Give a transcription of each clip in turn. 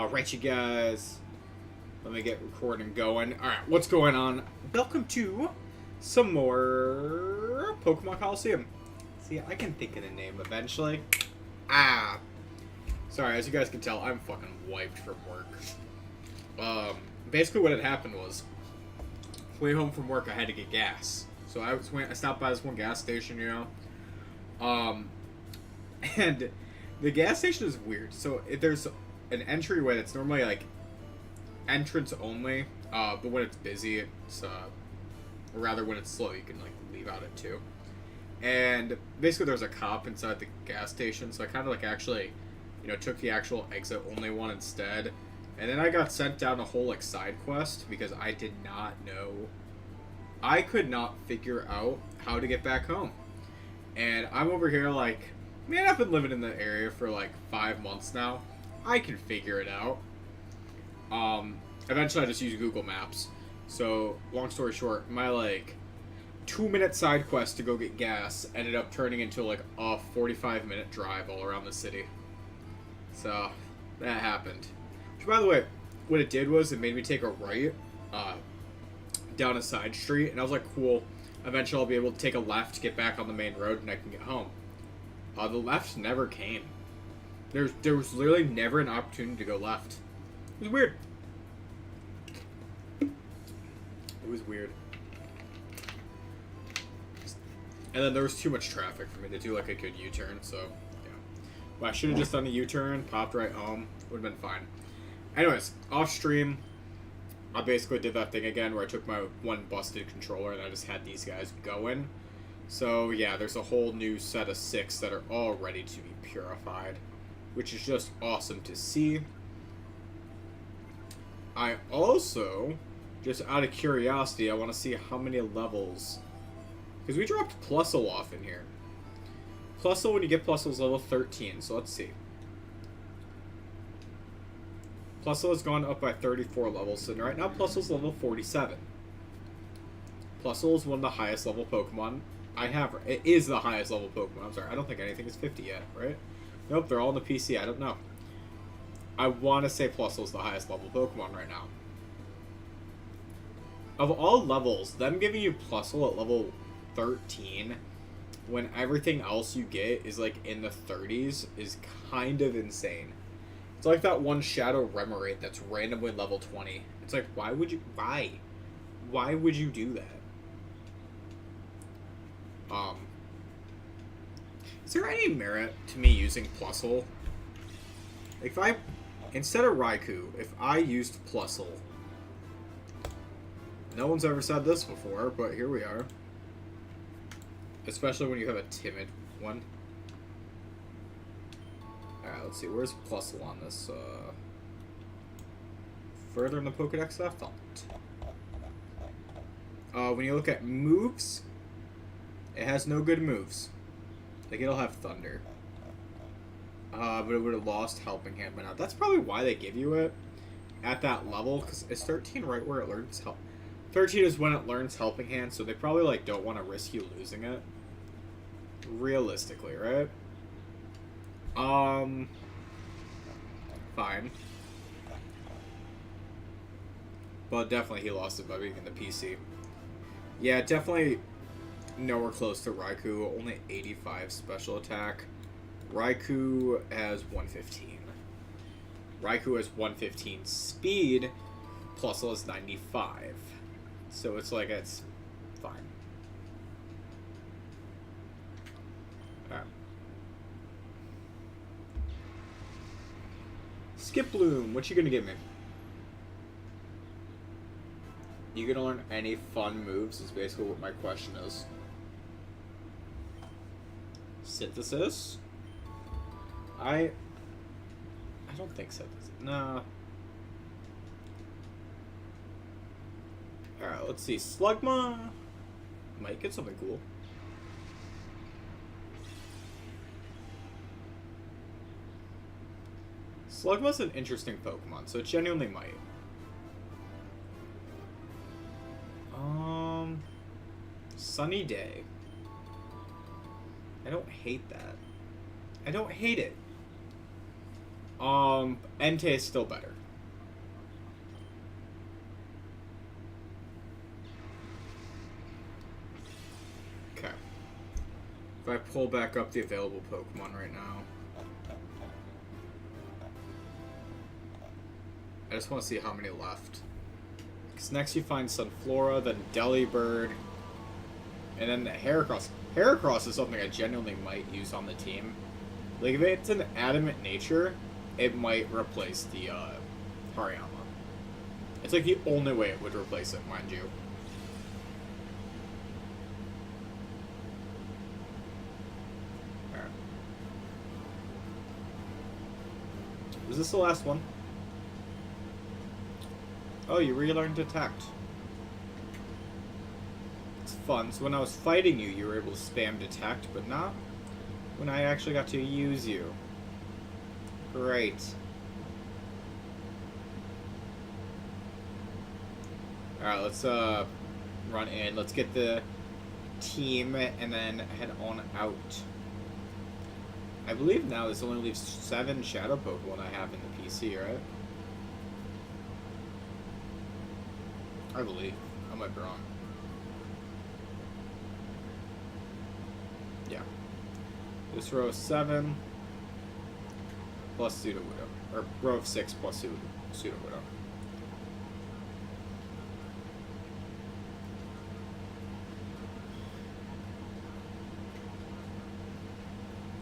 Alright, you guys. Let me get recording going. Alright, what's going on? Welcome to some more Pokemon Colosseum. See, I can think of the name eventually. Sorry, as you guys can tell, I'm fucking wiped from work. Basically what had happened was, way home from work, I had to get gas. So I stopped by this one gas station, you know. And the gas station is weird. So there's an entryway that's normally like entrance only, but when it's busy, it's or rather when it's slow, you can like leave out at 2. And basically, there's a cop inside the gas station, so I kind of like actually, took the actual exit only one instead. And then I got sent down a whole like side quest because I did not know. I could not figure out how to get back home. And I'm over here like, man, I've been living in the area for like 5 months now. I can figure it out. Eventually I just used Google Maps. So, long story short, my like 2-minute side quest to go get gas ended up turning into like a 45-minute drive all around the city. So, that happened. Which, by the way, what it did was it made me take a right down a side street, and I was like, cool. Eventually I'll be able to take a left to get back on the main road and I can get home. The left never came. There was literally never an opportunity to go left. It was weird. It was weird. And then there was too much traffic for me to do like a good U-turn, so yeah. Well, I should have just done a U-turn, popped right home. Would have been fine. Anyways, off stream, I basically did that thing again where I took my one busted controller and I just had these guys going. So yeah, there's a whole new set of 6 that are all ready to be purified, which is just awesome to see. I also, just out of curiosity, I want to see how many levels, because we dropped Plusle off in here. Plusle, when you get Plusle, is level 13, so let's see. Plusle has gone up by 34 levels, and right now Plusle's level 47. Plusle is one of the highest level Pokemon I have. It is the highest level Pokemon. I'm sorry, I don't think anything is 50 yet, right? Nope, they're all in the PC. I don't know. I want to say Plusle is the highest level Pokemon right now. Of all levels, them giving you Plusle at level 13 when everything else you get is like in the 30s is kind of insane. It's like that one Shadow Remoraid that's randomly level 20. It's like, why would you do that? Is there any merit to me using Plusle? If I, instead of Raikou, if I used Plusle, no one's ever said this before, but here we are. Especially when you have a timid one. Alright, let's see, where's Plusle on this, further in the Pokedex I thought. When you look at moves, it has no good moves. Like, it'll have Thunder. But it would have lost Helping Hand by now. That's probably why they give you it at that level, because it's 13 right where it learns Help. 13 is when it learns Helping Hand, so they probably, like, don't want to risk you losing it. Realistically, right? Fine. But definitely he lost it by being in the PC. Yeah, definitely nowhere close to Raikou. Only 85 special attack. Raikou has 115. Raikou has 115 speed. Plusle is 95. So it's like, it's fine. Alright. Skip Bloom, what you gonna give me? You gonna learn any fun moves is basically what my question is. Synthesis? I don't think Synthesis. Nah. Alright, let's see. Slugma might get something cool. Slugma's an interesting Pokemon, so it genuinely might. Sunny Day. I don't hate that. I don't hate it. Entei is still better. If I pull back up the available Pokemon right now. I just want to see how many left. Because next you find Sunflora, then Delibird, and then the Heracross. Heracross is something I genuinely might use on the team. Like, if it's an adamant nature, it might replace the Hariyama. It's like the only way it would replace it, mind you. Alright. Was this the last one? Oh, you relearned Detect. It's fun. So when I was fighting you, you were able to spam Detect, but not when I actually got to use you. Great. Alright, let's run in. Let's get the team and then head on out. I believe now this only leaves 7 Shadow Pokemon I have in the PC, right? I believe. I might be wrong. Yeah. This row of 7 plus Sudowoodo. Or row of 6 plus Sudowoodo.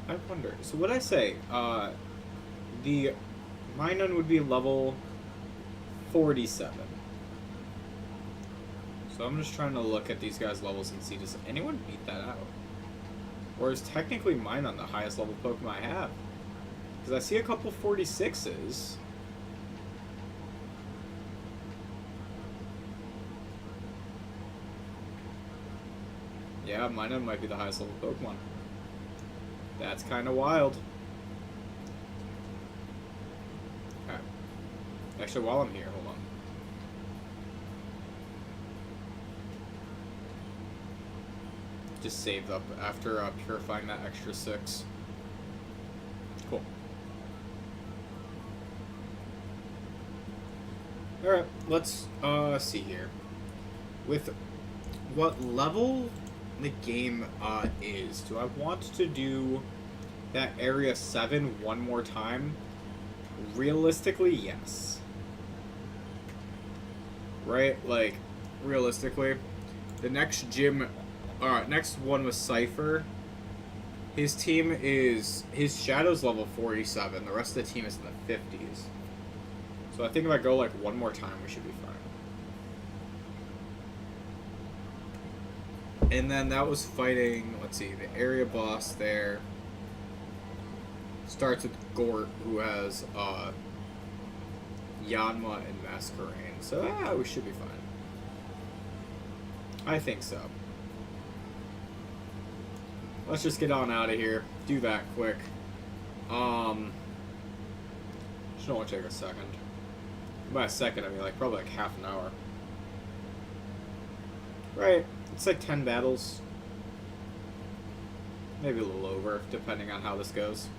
I wonder. So what I say? The Minun would be level 47. So I'm just trying to look at these guys' levels and see, does anyone beat that out? Or is technically Minun the highest level Pokemon I have? Because I see a couple 46s. Yeah, Minun might be the highest level Pokemon. That's kind of wild. Okay. Actually, while I'm here, hold on. Just saved up after purifying that extra 6. Cool. Alright, let's see here. With what level the game is, do I want to do that Area 7 one more time? Realistically, yes. Right? Like, realistically. The next gym... Alright, next one was Cypher. His team is... His Shadow's level 47. The rest of the team is in the 50s. So I think if I go, like, one more time, we should be fine. And then that was fighting... Let's see, the area boss there. Starts with Gort, who has, Yanma and Masquerain. So, yeah, we should be fine. I think so. Let's just get on out of here. Do that quick. Just don't want to take a second. By a second, I mean like probably like half an hour. Right. It's like 10 battles. Maybe a little over, depending on how this goes.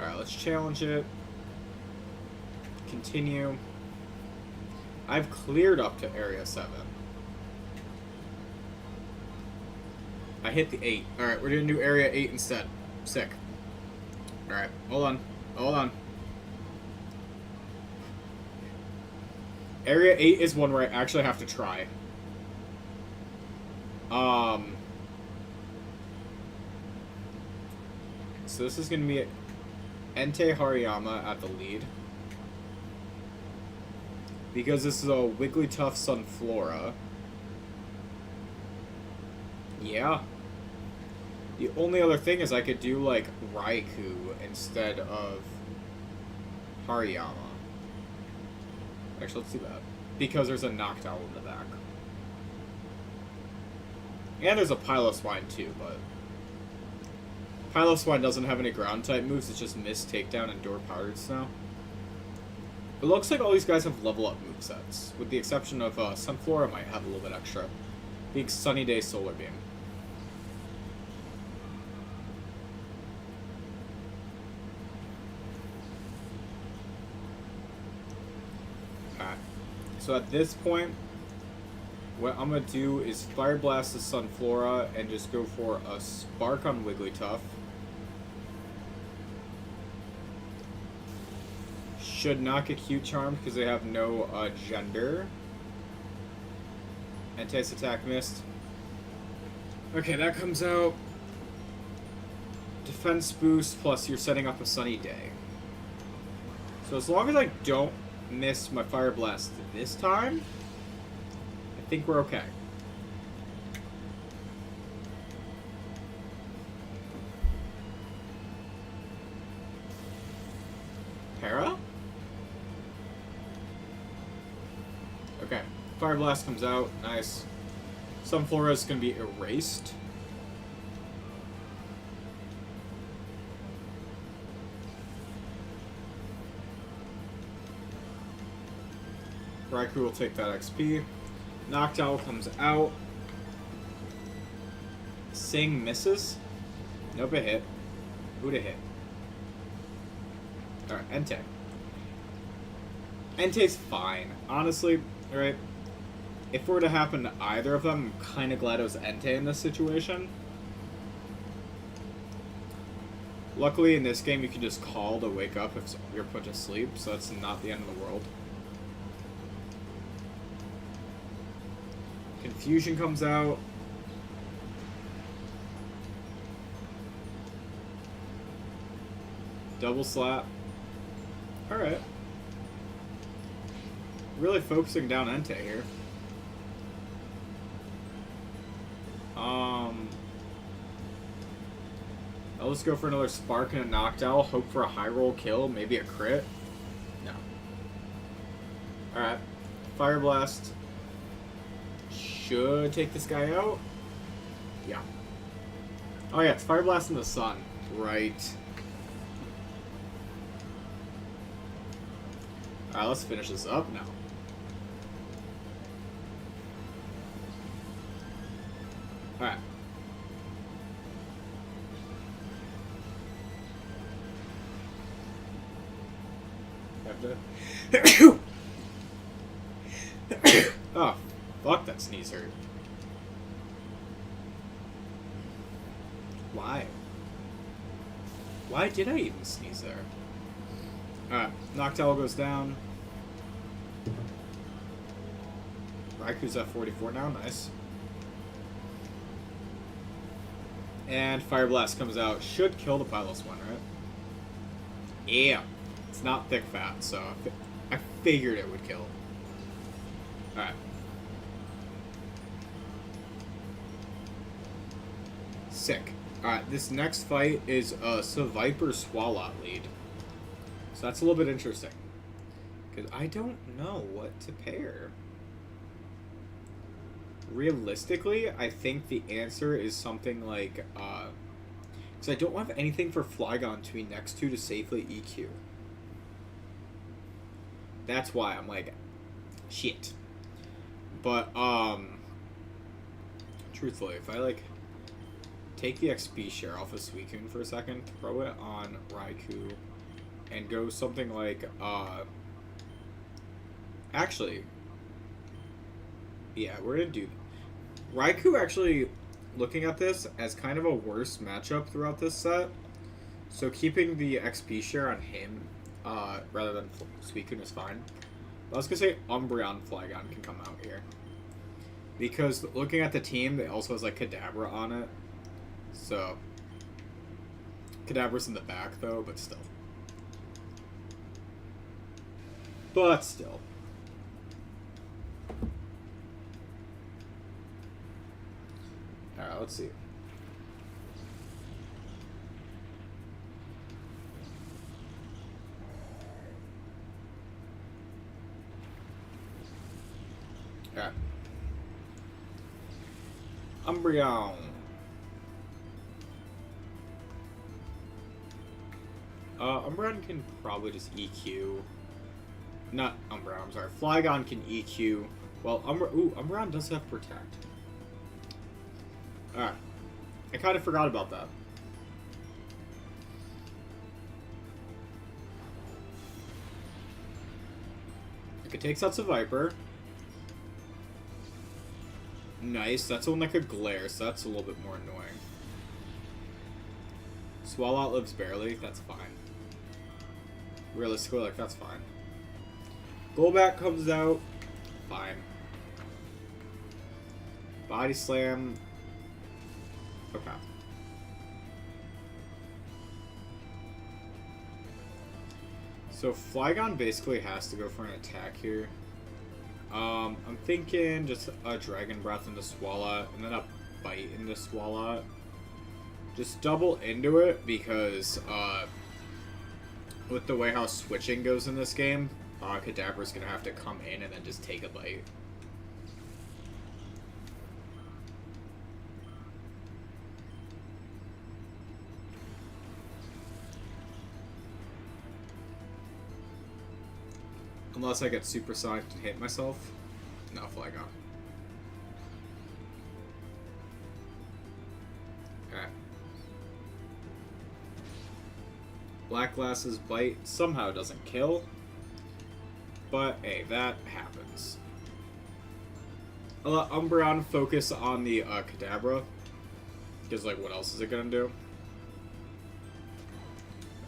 Alright, let's challenge it. Continue. I've cleared up to Area 7. I hit the 8. Alright, we're gonna do Area 8 instead. Sick. Alright, hold on. Hold on. Area 8 is one where I actually have to try. So this is gonna be Entei Hariyama at the lead. Because this is a Wigglytuff Sunflora. Yeah. The only other thing is I could do, like, Raikou instead of Hariyama. Actually, let's do that. Because there's a Noctowl in the back. And there's a Piloswine, too, but... Piloswine doesn't have any ground-type moves, it's just Mist, Takedown, and Door Powdered Snow. It looks like all these guys have level-up movesets, with the exception of Sunflora might have a little bit extra. Big Sunny Day Solar Beam. So at this point, what I'm going to do is Fire Blast the Sunflora and just go for a Spark on Wigglytuff. Should not get Cute Charmed because they have no gender. Entei's attack missed. Okay, that comes out. Defense boost plus you're setting up a sunny day. So as long as I don't miss my Fire Blast this time, I think we're okay. Para? Okay. Fire Blast comes out. Nice. Sunflora is going to be erased. Raikou will take that XP. Noctowl comes out. Sing misses. Nope, a hit. Who'd a hit? Alright, Entei. Entei's fine. Honestly, alright. If it were to happen to either of them, I'm kind of glad it was Entei in this situation. Luckily, in this game, you can just call to wake up if you're put to sleep, so that's not the end of the world. Confusion comes out. Double slap. Alright. Really focusing down Entei here. I'll just go for another Spark and a Noctowl. Hope for a high roll kill. Maybe a crit. No. Alright. Fire Blast. Should take this guy out. Yeah. Oh yeah, it's Fire Blast in the sun. Right. Alright, let's finish this up now. Alright. Have to... Oh, fuck, that sneeze hurt. Why? Why did I even sneeze there? Alright, Noctowl goes down. Raikou's at 44 now, nice. And Fire Blast comes out. Should kill the Pylos one, right? Yeah. It's not thick fat, so I figured it would kill. Alright. Sick. Alright, this next fight is a Seviper Swalot lead. So that's a little bit interesting. Because I don't know what to pair. Realistically, I think the answer is something like, because I don't have anything for Flygon to be next to safely EQ. That's why I'm like, shit. But, truthfully, if I, like, take the XP share off of Suicune for a second, throw it on Raikou, and go something like, actually, yeah, we're gonna do that. Raikou actually, looking at this, as kind of a worse matchup throughout this set, so keeping the XP share on him, rather than Suicune is fine. But I was gonna say Umbreon Flygon can come out here. Because looking at the team, it also has like Kadabra on it. So Kadabra's in the back though, but still. But still. Alright, let's see. Alright. Umbreon. Umbreon can probably just EQ. Not Umbreon, I'm sorry. Flygon can EQ. Well, Umbreon does have Protect. Alright. I kind of forgot about that. It takes out the Viper. Nice. That's one that could glare, so that's a little bit more annoying. Swallow lives barely. That's fine. Realistically, like, that's fine. Golbat comes out. Fine. Body Slam. Okay. So Flygon basically has to go for an attack here. I'm thinking just a Dragon Breath into Swallow, and then a Bite into Swallow. Just double into it, because, with the way how switching goes in this game, Kadabra's gonna have to come in and then just take a bite. Unless I get supersonic and hit myself. No, Flygon. Okay. Black Glass's bite somehow doesn't kill. But, hey, that happens. I'll let Umbreon focus on the Kadabra. Because, like, what else is it gonna do?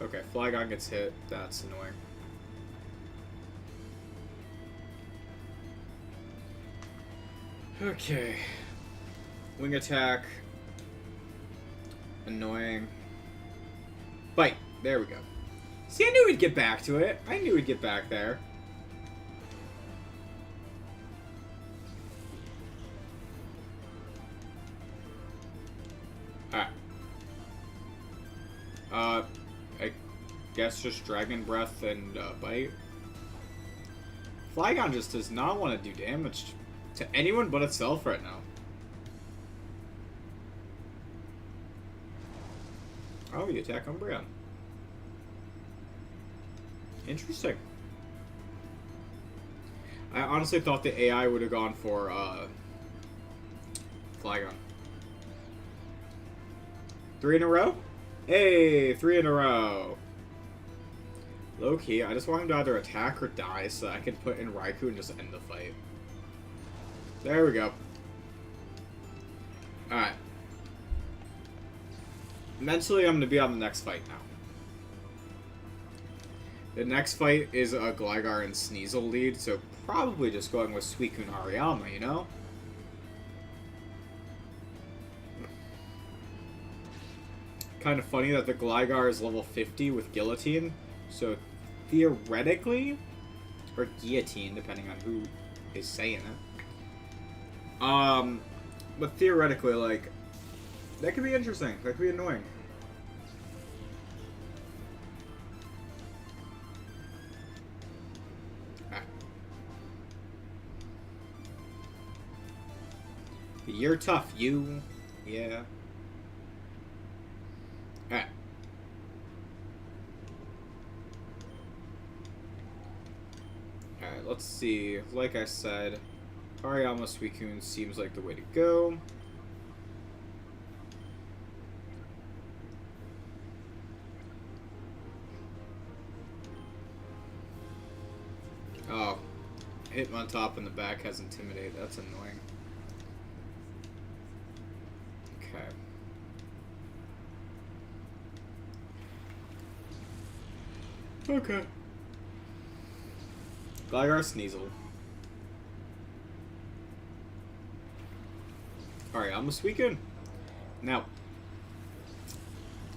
Okay, Flygon gets hit. That's annoying. Okay. Wing attack. Annoying. Bite. There we go. See, I knew we'd get back to it. I knew we'd get back there. Alright. I guess just Dragon Breath and Bite. Flygon just does not want to do damage to anyone but itself right now. Oh, you attack Umbreon. Interesting. I honestly thought the AI would have gone for Flygon. 3 in a row? Hey, 3 in a row. Low key, I just want him to either attack or die so I can put in Raikou and just end the fight. There we go. Alright. Mentally, I'm going to be on the next fight now. The next fight is a Gligar and Sneasel lead, so probably just going with Suicune Hariyama, you know? Kind of funny that the Gligar is level 50 with Guillotine, so theoretically, or Guillotine, depending on who is saying it. But theoretically, like, that could be interesting. That could be annoying. Ah. You're tough, you. Yeah. Alright. Alright, let's see. Like I said, Hariyama Suicune seems like the way to go. Oh. Hitmontop in the back has Intimidate. That's annoying. Okay. Okay. Gligar Sneasel. Alright, I'm a Suicune. Now,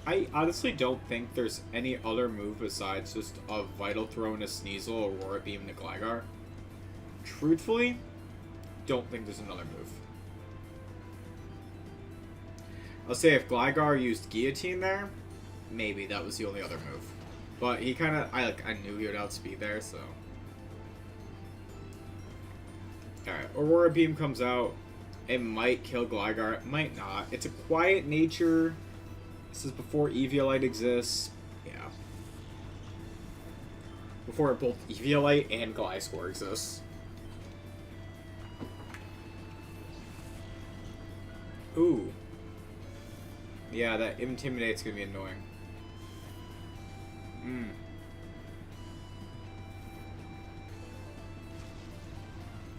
I honestly don't think there's any other move besides just a Vital Throw and a Sneasel, Aurora Beam to Gligar. Truthfully, don't think there's another move. I'll say if Gligar used Guillotine there, maybe that was the only other move. But he kind of, I knew he would outspeed there, so. Alright, Aurora Beam comes out. It might kill Gligar, it might not. It's a Quiet Nature. This is before Eviolite exists. Yeah. Before both Eviolite and Gliscor exists. Ooh. Yeah, that Intimidate's gonna be annoying.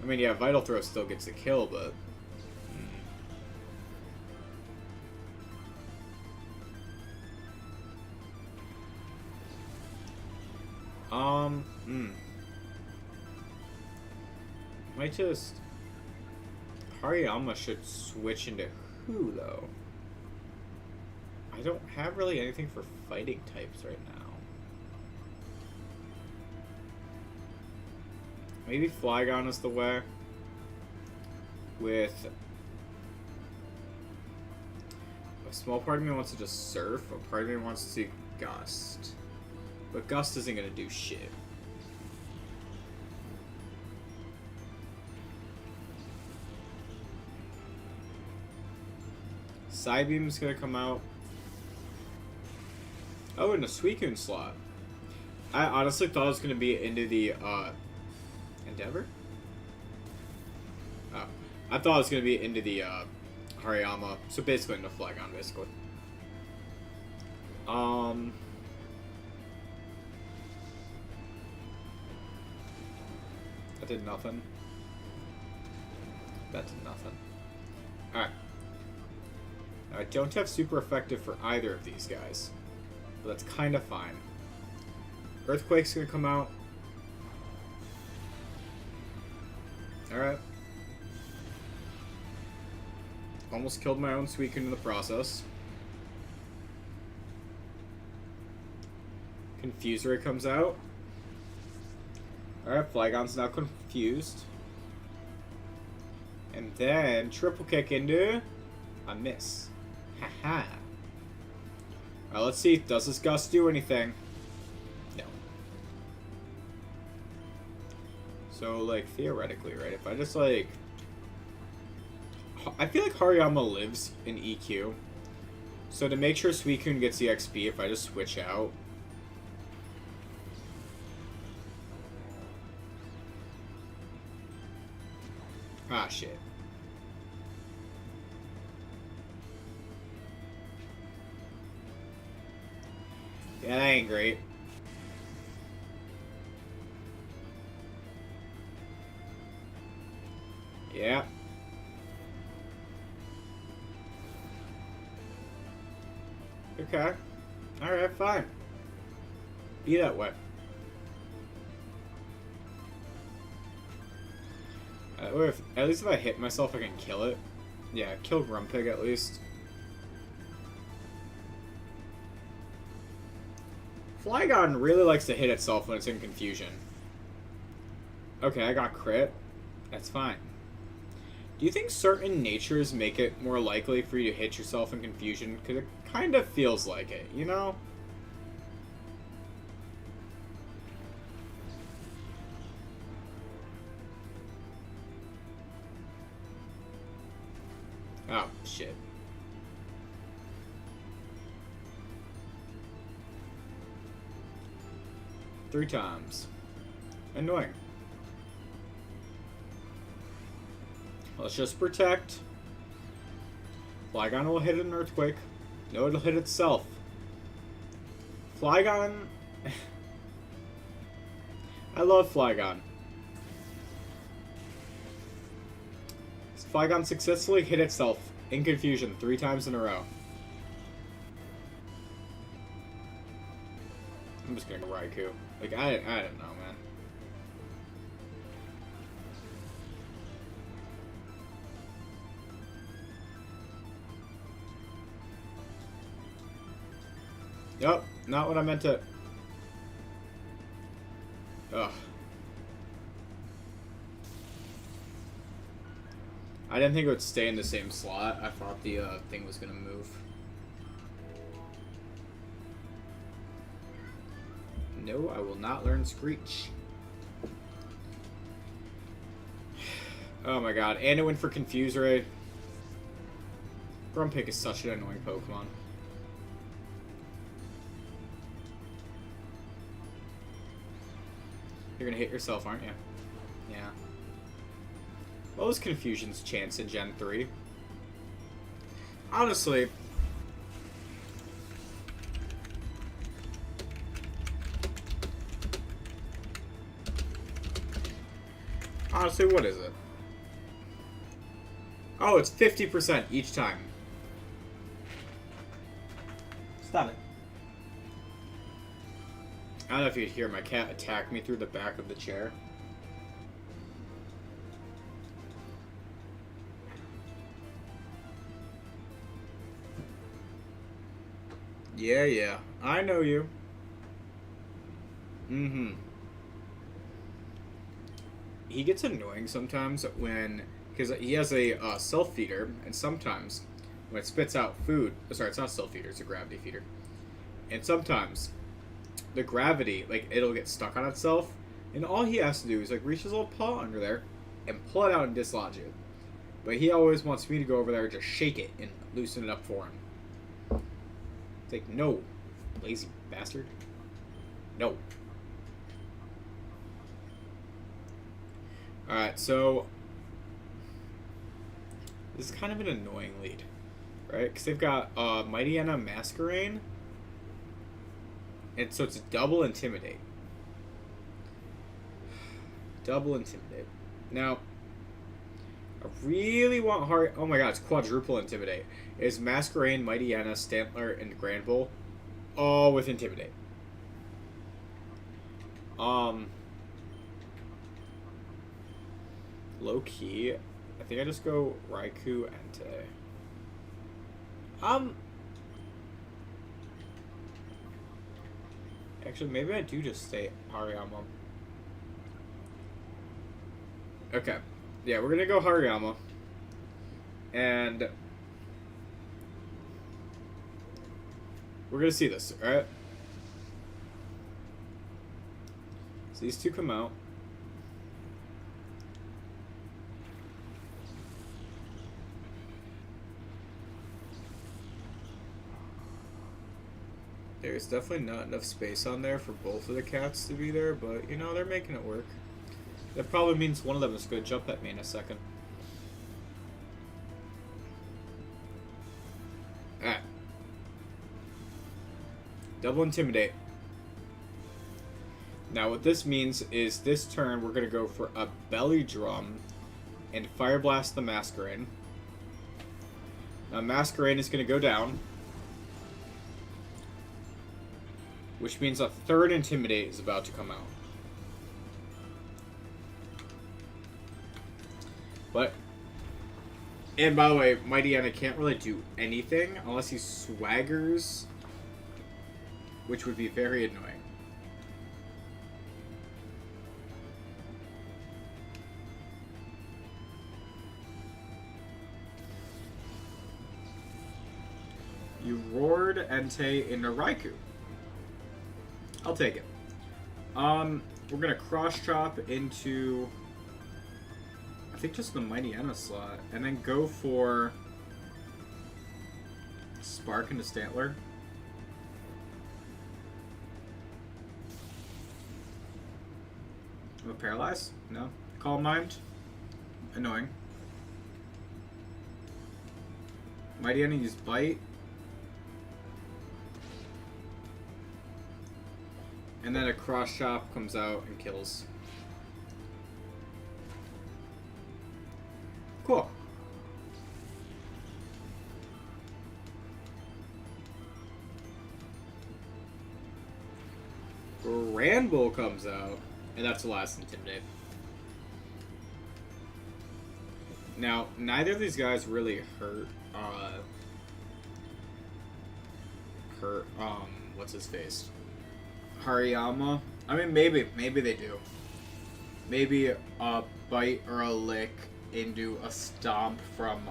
I mean, yeah, Vital Throw still gets the kill, but... Might just... Hariyama should switch into who, though? I don't have really anything for fighting types right now. Maybe Flygon is the way. With... a small part of me wants to just surf, a part of me wants to gust. But gust isn't gonna do shit. Psybeam's gonna come out. Oh, and a Suicune slot. I honestly thought it was gonna be into the Endeavor? Oh. I thought it was gonna be into the Hariyama. So basically into Flygon, basically. That did nothing. That did nothing. Alright. I don't have super effective for either of these guys. But that's kind of fine. Earthquake's gonna come out. Alright. Almost killed my own Suicune in the process. Confuse Ray comes out. Alright, Flygon's now confused. And then triple kick into a miss. Haha. Alright, let's see. Does this Gust do anything? No. So, like, theoretically, right? If I just, like... I feel like Hariyama lives in EQ. So to make sure Suicune gets the XP, if I just switch out... Ah, shit. Yeah, that ain't great. Yeah. Okay. Alright, fine. Be that way. Or if, at least if I hit myself, I can kill it. Yeah, kill Grumpig at least. Flygon really likes to hit itself when it's in confusion. Okay, I got crit. That's fine. Do you think certain natures make it more likely for you to hit yourself in confusion? Because it kind of feels like it, you know? Oh, shit. Three times. Annoying. Let's just protect. Flygon will hit an Earthquake. No, it'll hit itself. Flygon... I love Flygon. Flygon successfully hit itself in confusion 3 times in a row. I'm just gonna go Raikou. Like, I don't know, man. Yep, not what I meant to... Ugh. I didn't think it would stay in the same slot. I thought the thing was gonna move. No, I will not learn Screech. Oh my god, and it went for Confuse Ray. Grumpig is such an annoying Pokemon. You're gonna hit yourself, aren't you? Yeah. What was Confusion's chance in Gen 3? Honestly... Honestly, what is it? Oh, it's 50% each time. Stop it. I don't know if you'd hear my cat attack me through the back of the chair. Yeah, yeah. I know you. Mm-hmm. He gets annoying sometimes when... Because he has a self-feeder, and sometimes when it spits out food... Sorry, it's not a self-feeder, it's a gravity feeder. And sometimes the gravity, like, it'll get stuck on itself, and all he has to do is, like, reach his little paw under there and pull it out and dislodge it. But he always wants me to go over there and just shake it and loosen it up for him. It's like, no, lazy bastard. No. Alright, so this is kind of an annoying lead, right? Because they've got Mighty Anna Masquerain, and so it's double Intimidate. Double Intimidate. Now, I really want hard... Oh my god, it's quadruple Intimidate. Is Masquerain, Mighty Anna, Stantler, and Granbull all with Intimidate. Low key, I think I just go Raikou, Entei. Actually, maybe I do just stay Hariyama. Okay. Yeah, we're gonna go Hariyama. And we're gonna see this, alright? So these two come out. There's definitely not enough space on there for both of the cats to be there, but, you know, they're making it work. That probably means one of them is going to jump at me in a second. Alright. Double Intimidate. Now what this means is this turn we're going to go for a Belly Drum and Fire Blast the Masquerain. Now Masquerain is going to go down, which means a third Intimidate is about to come out. But, and by the way, Mighty Anna can't really do anything unless he swaggers, which would be very annoying. You roared Entei into Raikou. I'll take it. We're gonna cross chop into, I think, just the Mighty Anna slot, and then go for Spark into Stantler. I'm a Paralyze? No. Calm Mind? Annoying. Mighty Anna use Bite. And then a cross chop comes out and kills. Cool. Granbull comes out, and that's the last Intimidate. Now, neither of these guys really hurt, what's his face? Hariyama. I mean, maybe they do. Maybe a bite or a lick into a stomp from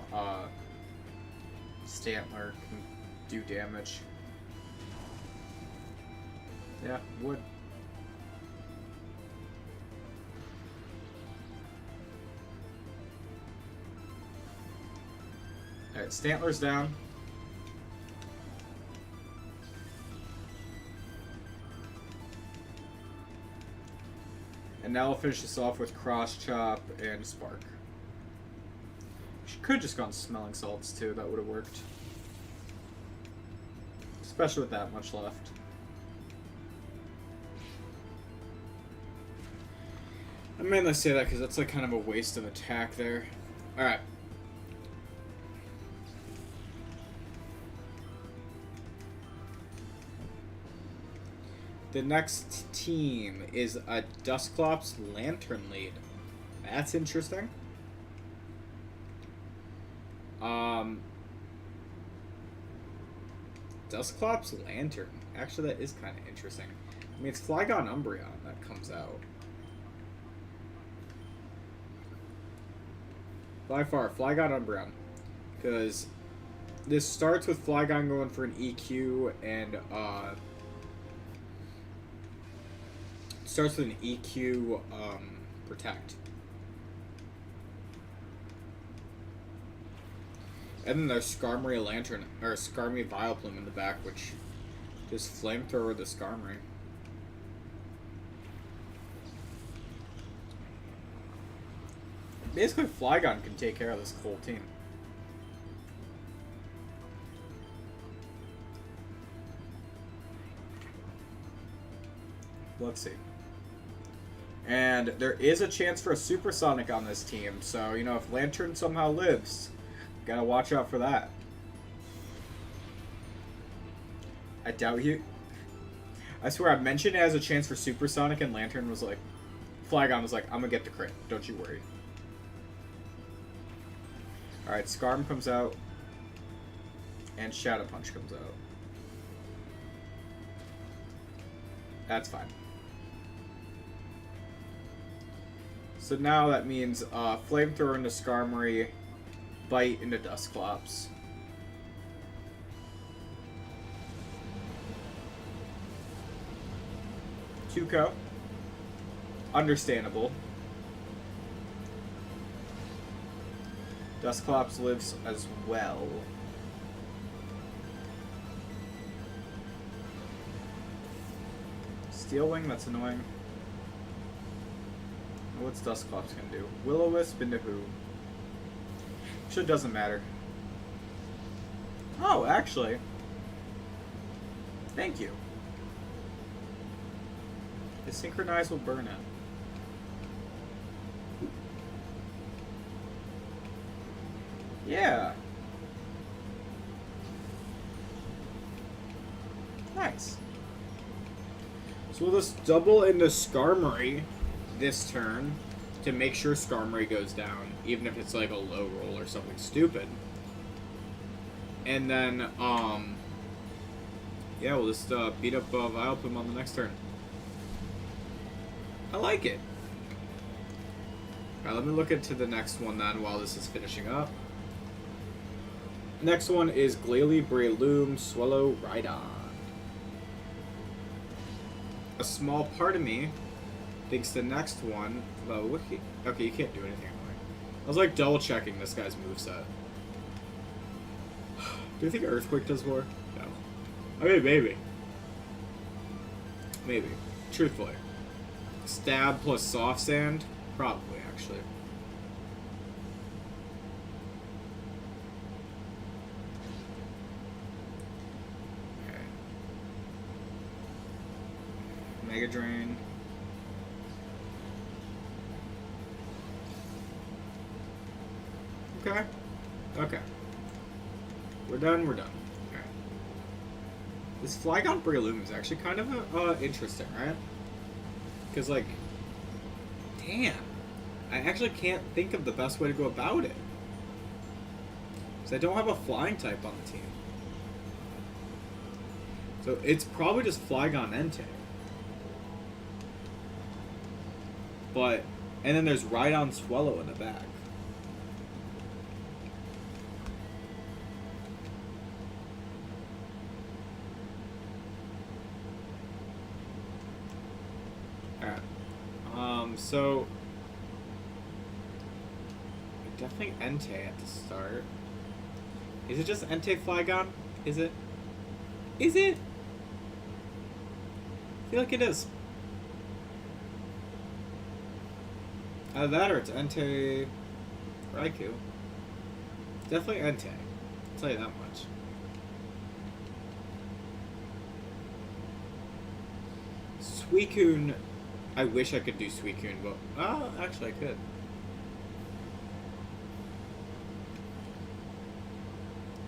Stantler can do damage. Yeah, would. Alright, Stantler's down. And now I'll finish this off with Cross Chop and Spark. She could just gone Smelling Salts too, that would have worked. Especially with that much left. I mainly say that because that's like kind of a waste of attack there. Alright. The next team is a Dusclops Lantern lead. That's interesting. Dusclops Lantern. Actually, that is kind of interesting. I mean, it's Flygon Umbreon that comes out. By far, Flygon Umbreon. Because this starts with Flygon going for an EQ and, starts with an EQ, Protect. And then there's Skarmory Lantern, or Skarmory Vileplume in the back, which just flamethrower the Skarmory. Basically, Flygon can take care of this whole team. Let's see. And there is a chance for a Supersonic on this team, so, you know, if Lantern somehow lives, gotta watch out for that. I doubt you. I swear, I mentioned it as a chance for Supersonic, and Lantern was like, Flygon was like, I'm gonna get the crit, don't you worry. Alright, Skarm comes out, and Shadow Punch comes out. That's fine. So now that means Flamethrower into Skarmory, Bite into Dusclops. Tuco. Understandable. Dusclops lives as well. Steel Wing, that's annoying. What's Dusclops gonna do? Will-O-Wisp into who? Actually, doesn't matter. Oh, actually. Thank you. The Synchronize will burn it. Yeah. Nice. So we'll just double into Skarmory this turn to make sure Skarmory goes down, even if it's like a low roll or something stupid. And then, yeah, we'll just beat up Vileplume on the next turn. I like it. Alright, let me look into the next one then while this is finishing up. Next one is Glalie, Breloom, Swallow, Rhydon. A small part of me thinks the next one... Oh, okay, you can't do anything anyway. I was like double checking this guy's moveset. Do you think Earthquake does more? No. I mean, maybe. Maybe. Truthfully. Stab plus Soft Sand? Probably, actually. Okay. Mega Drain. Okay. Okay. We're done, we're done. Okay. This Flygon Breloom is actually kind of interesting, right? Because, like, damn. I actually can't think of the best way to go about it. Because I don't have a flying type on the team. So it's probably just Flygon Entei. But, and then there's Rhydon Swallow in the back. So definitely Entei at the start. Is it just Entei Flygon? Is it? Is it? I feel like it is. Either that or it's Entei Raikou. Definitely Entei. I'll tell you that much. Suicune. I wish I could do Suicune, but... Oh, actually I could.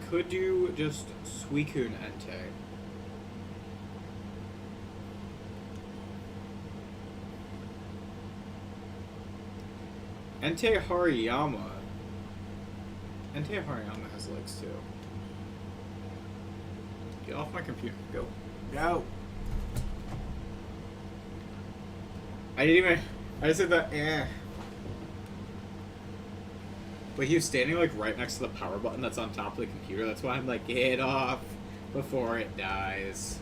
Could do just Suicune Entei. Entei Hariyama. Entei Hariyama has legs too. Get off my computer. Go. Go. I didn't even. I just said that. Eh. But he was standing like right next to the power button that's on top of the computer. That's why I'm like, get off before it dies.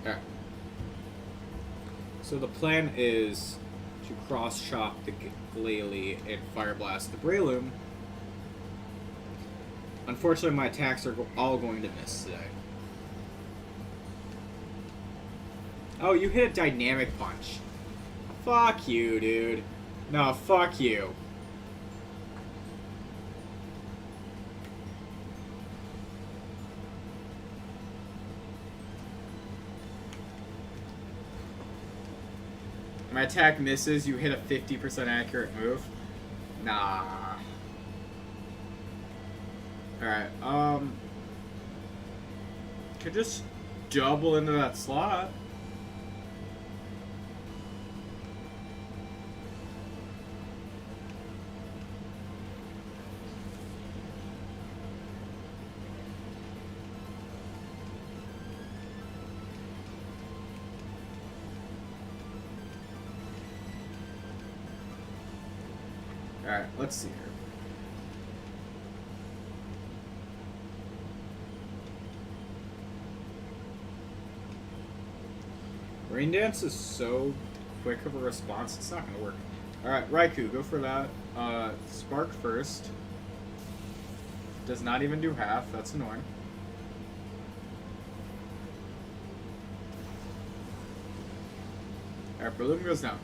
Alright. So the plan is to cross-chop the Glalie and Fire Blast the Breloom. Unfortunately, my attacks are all going to miss today. Oh, you hit a Dynamic Punch. Fuck you, dude. No, fuck you. My attack misses, you hit a 50% accurate move? Nah. Alright, could just double into that slot. Alright, let's see here. Rain Dance is so quick of a response, it's not going to work. Alright, Raikou, go for that. Spark first. Does not even do half, that's annoying. Alright, Breloom goes down.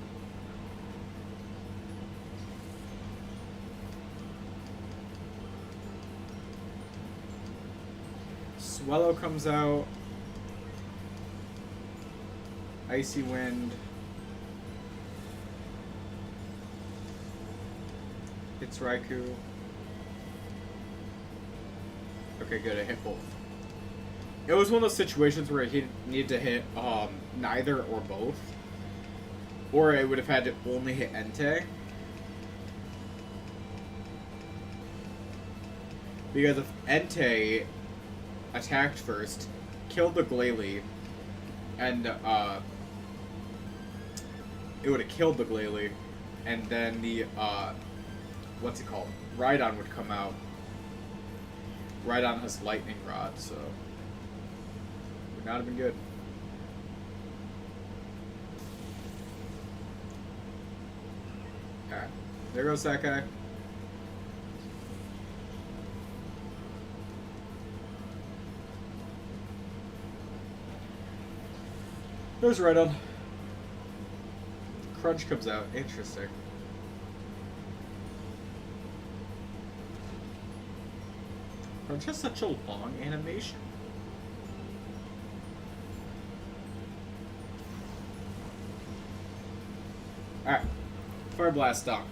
Swellow comes out. Icy Wind. It's Raikou. Okay, good. I hit both. It was one of those situations where he needed to hit neither or both. Or it would have had to only hit Entei. Because if Entei attacked first, killed the Glalie, and it would have killed the Glalie, and then the what's it called? Rhydon would come out. Rhydon has Lightning Rod, so would not have been good. Alright, there goes that guy. There's Rhydon. Crunch comes out. Interesting. Crunch has such a long animation. Alright. Fire Blast down.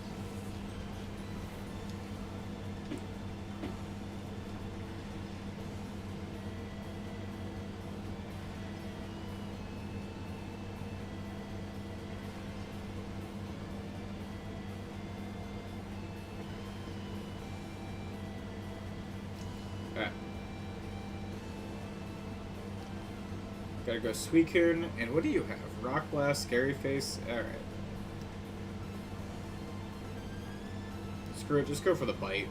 Gotta go Suicune, and what do you have? Rock Blast, Scary Face? Alright. Screw it, just go for the Bite.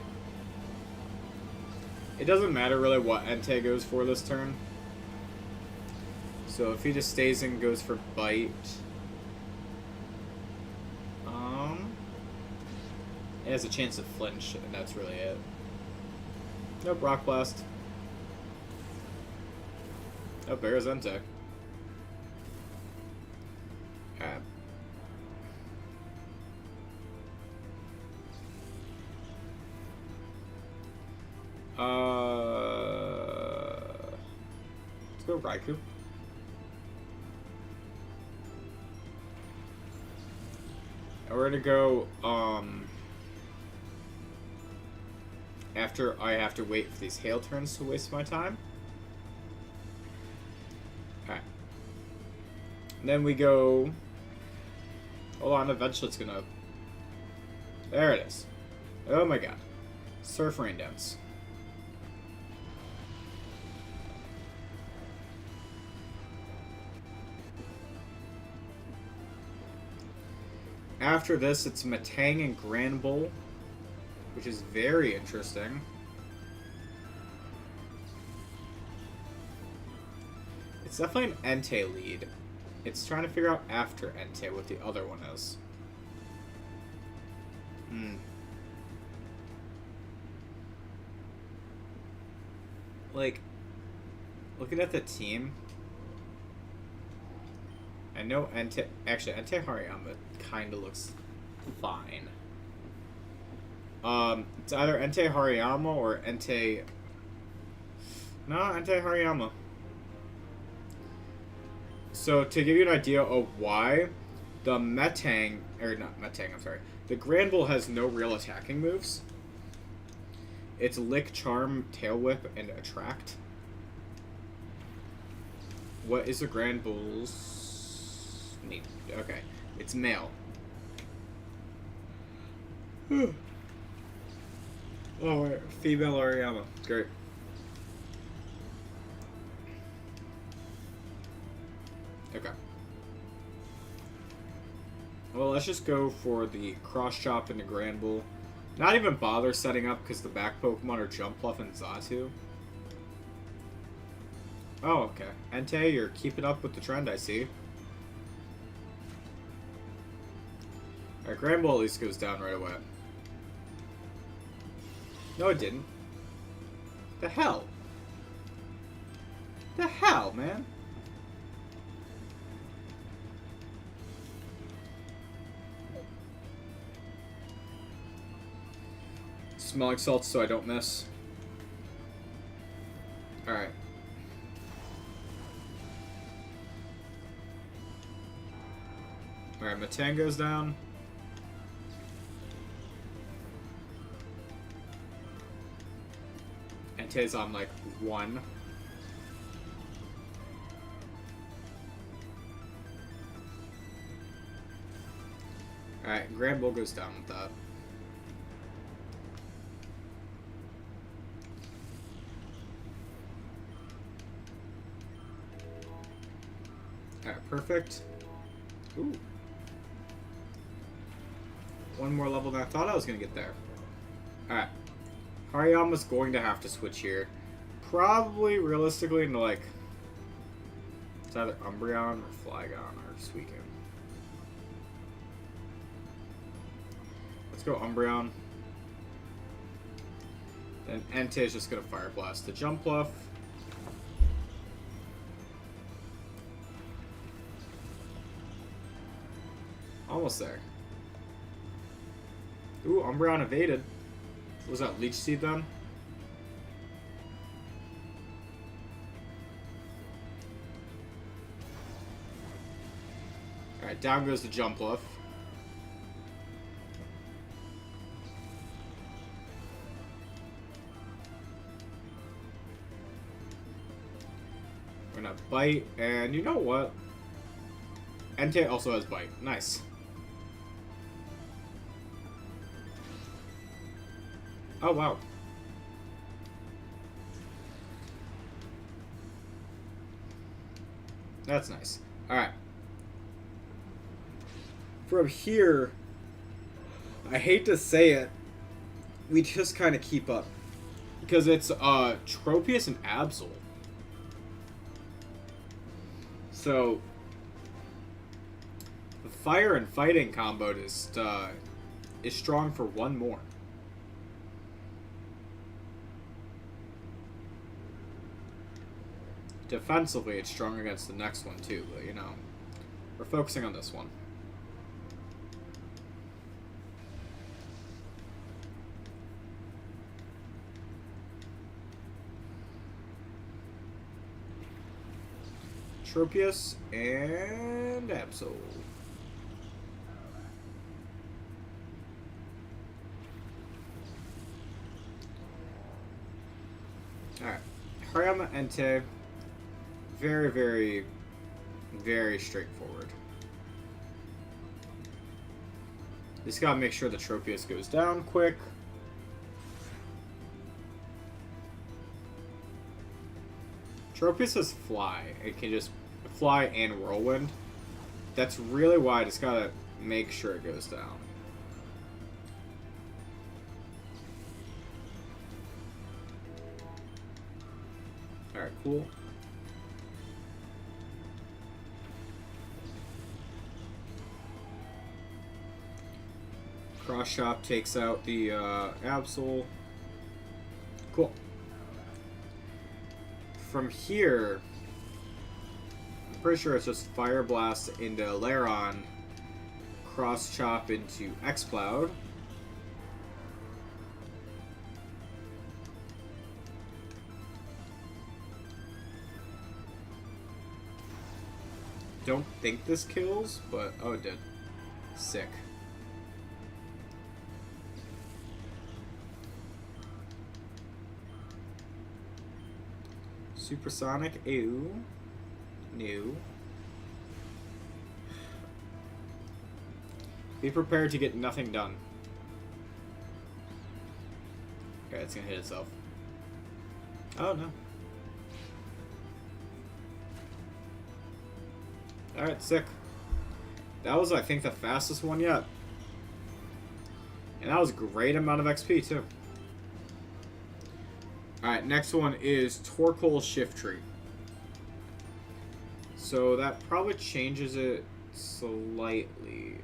It doesn't matter really what Entei goes for this turn. So if he just stays and goes for Bite... it has a chance to flinch, and that's really it. Nope, Rock Blast. Oh, there's Entei. Let's go Raikou. And we're gonna go, after I have to wait for these hail turns to waste my time. Alright. Then we go... Hold on, eventually it's gonna... There it is. Oh my god. Surf Rain Dance. After this, it's Matang and Granbull, which is very interesting. It's definitely an Entei lead. It's trying to figure out after Entei what the other one is. Like, looking at the team, I know Entei... Actually, Entei Hariyama kind of looks fine. It's either Entei Hariyama or Entei... No, Entei Hariyama. So, to give you an idea of why, the Metang... Or, not Metang, I'm sorry. The Granbull has no real attacking moves. It's Lick, Charm, Tail Whip, and Attract. What is the Granbull's... Neat. Okay. It's male. Oh, wait. Female Ariyama. Great. Okay. Well, let's just go for the Cross Chop into Granbull. Not even bother setting up because the back Pokemon are Jumpluff and Xatu. Oh, okay. Entei, you're keeping up with the trend, I see. Alright, Granbull at least goes down right away. No, it didn't. The hell? The hell, man? Smelling salts so I don't miss. Alright. Alright, Matang goes down. Entei's on like 1. Alright, Granbull goes down with that. Alright, perfect. Ooh. One more level than I thought I was going to get there. Alright. Hariyama's going to have to switch here. Probably, realistically, into like... It's either Umbreon or Flygon or Suicune. Let's go Umbreon. Then Entei's just going to Fire Blast the Jumpluff. Almost there. Ooh, Umbreon evaded. Was that Leech Seed then? Alright, down goes the Jumpluff. We're gonna Bite, and you know what? Entei also has Bite. Nice. Oh, wow. That's nice. Alright. From here, I hate to say it, we just kind of keep up. Because it's Tropius and Absol. So, the Fire and Fighting combo is strong for one more. Defensively, it's strong against the next one, too, but, you know, we're focusing on this one. Tropius and Absol. Hariyama Entei, very, very, very straightforward. Just gotta make sure the Tropius goes down quick. Tropius has Fly. It can just Fly and Whirlwind. That's really why I just gotta make sure it goes down. Alright, cool. Cross Chop takes out the Absol. Cool. From here, I'm pretty sure it's just Fire Blast into Lairon, Cross Chop into X-Cloud. Don't think this kills, but oh, it did. Sick. Supersonic, ew. New. Be prepared to get nothing done. Okay, it's gonna hit itself. Oh no. Alright, sick. That was, I think, the fastest one yet. And that was a great amount of XP, too. Alright, next one is Torkoal Shiftry. So that probably changes it slightly.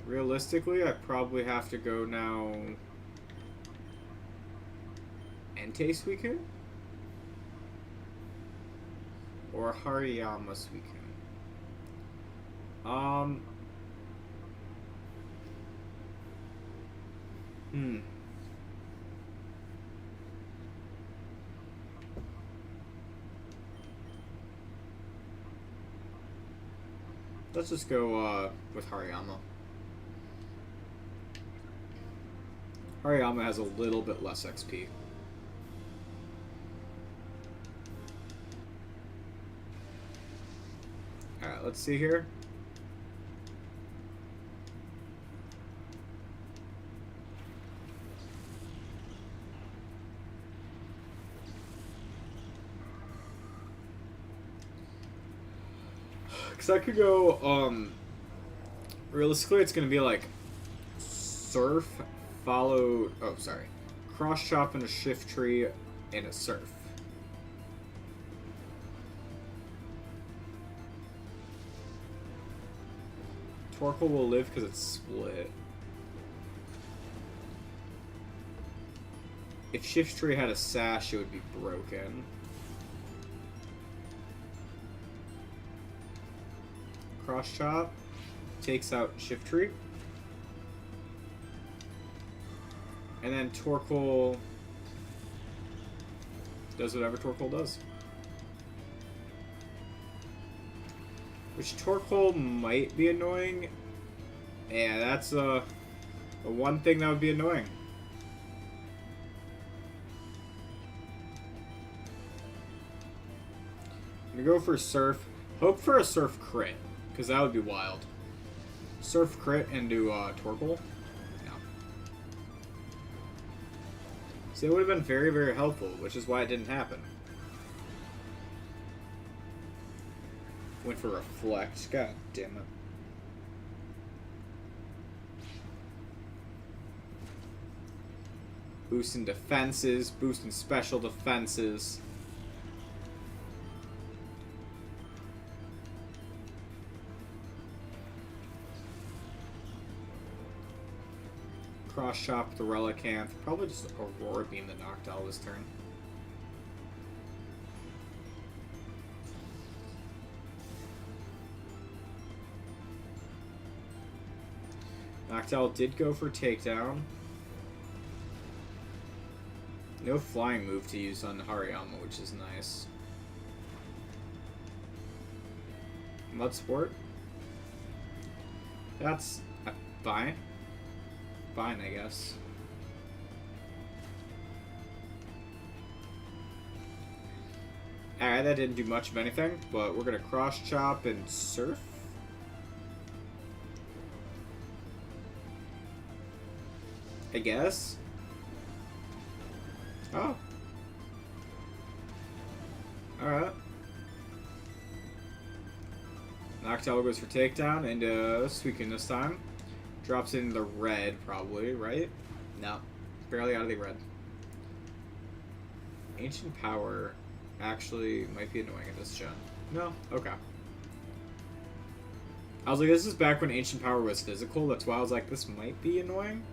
Realistically, I probably have to go now Entei Suicune? Or Hariyama Suicune. Let's just go with Hariyama. Hariyama has a little bit less XP. Alright, let's see here. Because I could go, realistically it's going to be like Surf followed, oh sorry, Cross Chop and a Shiftry and a Surf. Torkoal will live because it's split. If Shiftry had a Sash, it would be broken. Cross Chop takes out Shiftry. And then Torkoal does whatever Torkoal does. Which Torkoal might be annoying. Yeah, that's the one thing that would be annoying. I'm gonna go for Surf. Hope for a Surf crit, because that would be wild. Surf crit into Torkoal. No. See, it would have been very, very helpful, which is why it didn't happen. Went for Reflect. God damn it. Boosting defenses, boosting special defenses. Cross Chop the Relicanth. Probably just Aurora Beam the Noctowl this turn. Noctowl did go for takedown. No flying move to use on Hariyama, which is nice. Mud Sport. That's fine. Fine, I guess. Alright, that didn't do much of anything, but we're gonna cross chop and surf. I guess. Oh. Alright. Noctowl goes for takedown and Suicune this time. Drops in the red, probably, right? No. Barely out of the red. Ancient Power actually might be annoying in this gen. No? Okay. I was like, this is back when Ancient Power was physical. That's why I was like, this might be annoying.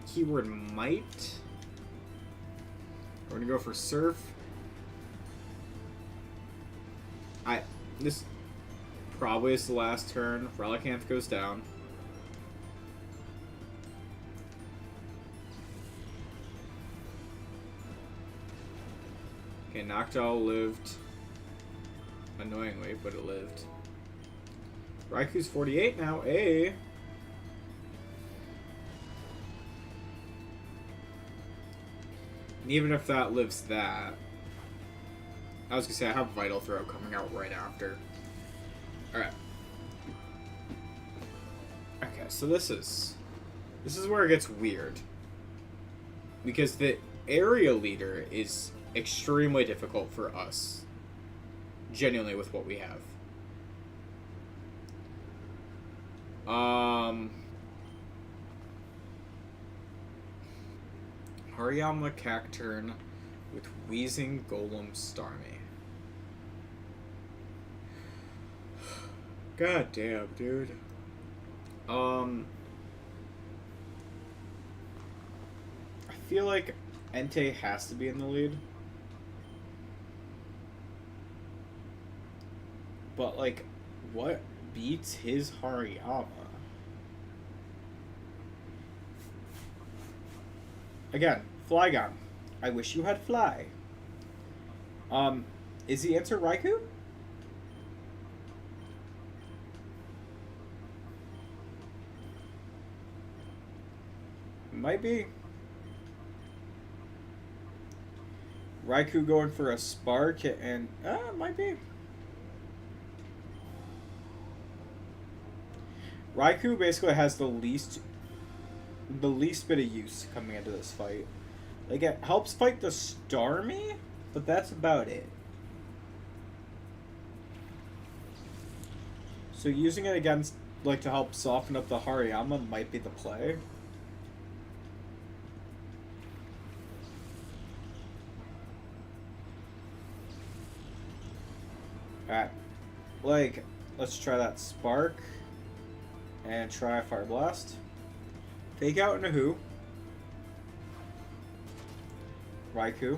Keyword might. We're gonna go for Surf. This probably is the last turn. Relicanth goes down. Okay, Noctowl lived. Annoyingly, but it lived. Raikou's 48 now. And even if that lives that, I was gonna say I have Vital Throw coming out right after. Alright. Okay, so this is where it gets weird. Because the area leader is extremely difficult for us. Genuinely with what we have. Hariyama Cacturn with Wheezing Golem Starmie. God damn, dude. I feel like Entei has to be in the lead. But, like, what beats his Hariyama? Again, Flygon. I wish you had Fly. Is the answer Raikou? Might be. Raikou going for a Spark and... might be. Raikou basically has the least bit of use coming into this fight. Like, it helps fight the Starmie, but that's about it. So using it against, like, to help soften up the Hariyama might be the play. Alright. Like, let's try that Spark. And try Fire Blast. Fake out into who? Raikou.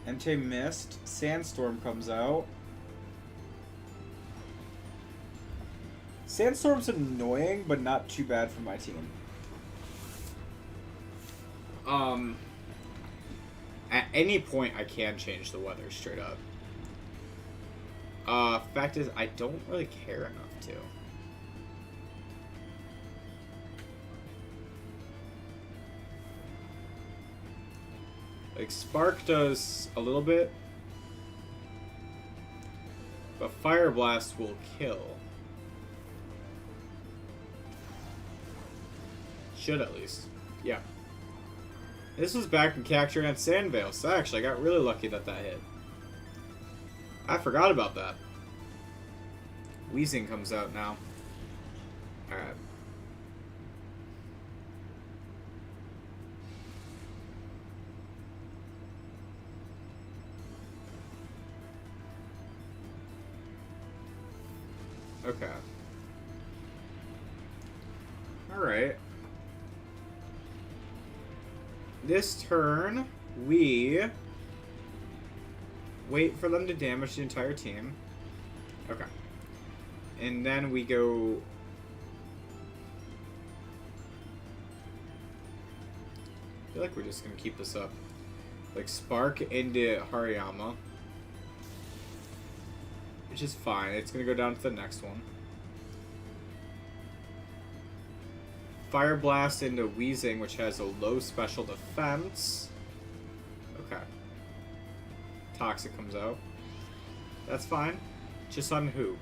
Entei missed. Sandstorm comes out. Sandstorm's annoying, but not too bad for my team. At any point I can change the weather straight up. Fact is, I don't really care enough to. Like, Spark does a little bit, but Fire Blast will kill. Should at least. Yeah. This was back in Cacturn and Sandvale, so actually I got really lucky that that hit. I forgot about that. Wheezing comes out now. Alright. Okay. Alright. This turn, we wait for them to damage the entire team. Okay. And then we go... I feel like we're just going to keep this up. Like, Spark into Hariyama. Which is fine. It's going to go down to the next one. Fire Blast into Wheezing, which has a low special defense. Okay. Toxic comes out. That's fine. Just on who?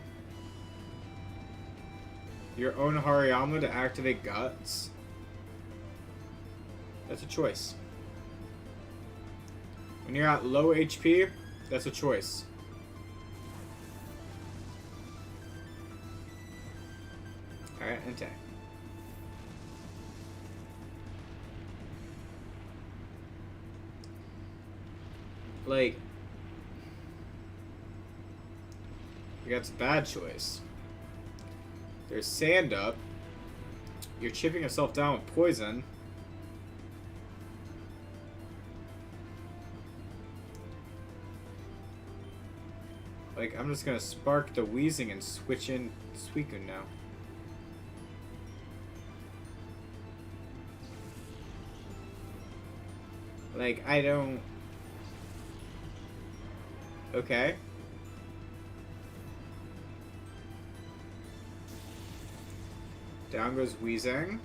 Your own Hariyama to activate Guts? That's a choice. When you're at low HP, that's a choice. Alright, Entei. Like, that's a bad choice. There's Sand Up. You're chipping yourself down with Poison. Like, I'm just gonna spark the Wheezing and switch in Suicune now. Like, I don't... Okay. Down goes Wheezing.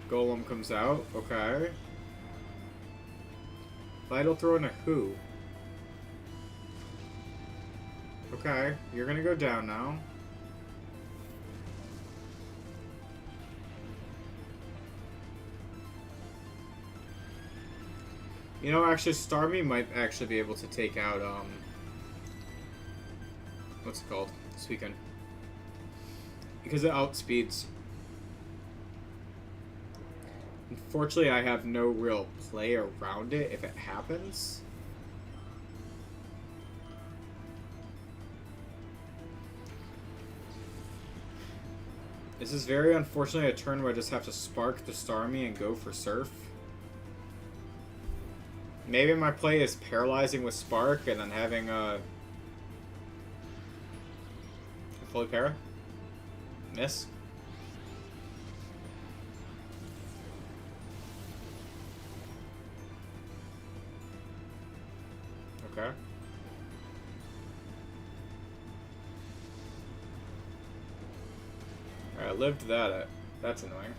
Golem comes out. Okay. Vital Throw into who? Okay, you're gonna go down now. You know, actually, Starmie might actually be able to take out, what's it called? Suicune. Because it outspeeds. Unfortunately, I have no real play around it if it happens. This is very unfortunately a turn where I just have to spark the Starmie and go for Surf. Maybe my play is paralyzing with Spark and then having a fully para. Miss. Okay. Alright, lived that. That's annoying.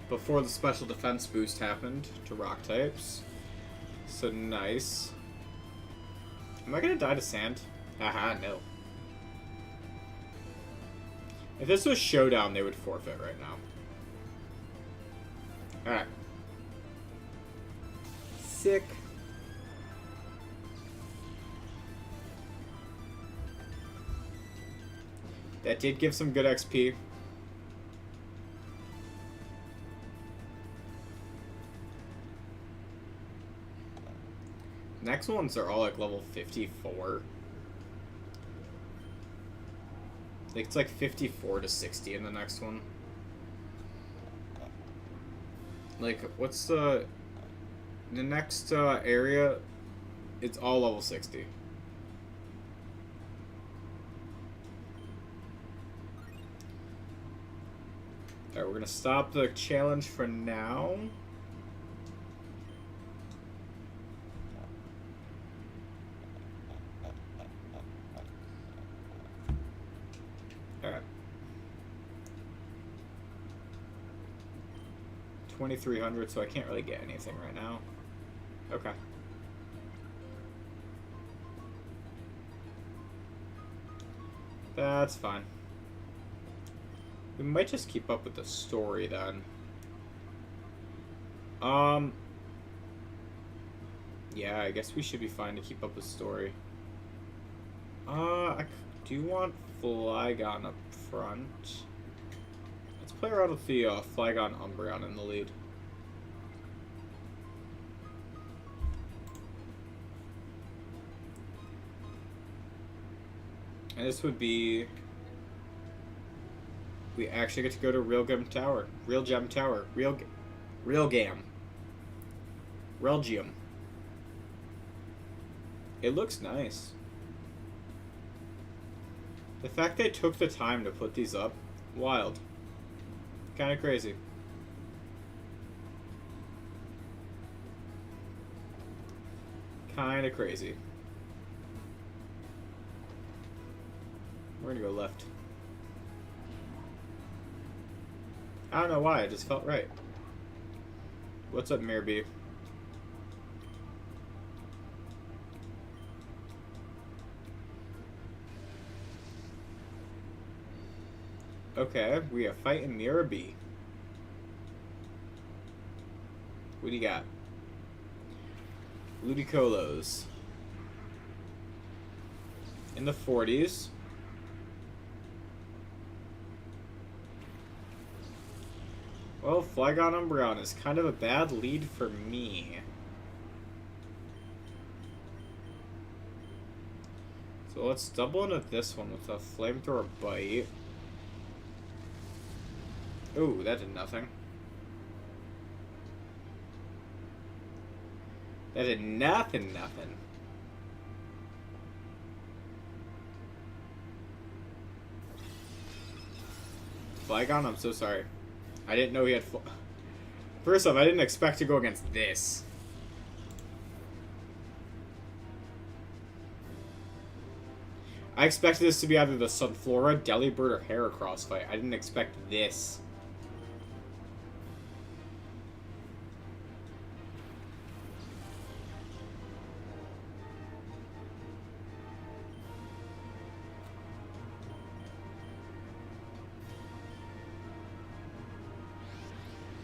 Before the special defense boost happened to rock types. So nice. Am I gonna die to sand? Haha, no. If this was Showdown, they would forfeit right now. Alright. Sick. That did give some good XP. Next ones are all like level 54. I think it's like 54 to 60 in the next one. Like, what's the next area? It's all level 60. Alright, we're gonna stop the challenge for now. Alright. 2,300, so I can't really get anything right now. Okay. That's fine. We might just keep up with the story then. Yeah, I guess we should be fine to keep up with the story. I do want Flygon up front. Let's play around with the Flygon Umbreon in the lead. And this would be... We actually get to go to Real Gem Tower. Real Gem Tower. Real Gam. Relgium. It looks nice. The fact they took the time to put these up, wild. Kind of crazy. kind of crazy. We're gonna go left. I don't know why, it just felt right. What's up, Mirabee? Okay, we are fighting Mirabee. What do you got? Ludicolo's. In the 40s. Well, Flygon Umbreon is kind of a bad lead for me. So let's double into this one with a Flamethrower Bite. Ooh, that did nothing. That did nothing. Flygon, I'm so sorry. I didn't know he had... First off, I didn't expect to go against this. I expected this to be either the Sunflora, Delibird, or Heracross fight. I didn't expect this.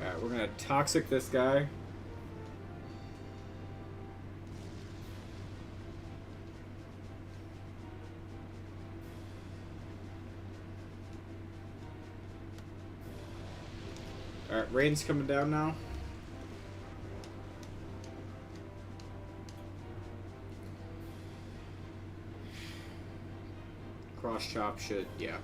Alright, we're gonna Toxic this guy. Alright, rain's coming down now. Cross chop should, yeah.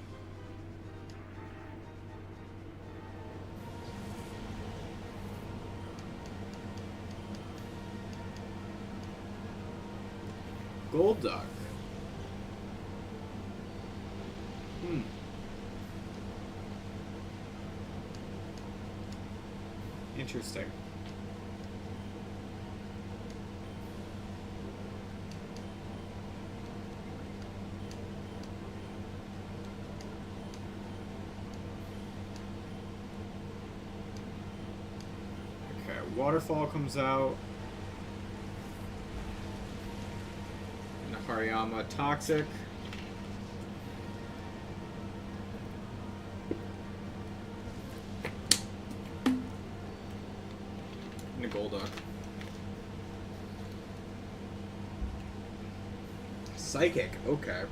Golduck. Interesting. Okay, Waterfall comes out. Hariyama Toxic. And a Golduck. Psychic, okay.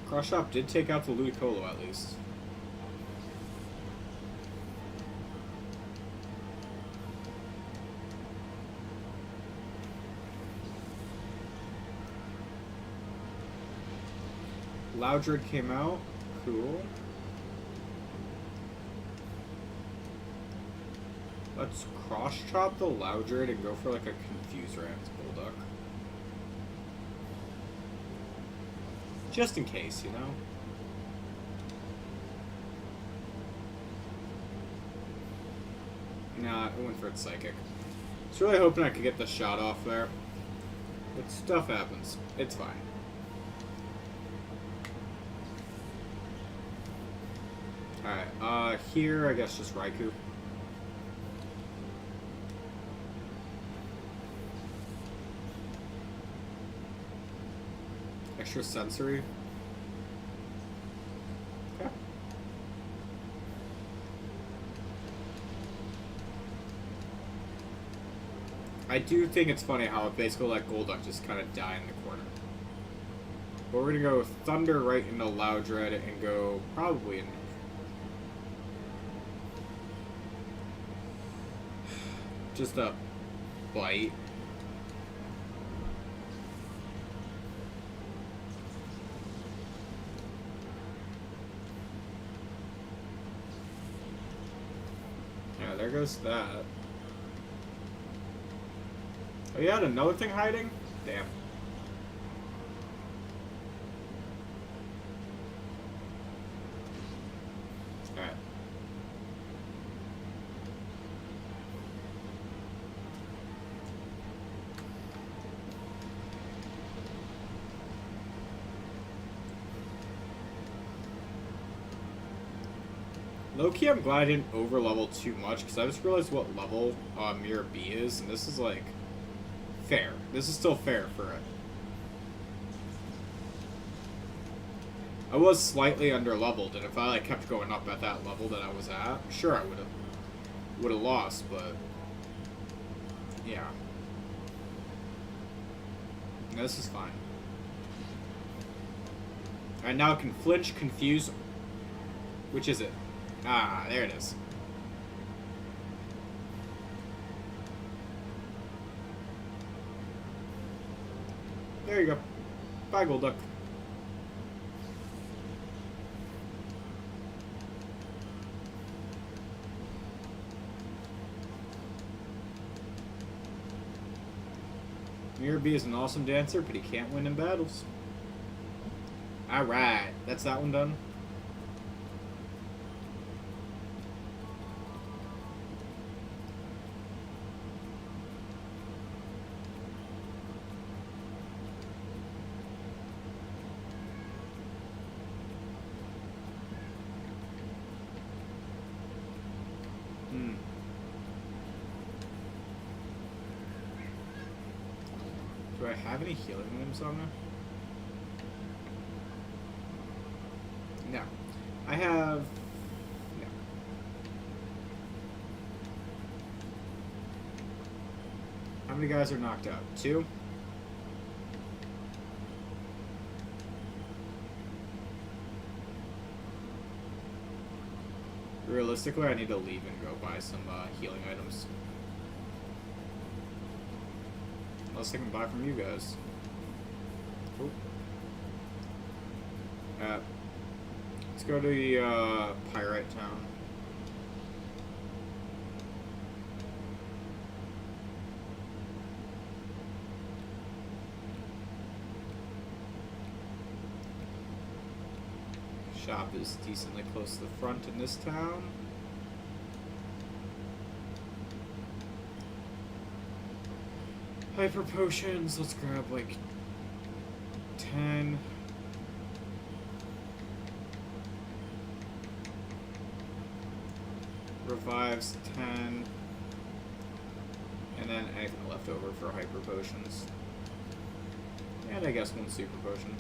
Cross Chop did take out the Ludicolo at least. Loudred came out. Cool. Let's Cross Chop the Loudred and go for like a Confuse Ram's Golduck. Just in case, you know? Nah, I went for its Psychic. I was really hoping I could get the shot off there. But stuff happens. It's fine. Alright, here I guess just Raikou. Extra sensory. Okay. I do think it's funny how it basically let Golduck just kind of die in the corner. But we're gonna go Thunder right into Loudred and go probably in. Just a Bite. Yeah, there goes that. Oh, you had another thing hiding? Damn. Low-key, I'm glad I didn't over-level too much, because I just realized what level Mirror B is, and this is, like, fair. This is still fair for it. I was slightly under-leveled, and if I, like, kept going up at that level that I was at, sure, I would have lost, but, yeah. No, this is fine. Alright, now I can flinch, confuse. Which is it? Ah, there it is. There you go. Bye, Golduck. Mirror B is an awesome dancer, but he can't win in battles. Alright, that's that one done. Do I have any healing items on there? No. I have... No. How many guys are knocked out? 2? Realistically, I need to leave and go buy some healing items. Unless I can buy from you guys. Cool. Let's go to the pirate town. Shop is decently close to the front in this town. Hyper potions, let's grab like 10. Revives 10. And then anything left over for hyper potions. And I guess 1 super potion.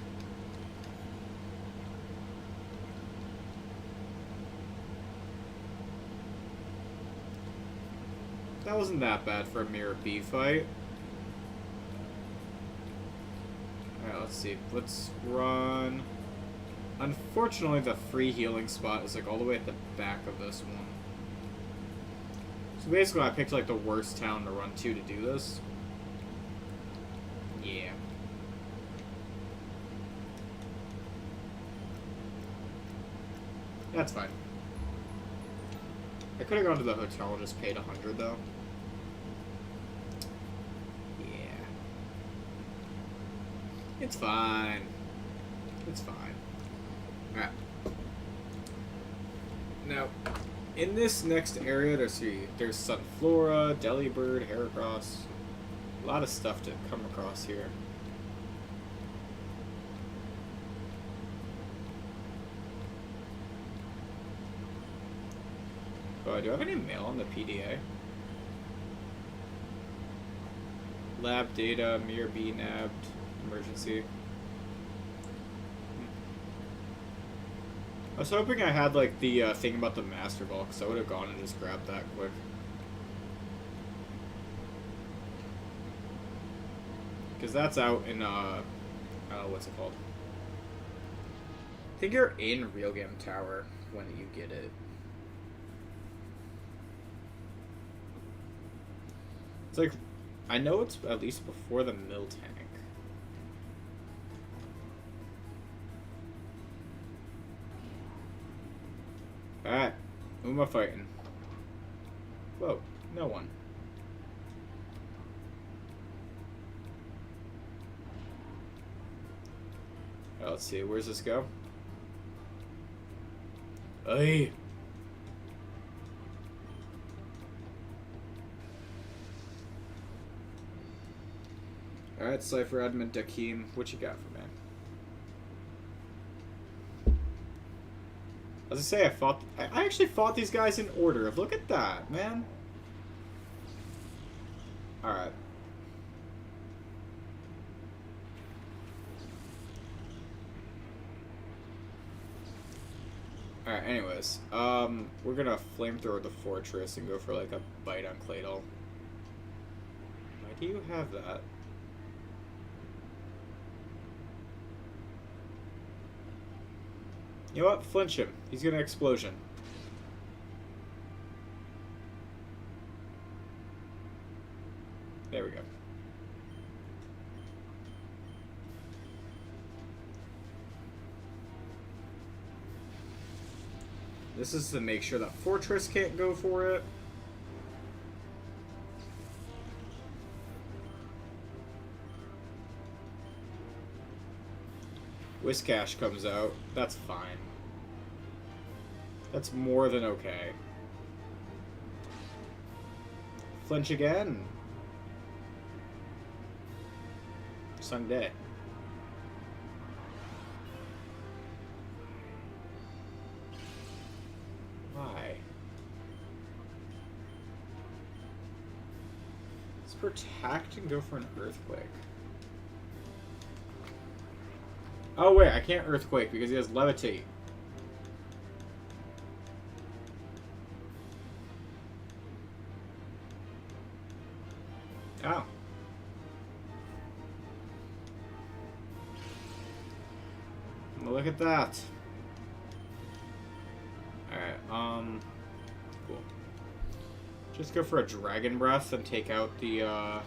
That wasn't that bad for a Mirror B fight. Alright, let's see. Let's run. Unfortunately, the free healing spot is like all the way at the back of this one. So basically, I picked like the worst town to run to do this. Yeah. That's fine. I could have gone to the hotel and just paid 100 though. Yeah. It's fine. It's fine. Alright. Now, in this next area, there's Sunflora, Delibird, Heracross. A lot of stuff to come across here. Do I have any mail on the PDA? Lab data, Mirror B nabbed, emergency. I was hoping I had like the thing about the Master Ball, because I would have gone and just grabbed that quick. Because that's out in, what's it called? I think you're in Real Game Tower when you get it. It's like, I know it's at least before the mill tank. Alright, who am I fighting? Whoa, no one. Alright, let's see, where's this go? Hey! Alright, Cypher Admin Dakeem, what you got for me? As I say, I actually fought these guys in order. Look at that, man. Alright. Alright, anyways. We're gonna flamethrower the fortress and go for like a bite on Claydol. Why do you have that? You know what? Flinch him. He's gonna explosion. There we go. This is to make sure that Fortress can't go for it. Whiscash comes out. That's fine. That's more than okay. Flinch again. Sunday. Why? Let's protect and go for an earthquake. Oh wait, I can't earthquake because he has levitate. Oh. Well, look at that. Alright, cool. Just go for a Dragon Breath and take out the,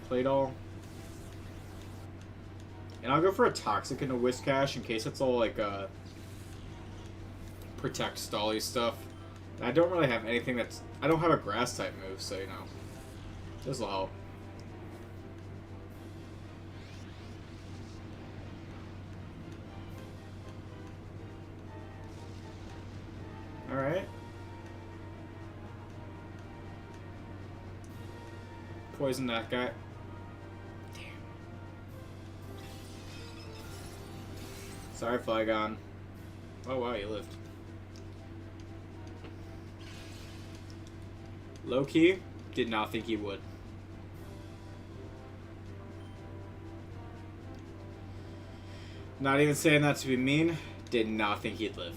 Claydol. And I'll go for a Toxic and a Whiscash in case it's all, like, protect stally stuff. And I don't really have anything that's... I don't have a Grass-type move, so, you know. This'll help. Alright. Poison that guy. Damn. Sorry, Flygon. Oh wow, you lived. Low-key, did not think he would. Not even saying that to be mean, did not think he'd live.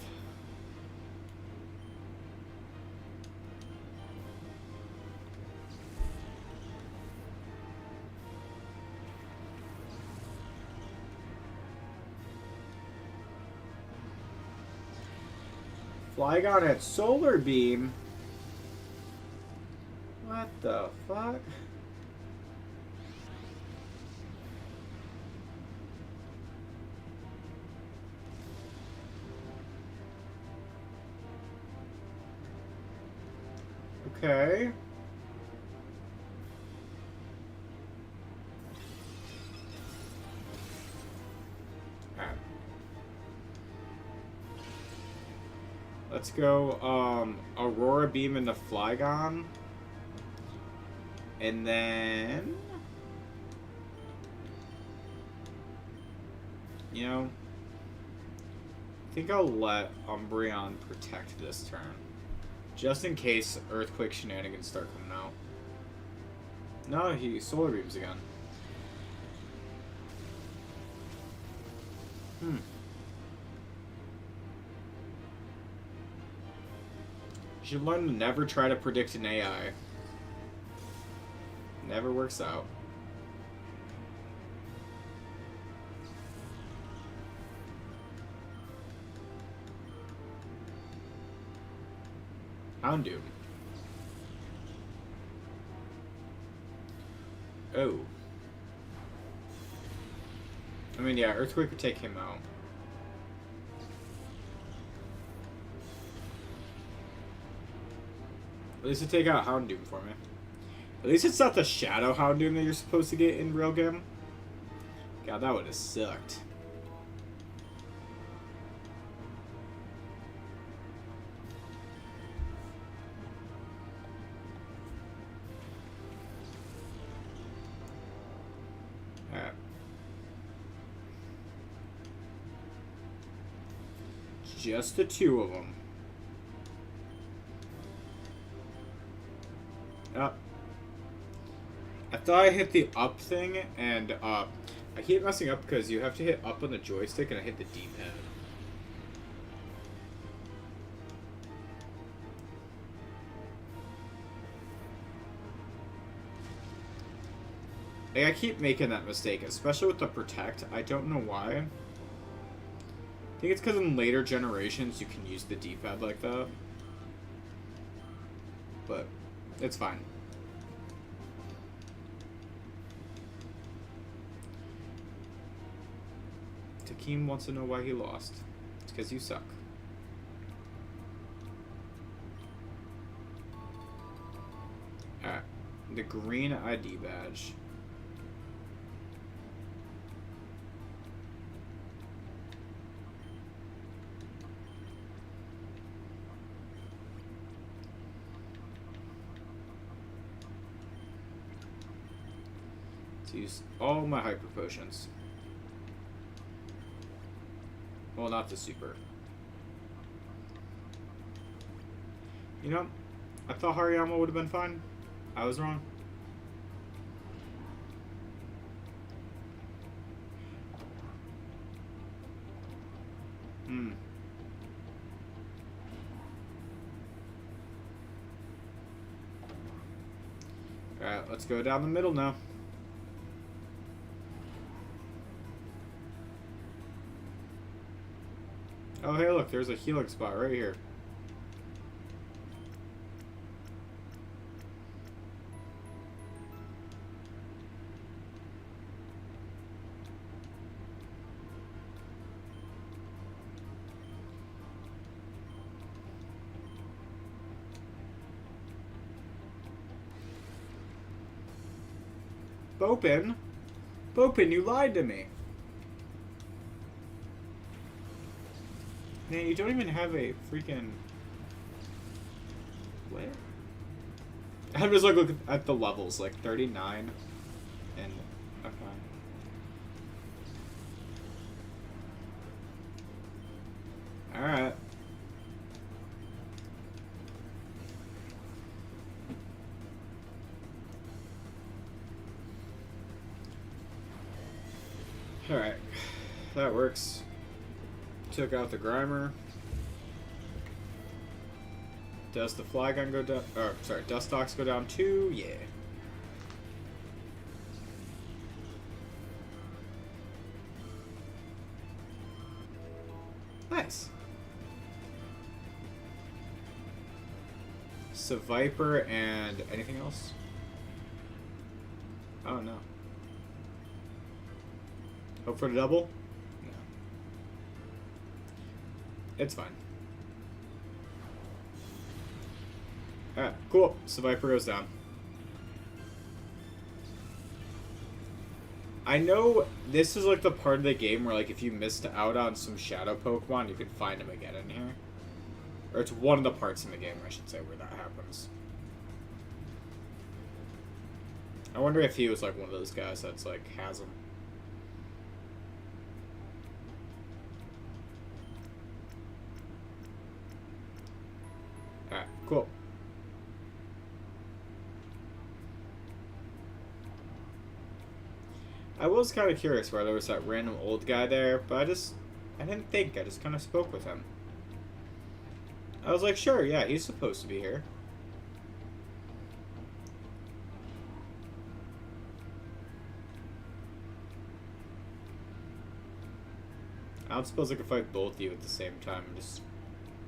Flygon at Solar Beam? What the fuck? Okay. Alright. Let's go, Aurora Beam into Flygon. And then... You know... I think I'll let Umbreon protect this turn. Just in case Earthquake shenanigans start coming out. No, he Solar Beams again. You should learn to never try to predict an AI. Never works out. Houndoom. Oh. I mean, yeah, Earthquake would take him out. At least to take out Houndoom for me. At least it's not the Shadow Houndoom that you're supposed to get in real game. God, that would have sucked. Just the two of them. I thought I hit the up thing, and I keep messing up because you have to hit up on the joystick, and I hit the D-pad. Like, I keep making that mistake, especially with the protect. I don't know why. I think it's because in later generations you can use the D-pad like that. But it's fine. Takeem wants to know why he lost. It's because you suck. Alright. The green ID badge. Use all my hyper potions. Well, not the super. You know, I thought Hariyama would have been fine. I was wrong. Alright, let's go down the middle now. Oh, hey, look, there's a healing spot right here. Bopin? Bopin, you lied to me. Man, you don't even have a freaking... What? I'm just like looking at the levels, like 39 and... Okay. Alright. Alright. That works. Took out the Grimer. Does the Flygon go down? Or, sorry, Dustox go down too? Yeah. Nice. So Viper and anything else? Oh no. Hope for the double? No. It's fine. Alright, cool. So Viper goes down. I know this is like the part of the game where like if you missed out on some shadow Pokemon, you can find them again in here. Or it's one of the parts in the game, I should say, where that happens. I wonder if he was like one of those guys that's like has them. Alright, cool. I was kind of curious why there was that random old guy there, but I didn't think. I just kind of spoke with him. I was like, sure, yeah, he's supposed to be here. I don't suppose I could fight both of you at the same time and just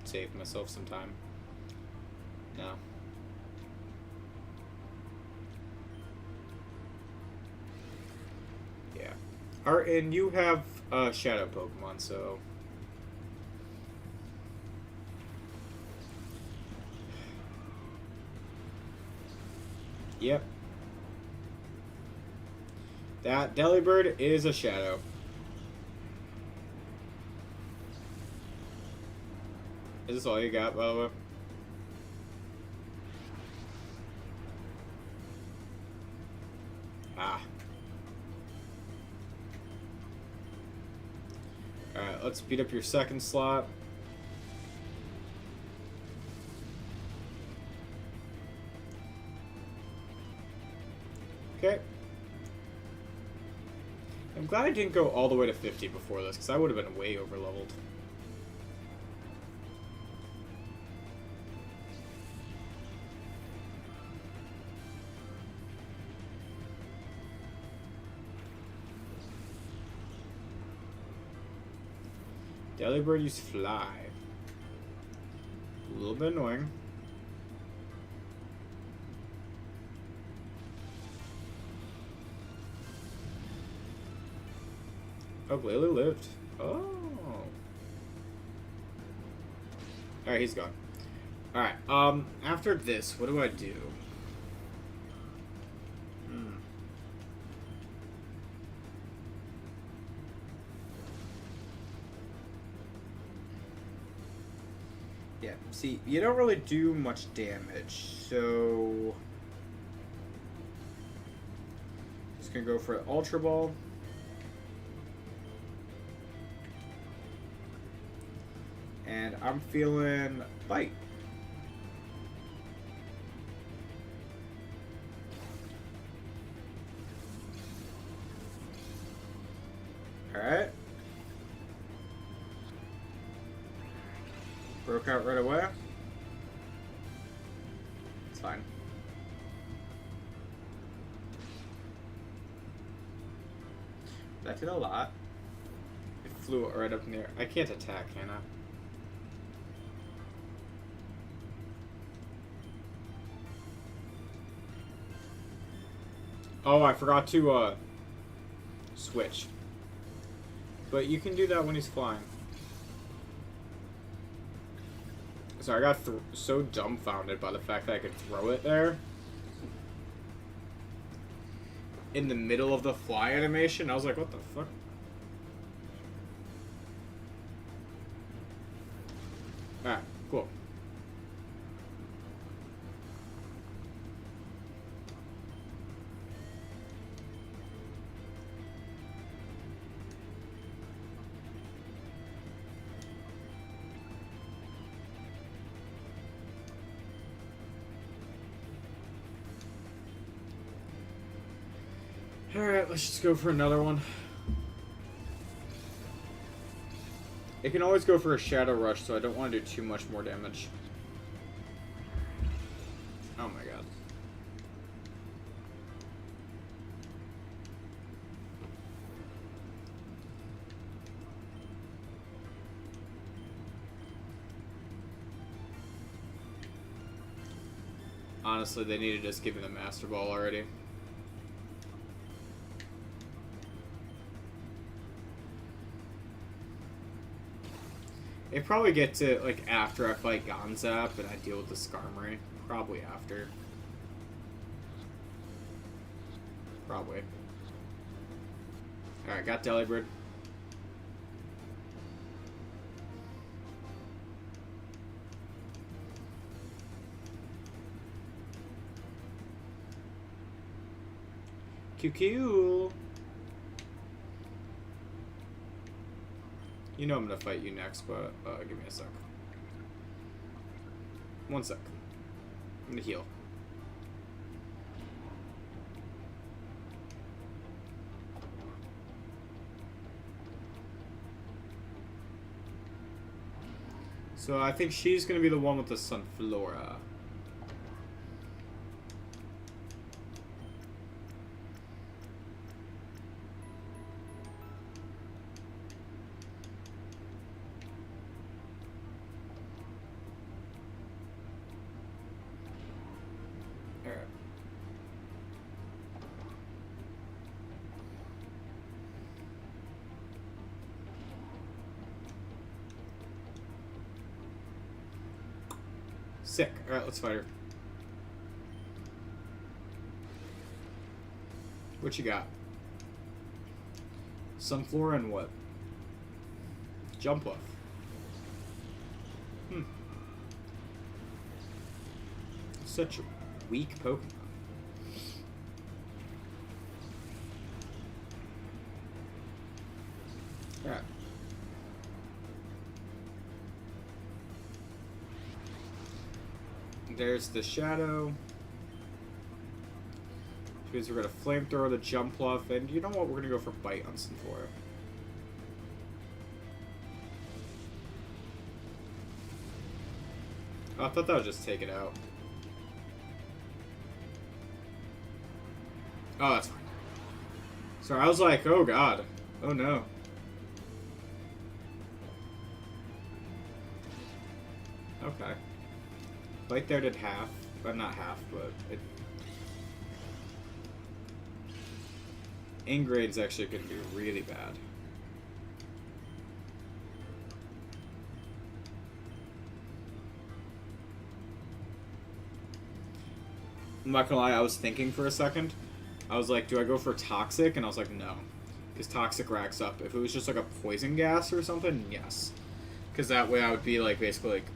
save myself some time. No. Yeah. And you have Shadow Pokemon, so... Yep. That Delibird is a Shadow. Is this all you got, by the way? Ah. Alright, let's beat up your second slot. I'm glad I didn't go all the way to 50 before this, because I would have been way over leveled. Delibird use fly. A little bit annoying. Oh, Glalie lived. Oh. Alright, he's gone. Alright, after this, what do I do? Yeah, see, you don't really do much damage, so... Just gonna go for an Ultra Ball. And I'm feeling Bite. Alright. Broke out right away. It's fine. That did a lot. It flew right up in the air. I can't attack, can I? Oh, I forgot to, switch. But you can do that when he's flying. So I got so dumbfounded by the fact that I could throw it there. In the middle of the fly animation, I was like, what the fuck? Alright, cool. Alright, let's just go for another one. It can always go for a Shadow Rush, so I don't want to do too much more damage. Oh my god. Honestly, they need to just give me the Master Ball already. They probably get to, like, after I fight Gonzap and I deal with the Skarmory. Probably after. Probably. Alright, got Delibird. QQ. You know I'm gonna fight you next, but give me a sec. 1 sec. I'm gonna heal. So I think she's gonna be the one with the Sunflora. Sick. Alright, let's fight her. What you got? Sunflora and what? Jump off. Such a weak Pokemon. Alright. There's the Shadow. Because we're gonna flamethrower the jump bluff, and you know what? We're gonna go for bite on Sunflora. Oh, I thought that would just take it out. Oh, that's fine. Sorry, I was like, oh god. Oh no. Okay. Bite there did half. But not half, but it... Ingrade's actually going to be really bad. I'm not gonna lie, I was thinking for a second. I was like, do I go for Toxic? And I was like, no. Because Toxic racks up. If it was just like a Poison Gas or something, yes. Because that way I would be like basically like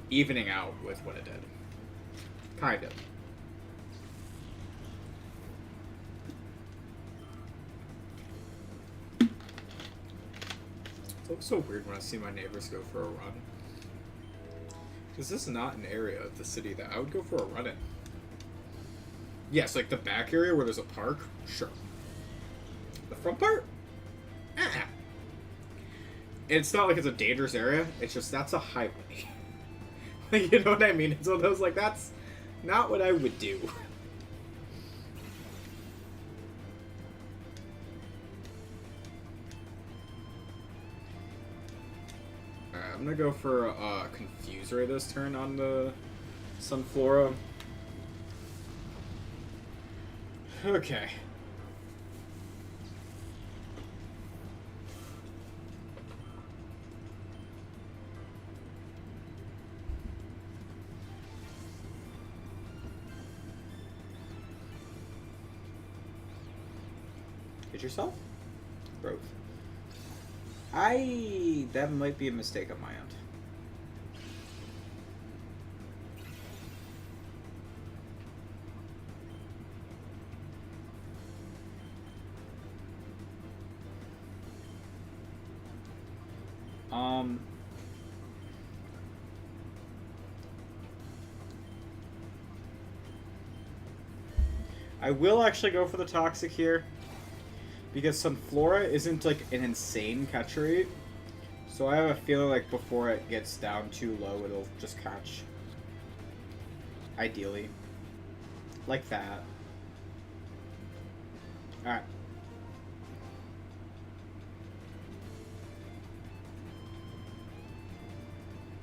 evening out with what it did. Kind of. It looks so weird when I see my neighbors go for a run. Because this is not an area of the city that I would go for a run in. Yes, like the back area where there's a park, sure. The front part? Ah. It's not like it's a dangerous area, it's just that's a highway. Like, you know what I mean? It's one of those, like, that's not what I would do. Alright, I'm gonna go for Confuse Ray this turn on the Sunflora. Okay. Hit yourself? Growth. That might be a mistake on my end. I will actually go for the Toxic here, because Sunflora isn't like an insane catch rate, so I have a feeling like before it gets down too low, it'll just catch. Ideally. Like that. Alright.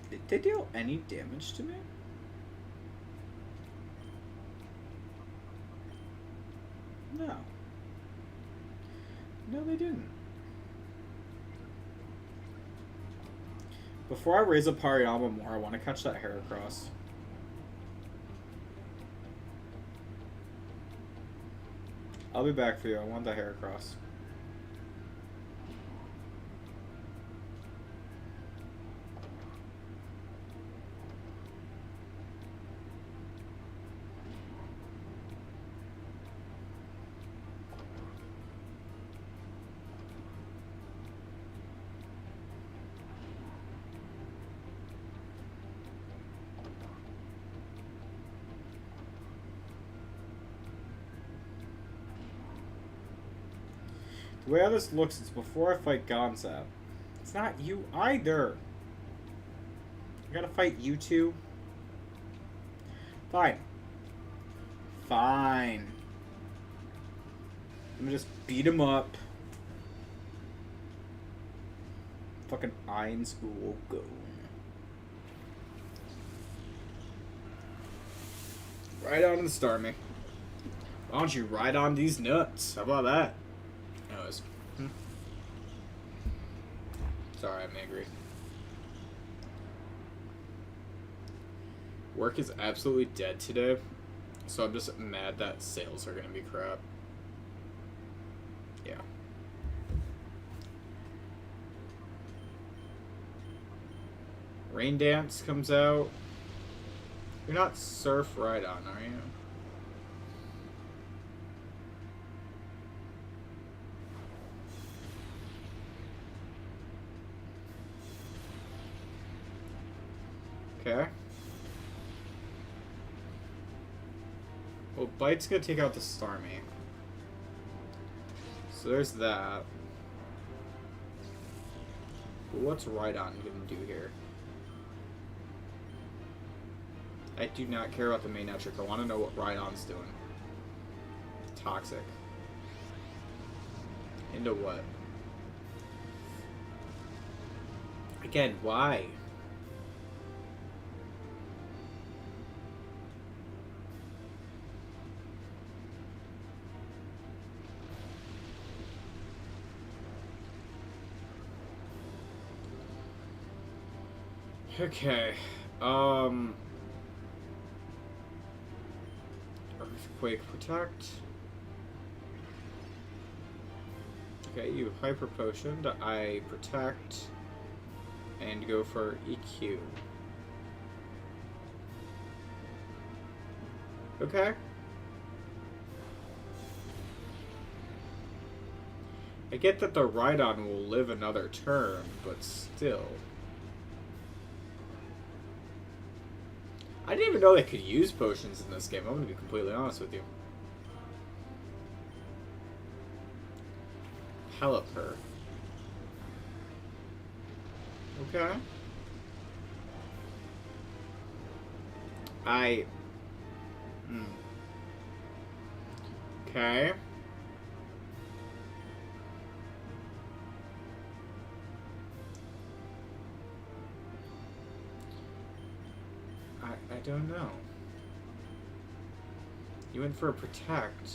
Did they deal any damage to me? No. No, they didn't. Before I raise up Hariyama more, I want to catch that Heracross. I'll be back for you. I want the Heracross. The way how this looks, it's before I fight Gonzap. It's not you either. I gotta fight you two. Fine. Fine. I'm gonna just beat him up. Fucking Iron School go. Ride on and start me. Why don't you ride on these nuts? How about that? Anyways. Sorry, I'm angry. Work is absolutely dead today, so I'm just mad that sales are gonna be crap. Yeah. Rain Dance comes out. You're not Surf Ride On, are you? Okay. Well, Bite's gonna take out the Starmie. So there's that. But what's Rhydon gonna do here? I do not care about the main metric. I want to know what Rhydon's doing. Toxic. Into what? Again, why? Okay. Earthquake Protect. Okay, you Hyper Potioned. I Protect. And go for EQ. Okay. I get that the Rhydon will live another turn, but still. I didn't even know they could use potions in this game. I'm going to be completely honest with you. Pelipper. Okay. Okay. I don't know. You went for a Protect.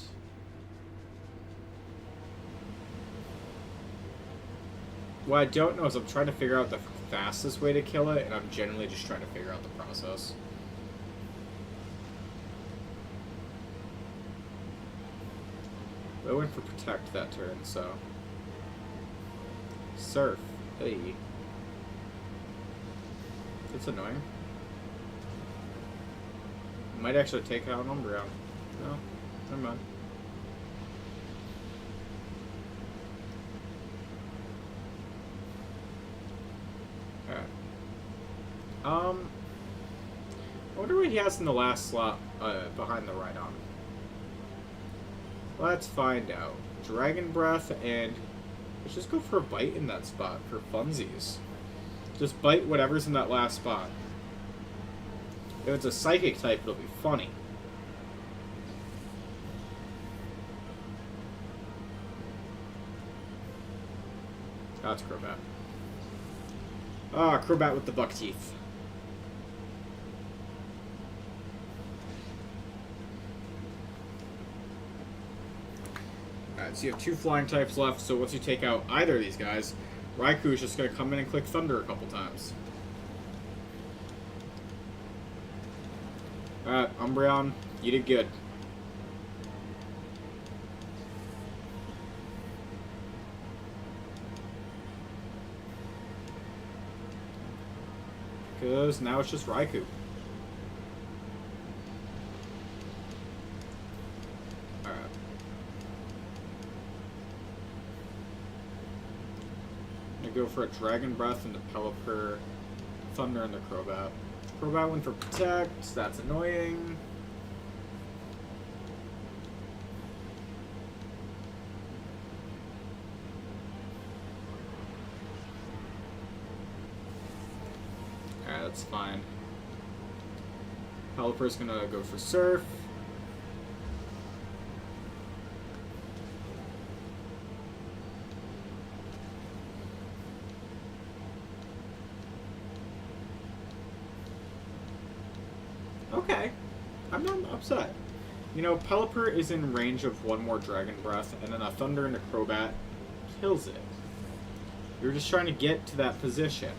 What I don't know is I'm trying to figure out the fastest way to kill it, and I'm generally just trying to figure out the process. I went for Protect that turn, so... Surf. Hey. It's annoying. Might actually take out an Umbreon. No, never mind. Alright. I wonder what he has in the last slot behind the Rhydon. Let's find out. Dragon Breath, and let's just go for a Bite in that spot for funsies. Just bite whatever's in that last spot. If it's a Psychic type, it'll be funny. That's Crobat. Ah, Crobat with the buck teeth. Alright, so you have 2 flying types left, so once you take out either of these guys, Raikou is just going to come in and click Thunder a couple times. Alright, Umbreon, you did good. Because now it's just Raikou. Alright. I'm going to go for a Dragon Breath into Pelipper, Thunder into Crobat. Crobat went for Protect, that's annoying. Alright, that's fine. Pelipper's gonna go for Surf. Okay, I'm not upset. You know, Pelipper is in range of one more Dragon Breath, and then a Thunder into Crobat kills it. You're just trying to get to that position.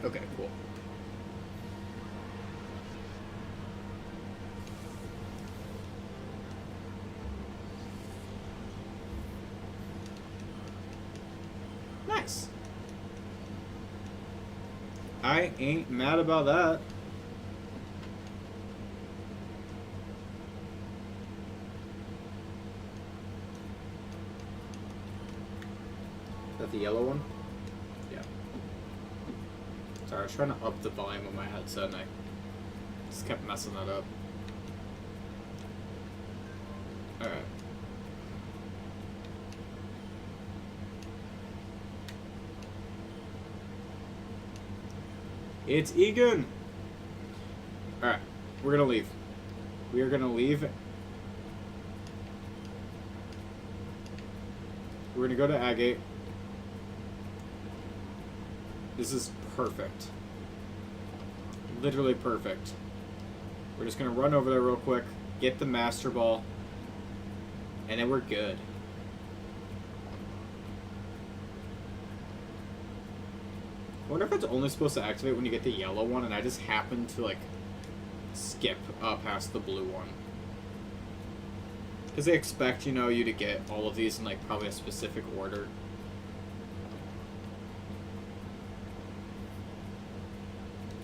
Okay, cool. Nice. I ain't mad about that. Is that the yellow one? Yeah. Sorry, I was trying to up the volume of my headset and I just kept messing that up. Alright. It's Egan! Alright, we're gonna leave. We are gonna leave. We're gonna go to Agate. This is perfect. Literally perfect. We're just gonna run over there real quick, get the Master Ball, and then we're good. I wonder if it's only supposed to activate when you get the yellow one, and I just happened to, like, skip past the blue one. Because they expect, you know, you to get all of these in, like, probably a specific order.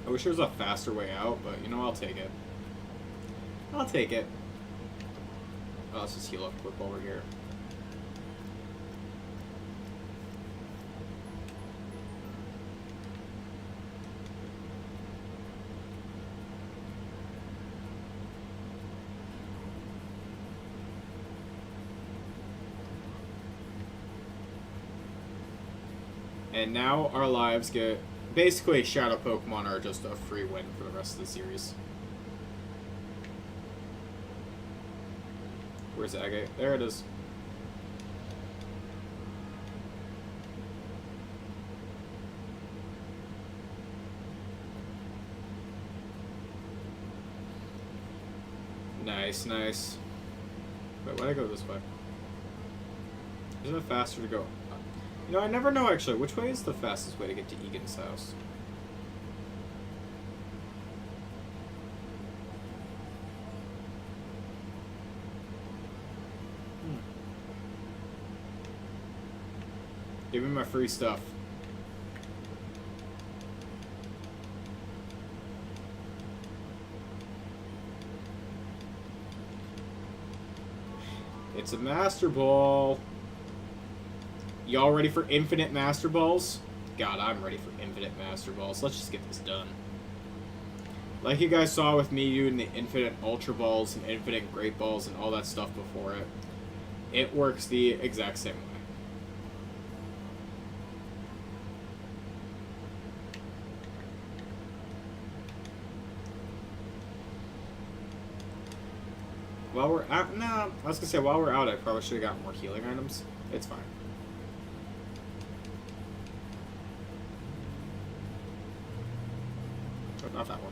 I wish there was a faster way out, but, you know, I'll take it. I'll take it. Oh, let's just heal up quick over here. And now our lives get... Basically, Shadow Pokemon are just a free win for the rest of the series. Where's Agate? There it is. Nice, nice. Wait, why'd I go this way? Isn't it faster to go? You know, I never know, actually. Which way is the fastest way to get to Egan's house? Give me my free stuff. It's a Master Ball. Y'all ready for infinite Master Balls? God, I'm ready for infinite Master Balls. Let's just get this done. Like you guys saw with me doing the infinite Ultra Balls and infinite Great Balls and all that stuff before it, it works the exact same way. While we're out, no, I was gonna say while we're out, I probably should have got more healing items. It's fine. Oh, not that one.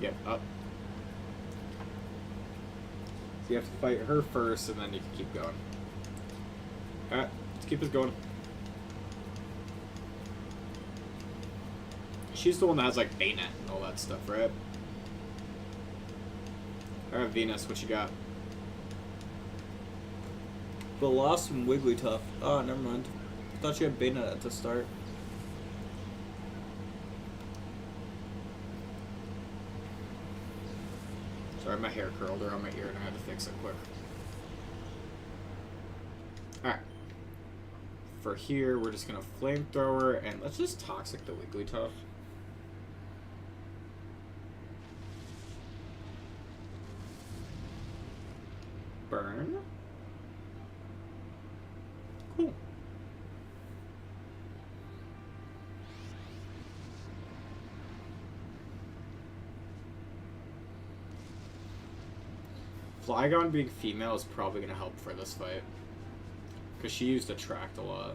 Yep, up. So you have to fight her first, and then you can keep going. Alright, let's keep this going. She's the one that has, like, Bayonet and all that stuff, right? Alright, Venus, what you got? But lost from Wigglytuff. Oh, never mind. I thought you had Bayonet at the start. Sorry, my hair curled around my ear and I had to fix it quick. Alright. For here, we're just gonna Flamethrower and let's just Toxic the Wigglytuff. Burn. Cool. Flygon being female is probably going to help for this fight. Because she used Attract a lot.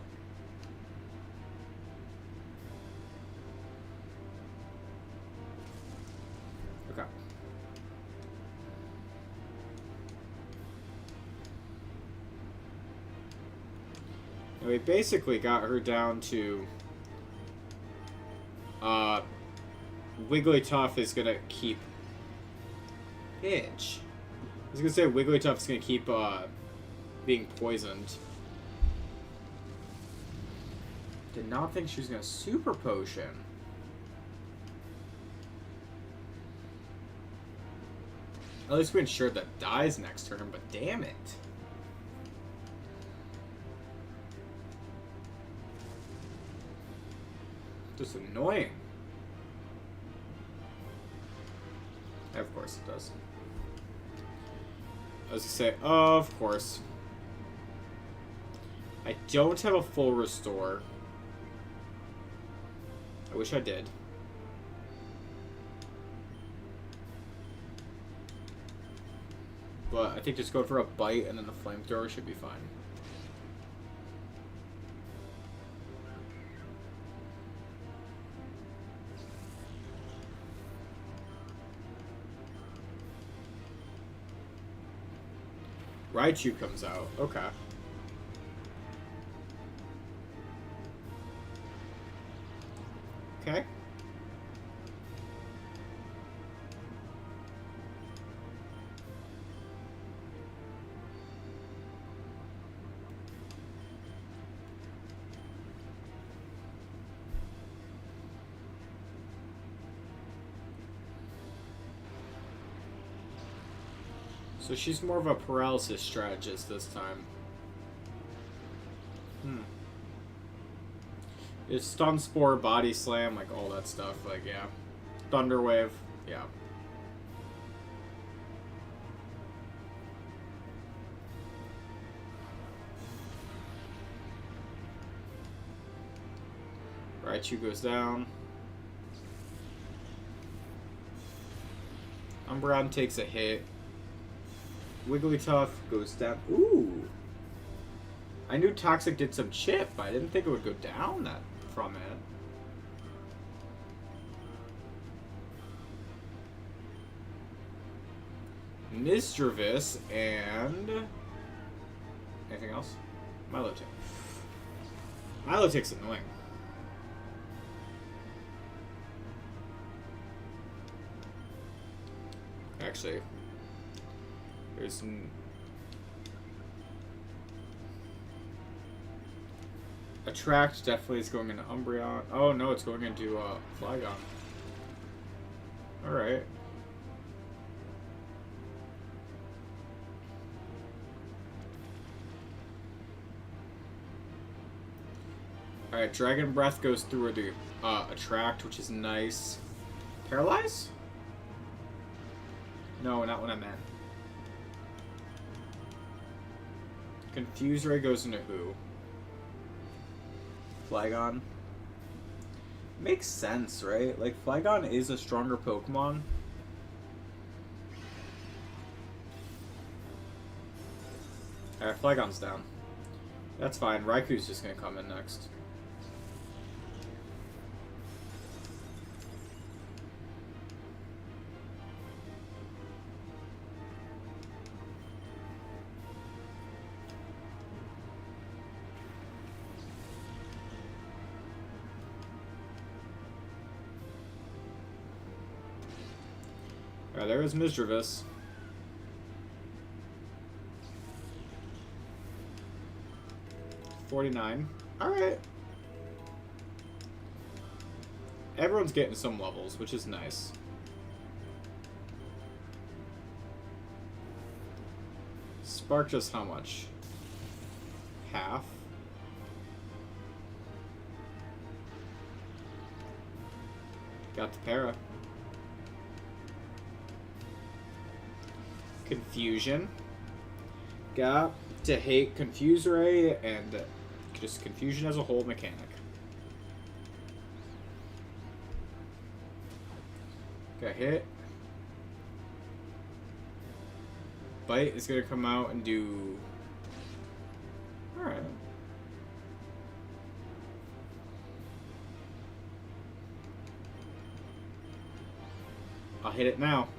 Okay. And we basically got her down to... Wigglytuff is going to keep Bitch. I was gonna say Wigglytuff's gonna keep being poisoned. Did not think she was gonna super potion. At least we ensured that dies next turn, but damn it. Just annoying. Of course it does. I was gonna say, of course. I don't have a full restore. I wish I did. But I think just going for a bite and then the flamethrower should be fine. Raichu comes out. Okay. Okay. So she's more of a paralysis strategist this time. It's Stun Spore, Body Slam, like all that stuff. Like, yeah. Thunder Wave, yeah. Raichu goes down. Umbreon takes a hit. Wigglytuff goes down. Ooh! I knew Toxic did some chip, but I didn't think it would go down that from it. Misdreavus and... anything else? Milotic. Milotic's annoying. Actually... there's some... Attract definitely is going into Umbreon. Oh no, it's going into Flygon. Alright. Alright, Dragon Breath goes through the Attract, which is nice. Paralyze? No, not what I meant. Confuse Ray goes into who? Flygon. Makes sense, right? Like, Flygon is a stronger Pokemon. Alright, Flygon's down. That's fine. Raiku's just gonna come in next. Alright, there is Misdreavus. $49. Alright. Everyone's getting some levels, which is nice. Spark just how much? Half. Got the para. Confusion. Got to hate Confuse Ray and just Confusion as a whole mechanic. Got hit. Bite is gonna come out and do... alright. I'll hit it now.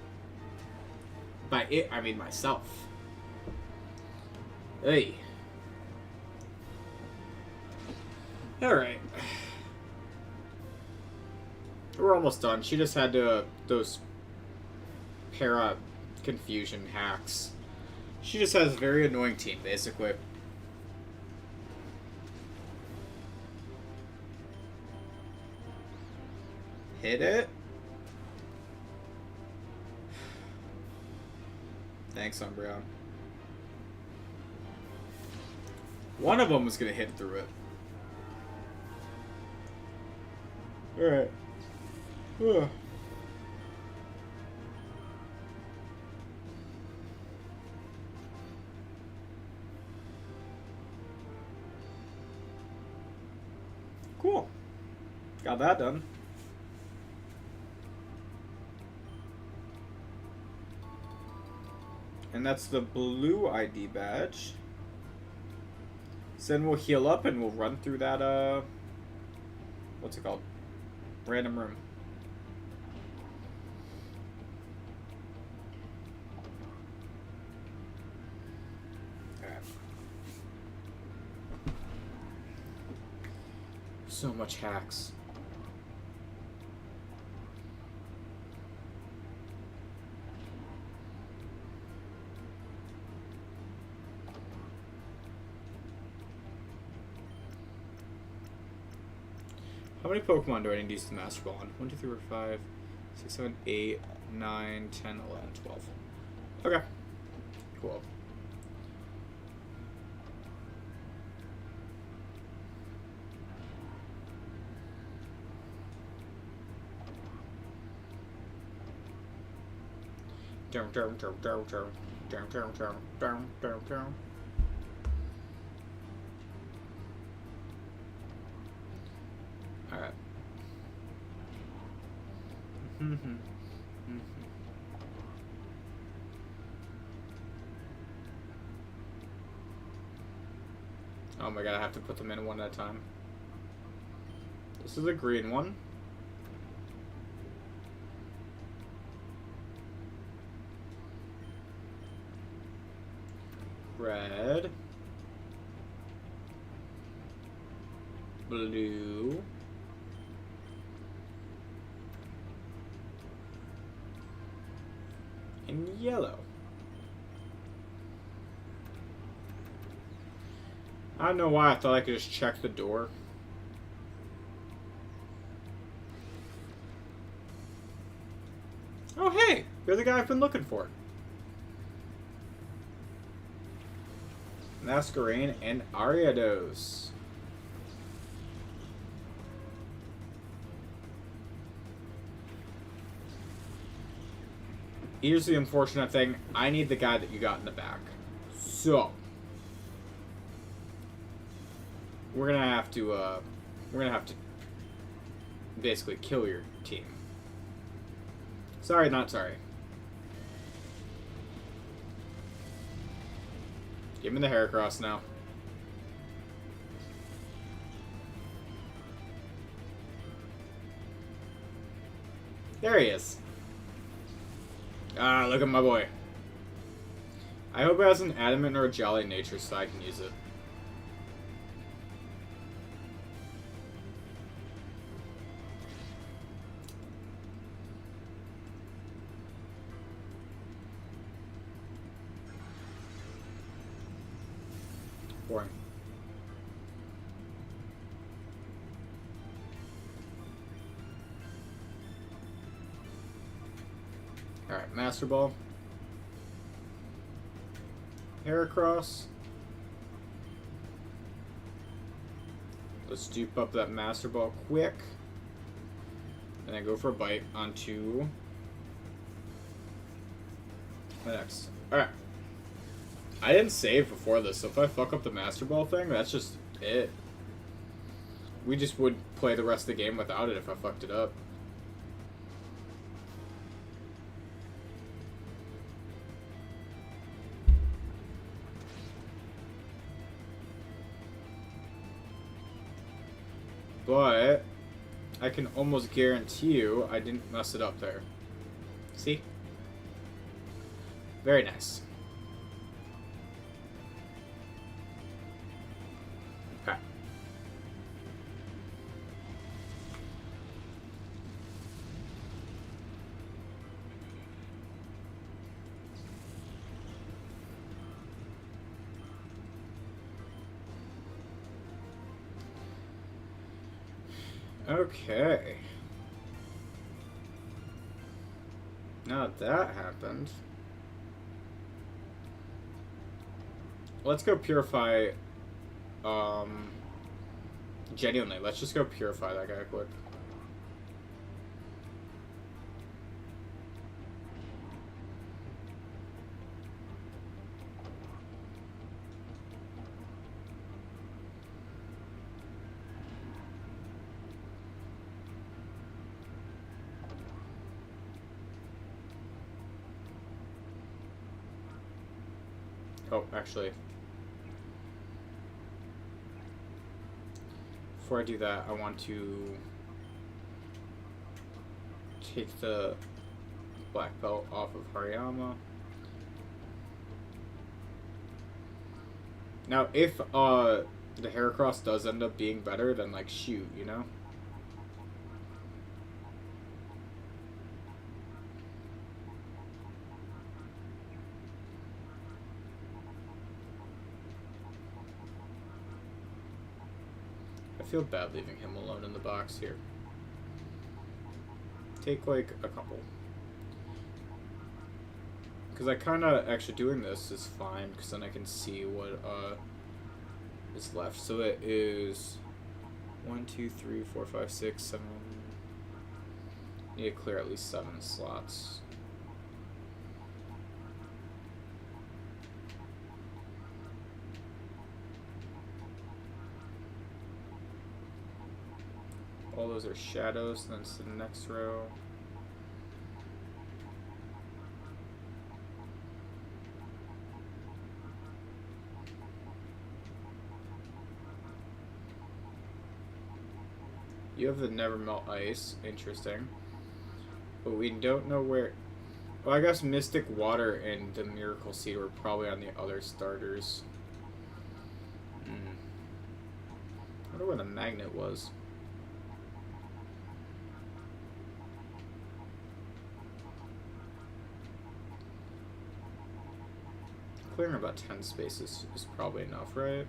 By it, I mean myself. Hey. Alright. We're almost done. She just had to, those para confusion hacks. She just has a very annoying team, basically. Hit it. Thanks, Umbreon. One of them was gonna hit through it. Alright. Ugh. Cool. Got that done. And that's the blue ID badge. So then we'll heal up and we'll run through that, what's it called? Random room. Alright. So much hacks. How many Pokemon do I need to use the Master Ball on? 1, 2, 3, 4, 5, 6, 7, 8, 9, 10, 11, 12. Okay. Cool. Alright. Oh my god, I have to put them in one at a time. This is a green one. Red. Blue. And yellow. I don't know why I thought I could just check the door. Oh hey, you're the guy I've been looking for. Masquerain and Ariados. Here's the unfortunate thing. I need the guy that you got in the back. So we're gonna have to basically kill your team. Sorry, not sorry. Give me the Heracross now. There he is. Ah, look at my boy. I hope it has an adamant or a jolly nature so I can use it. Boring. Alright, Master Ball. Heracross. Let's dupe up that Master Ball quick. And then go for a bite onto the next. Alright. I didn't save before this, so if I fuck up the Master Ball thing, that's just it. We just would play the rest of the game without it if I fucked it up. But I can almost guarantee you I didn't mess it up there. See? Very nice. Okay. Okay. Now that happened. Let's go purify. Genuinely, let's just go purify that guy quick. Oh, actually. Before I do that, I want to take the black belt off of Hariyama. Now, if the Heracross does end up being better, then like shoot, you know? I feel bad leaving him alone in the box here. Take like a couple. Because I kind of, actually doing this is fine, because then I can see what is left. So it is 1, 2, 3, 4, 5, 6, 7. Need to clear at least 7 slots. All those are shadows, then it's the next row. You have the Never Melt Ice, interesting. But we don't know where... Well, I guess Mystic Water and the Miracle Seed were probably on the other starters. I wonder where the magnet was. Clearing about 10 spaces is probably enough, right?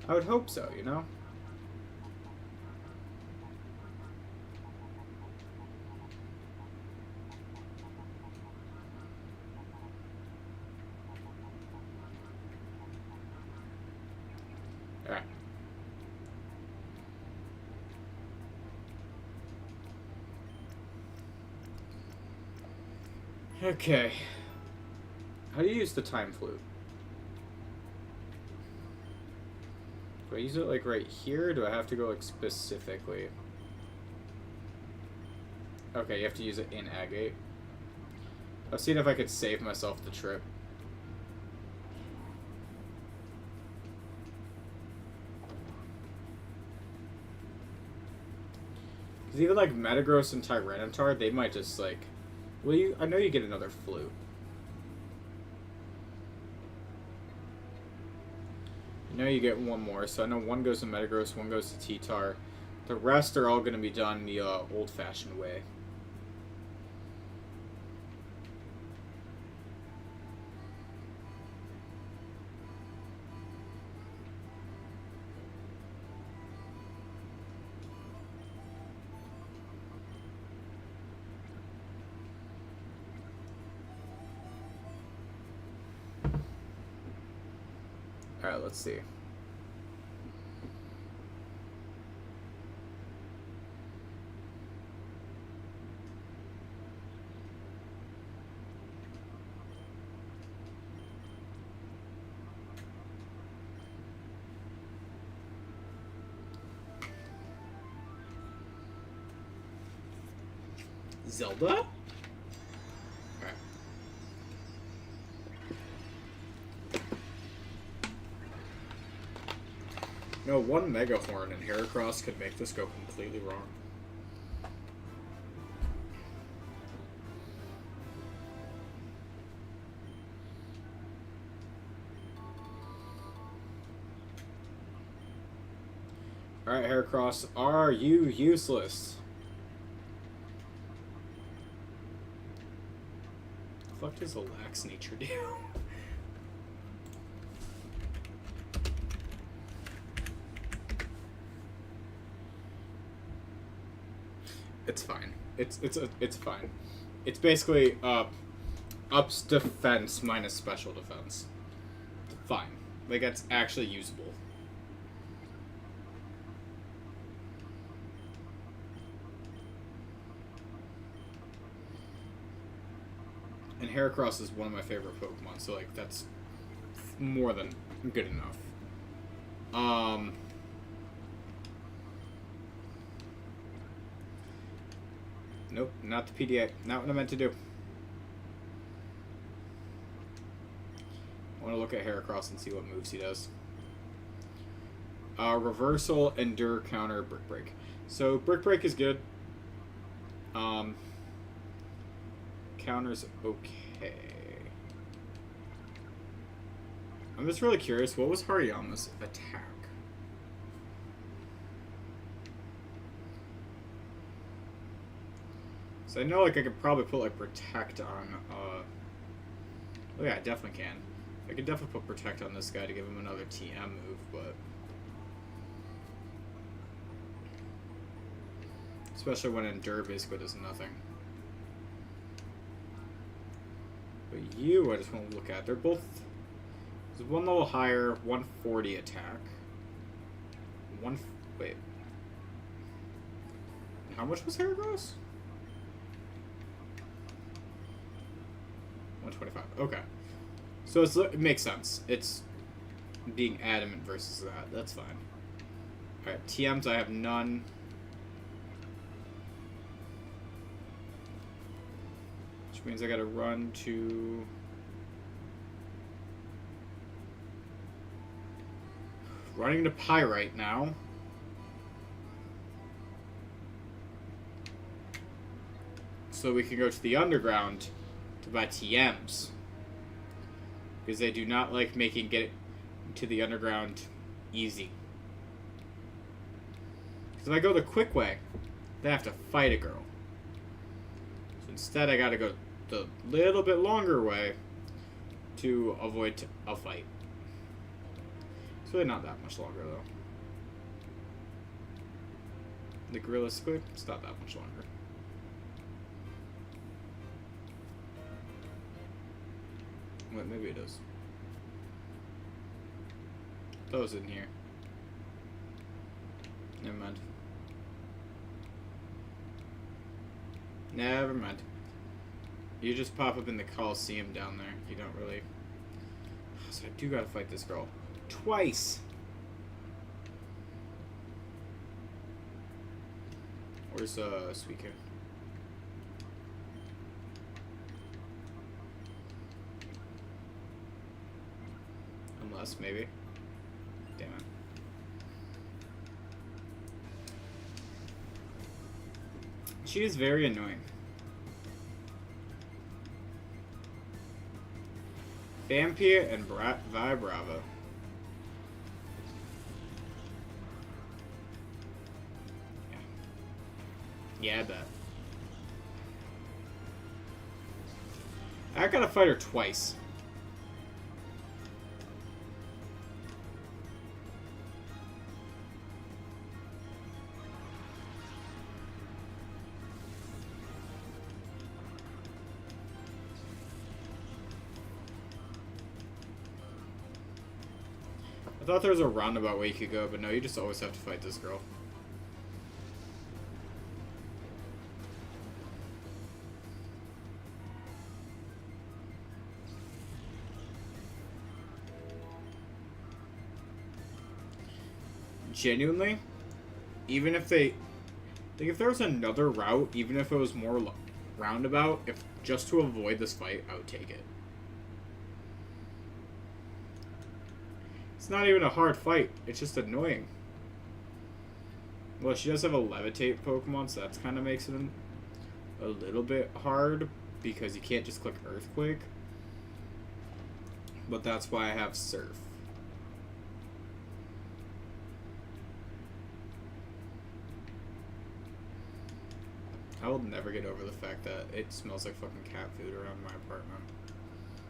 I would hope so, you know? Alright. Okay. How do you use the time flute? Do I use it like right here, or do I have to go like specifically? Okay, you have to use it in Agate. I was seeing if I could save myself the trip. Because even like Metagross and Tyranitar, they might just like... Well, I know you get another flute. I know you get one more, so I know one goes to Metagross, one goes to T-Tar. The rest are all going to be done the old-fashioned way. Alright, let's see. Zelda? No, one Mega Horn and Heracross could make this go completely wrong. Alright, Heracross, are you useless? The fuck does a lax nature do? It's fine. It's fine. It's basically ups defense minus special defense. Fine. Like, that's actually usable. And Heracross is one of my favorite Pokemon, so like that's more than good enough. Nope, not the PDA. Not what I meant to do. I want to look at Heracross and see what moves he does. Reversal, Endure, Counter, Brick Break. So Brick Break is good. Counter's okay. I'm just really curious, what was Hariyama's attack? So I know, like, I could probably put, like, Protect on, oh yeah, I definitely can. I could definitely put Protect on this guy to give him another TM move, but... especially when Endure basically does nothing. But you, I just want to look at. They're both... there's one level higher, 140 attack. Wait. How much was Heracross? 125. Okay. So it makes sense. It's being adamant versus that. That's fine. Alright, TMs I have none. Which means I gotta run to... running to Pyrite now. So we can go to the underground to buy TMs. Because they do not like making get to the underground easy. Because if I go the quick way, then I have to fight a girl. So instead I gotta go the little bit longer way to avoid a fight. It's really not that much longer though. Like realistically, it's not that much longer. Wait, maybe it is. That was in here. Never mind. Never mind. You just pop up in the Colosseum down there. You don't really... so I do gotta fight this girl. Twice! Where's, Suika? Unless, maybe. Damn it. She is very annoying. Vampire and Vibrava. Yeah, I bet. I gotta fight her twice. I thought there was a roundabout way you could go, but no, you just always have to fight this girl. Genuinely, even if they... like, if there was another route, even if it was more roundabout, if just to avoid this fight, I would take it. It's not even a hard fight. It's just annoying. Well, she does have a levitate Pokemon, so that kind of makes it a little bit hard, because you can't just click Earthquake. But that's why I have Surf. I will never get over the fact that it smells like fucking cat food around my apartment.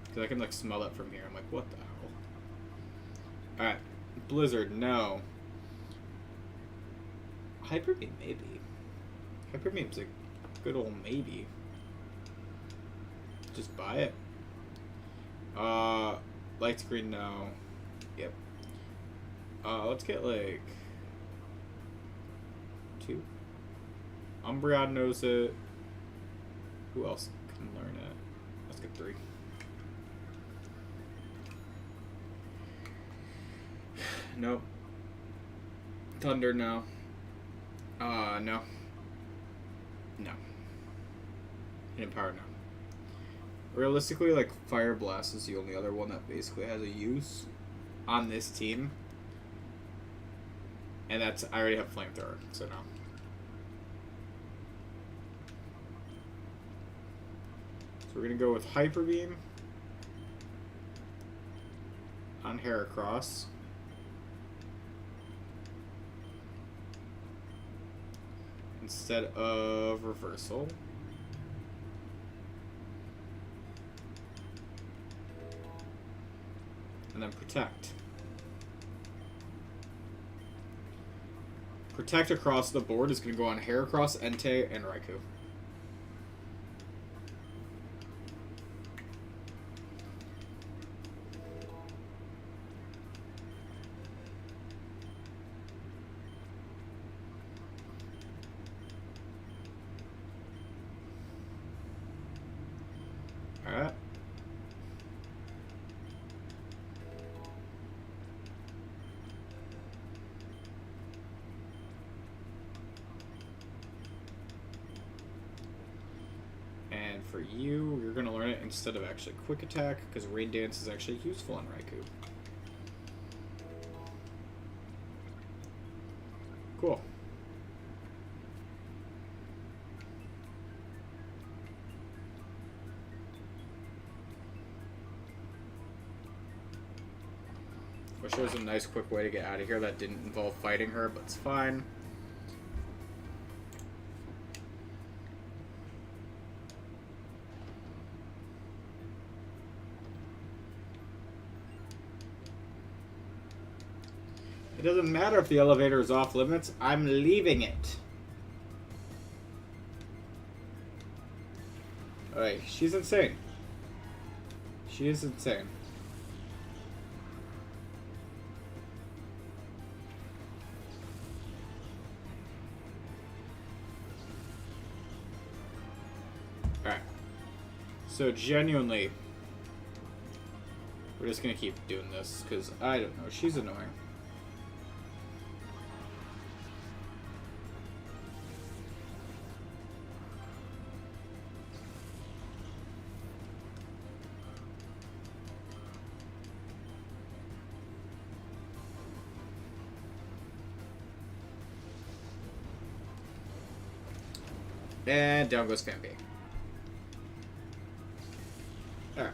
Because I can, like, smell it from here. I'm like, what the hell? Alright. Blizzard, no. Hyper Beam, maybe. Hyper Beam's a good old maybe. Just buy it. Light screen now. Yep. Let's get like 2. Umbreon knows it. Who else can learn it? Let's get 3. Nope. Thunder, no. No. No. Hidden Power, no. Realistically, like, Fire Blast is the only other one that basically has a use on this team. And that's, I already have Flamethrower, so no. So we're going to go with Hyper Beam on Heracross. Instead of Reversal. And then Protect. Protect across the board is going to go on Heracross, Entei, and Raikou. Alright. And for you, you're going to learn it instead of actually Quick Attack, because Rain Dance is actually useful on Raikou. Cool. Wish there was a nice quick way to get out of here that didn't involve fighting her, but it's fine. It doesn't matter if the elevator is off limits, I'm leaving it. Alright, she's insane. She is insane. Alright. So genuinely, we're just gonna keep doing this, because I don't know, she's annoying. And down goes Famby. Alright.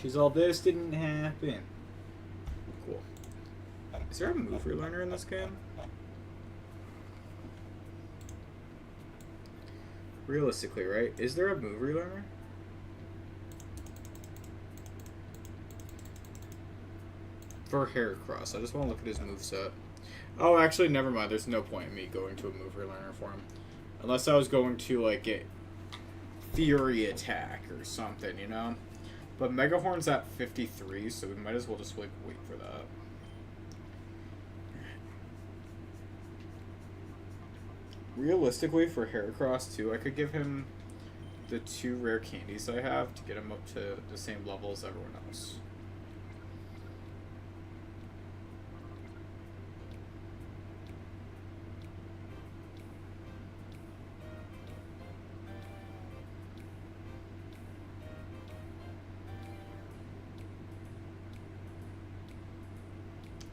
She's all, this didn't happen. Cool. Is there a move relearner in this game? Realistically, right? Is there a move relearner? For Heracross. I just want to look at his moveset. Oh, actually, never mind. There's no point in me going to a move relearner for him. Unless I was going to, like, get Fury Attack or something, you know? But Mega Horn's at 53, so we might as well just, like, wait for that. Realistically, for Heracross, too, I could give him the 2 rare candies I have to get him up to the same level as everyone else.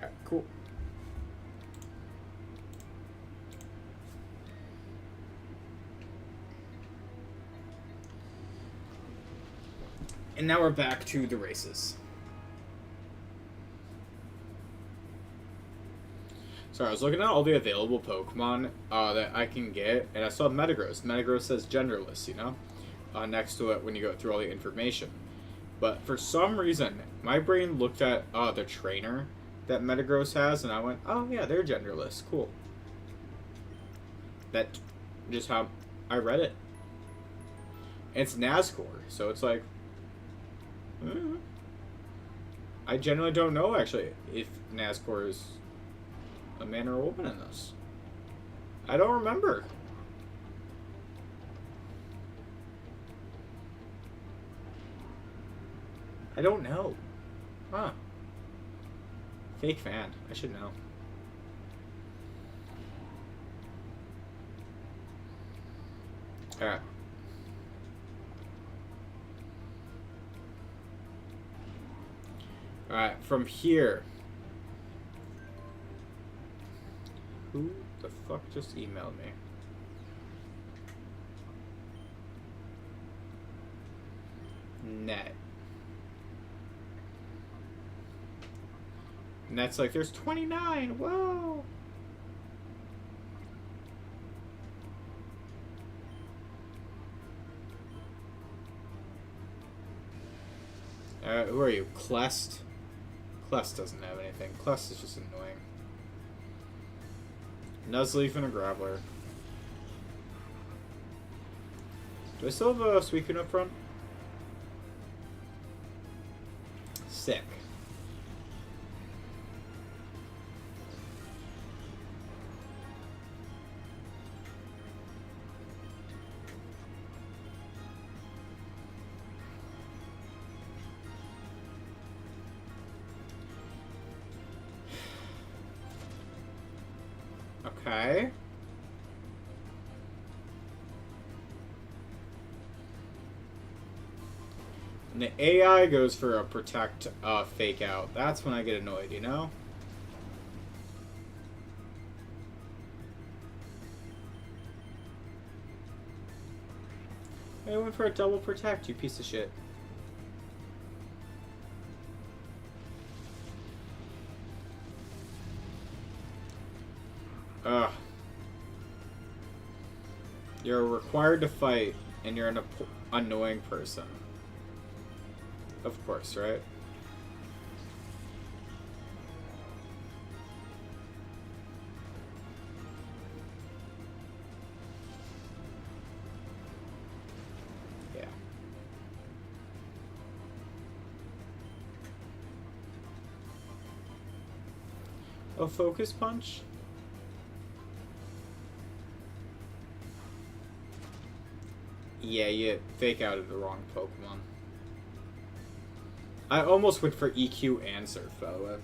Alright, cool. And now we're back to the races. Sorry, I was looking at all the available Pokemon that I can get, and I saw Metagross. Metagross says genderless, you know, next to it when you go through all the information. But for some reason, my brain looked at the trainer that Metagross has, and I went, oh yeah, they're genderless. Cool. That just how I read it. And it's Nazgul, so it's like, I generally don't know actually if Nazgul is a man or a woman in this. I don't remember. I don't know. Huh. Fake fan. I should know. Alright. Alright, from here. Who the fuck just emailed me? Net. And that's like, there's 29. Whoa. Who are you? Clest? Clest doesn't have anything. Clest is just annoying. Nuzleaf and a Graveler. Do I still have a Suicune up front? Sick. Okay. And the AI goes for a protect fake out. That's when I get annoyed, you know? I went for a double protect, you piece of shit. Ugh. You're required to fight, and you're an annoying person. Of course, right? Yeah. A focus punch? Yeah, you fake out of the wrong Pokemon. I almost went for EQ and Surf, by the way.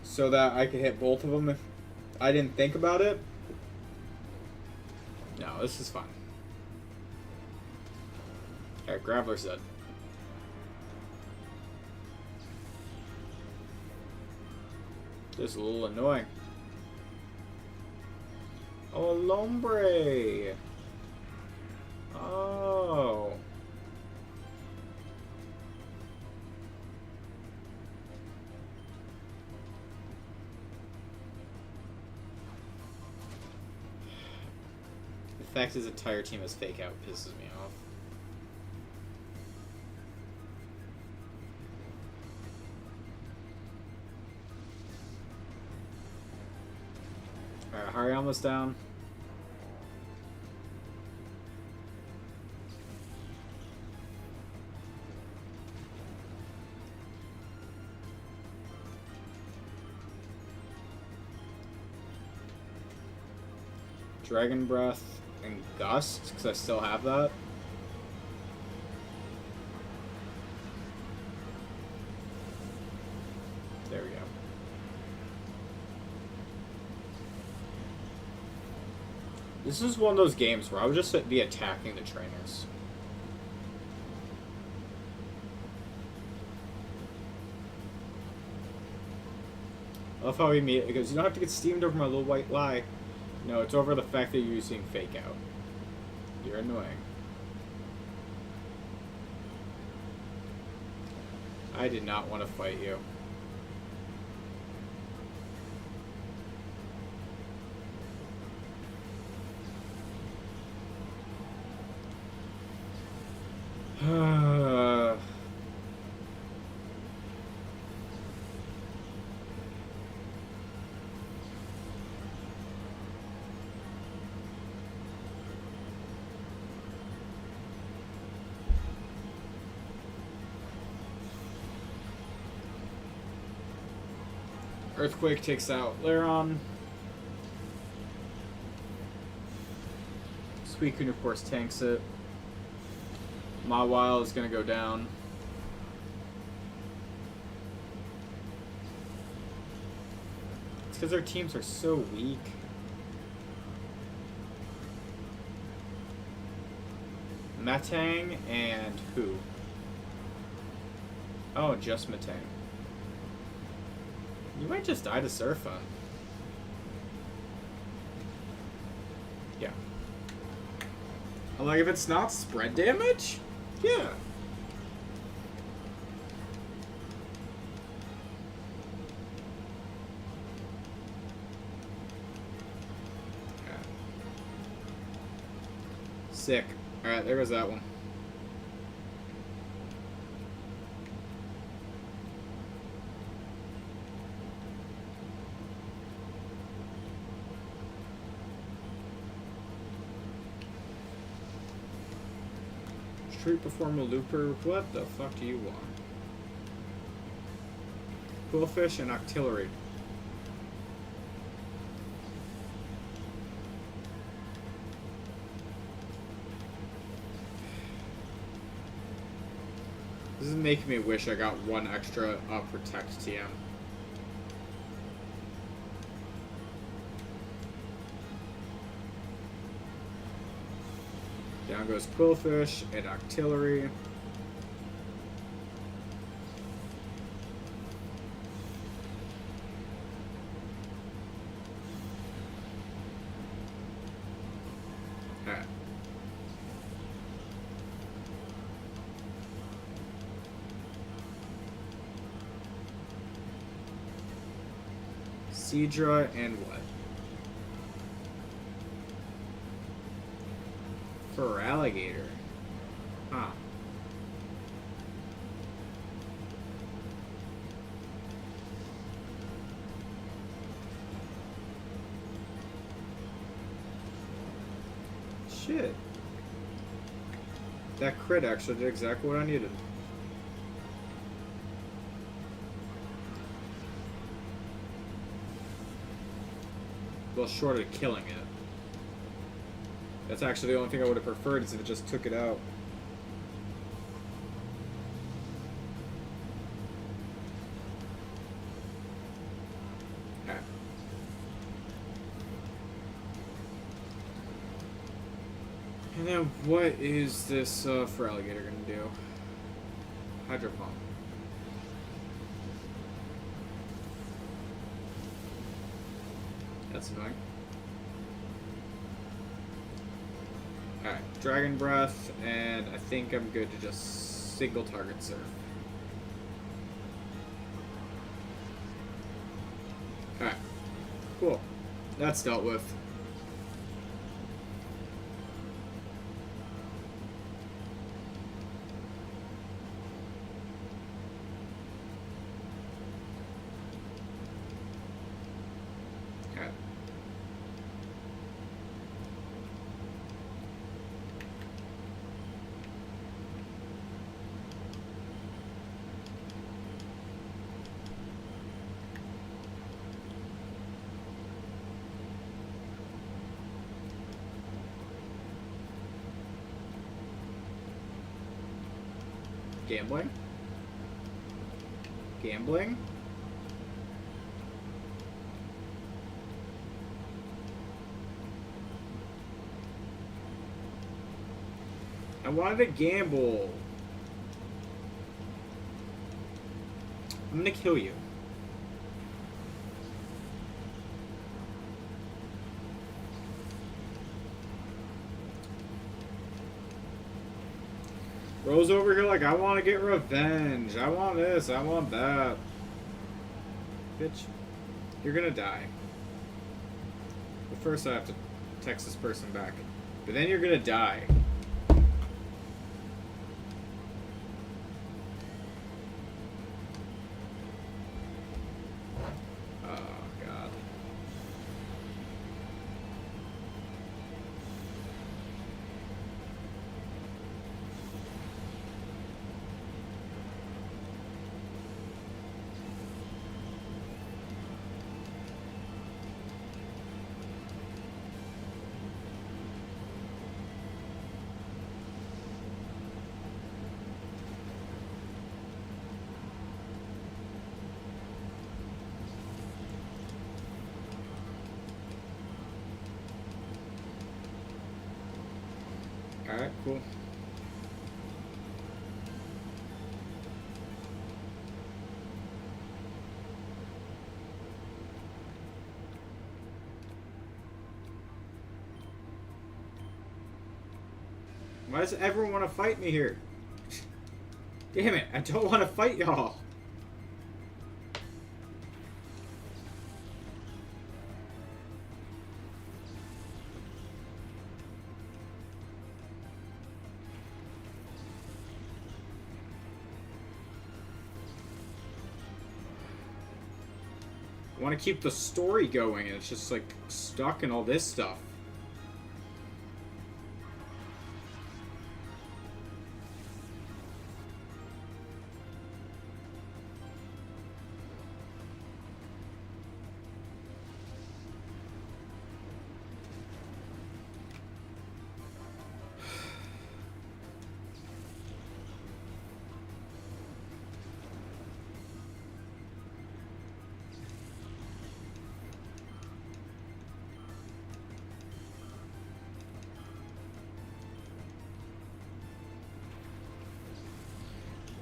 So that I could hit both of them if I didn't think about it. No, this is fine. Alright, Graveler's dead. This is a little annoying. Oh, Lombre! Oh. The fact his entire team is fake out pisses me off. Alright, Hariyama's down. Dragon Breath and Gust, because I still have that. There we go. This is one of those games where I would just be attacking the trainers. I love how he made it. He goes, you don't have to get steamed over my little white lie. No, it's over the fact that you're using fake out. You're annoying. I did not want to fight you. Earthquake takes out Laron. Suicune, of course, tanks it. Mawile is going to go down. It's because our teams are so weak. Metang and who? Oh, just Metang. You might just die to Surfa. Yeah. I'm like, if it's not spread damage? Yeah. Sick. Alright, there goes that one. Street Performer Looper, what the fuck do you want? Quillfish and Octillery. This is making me wish I got one extra Protect TM. Down goes Quillfish and Octillery. Alright. Seadra and what? For alligator. Huh. Shit. That crit actually did exactly what I needed. Well, short of killing it. That's actually the only thing I would have preferred is if it just took it out. Okay. And then what is this for alligator going to do? Hydro Pump. That's annoying. Alright, Dragon Breath, and I think I'm good to just single target surf. Alright, cool. That's dealt with. Alright. Gambling? Gambling? I wanted to gamble. I'm gonna kill you. Rose over here like, I want to get revenge. I want this. I want that. Bitch, you're gonna die. But first I have to text this person back. But then you're gonna die. Oh, God. Alright, cool. Why does everyone want to fight me here? Damn it, I don't want to fight y'all. I want to keep the story going, and it's just like stuck in all this stuff.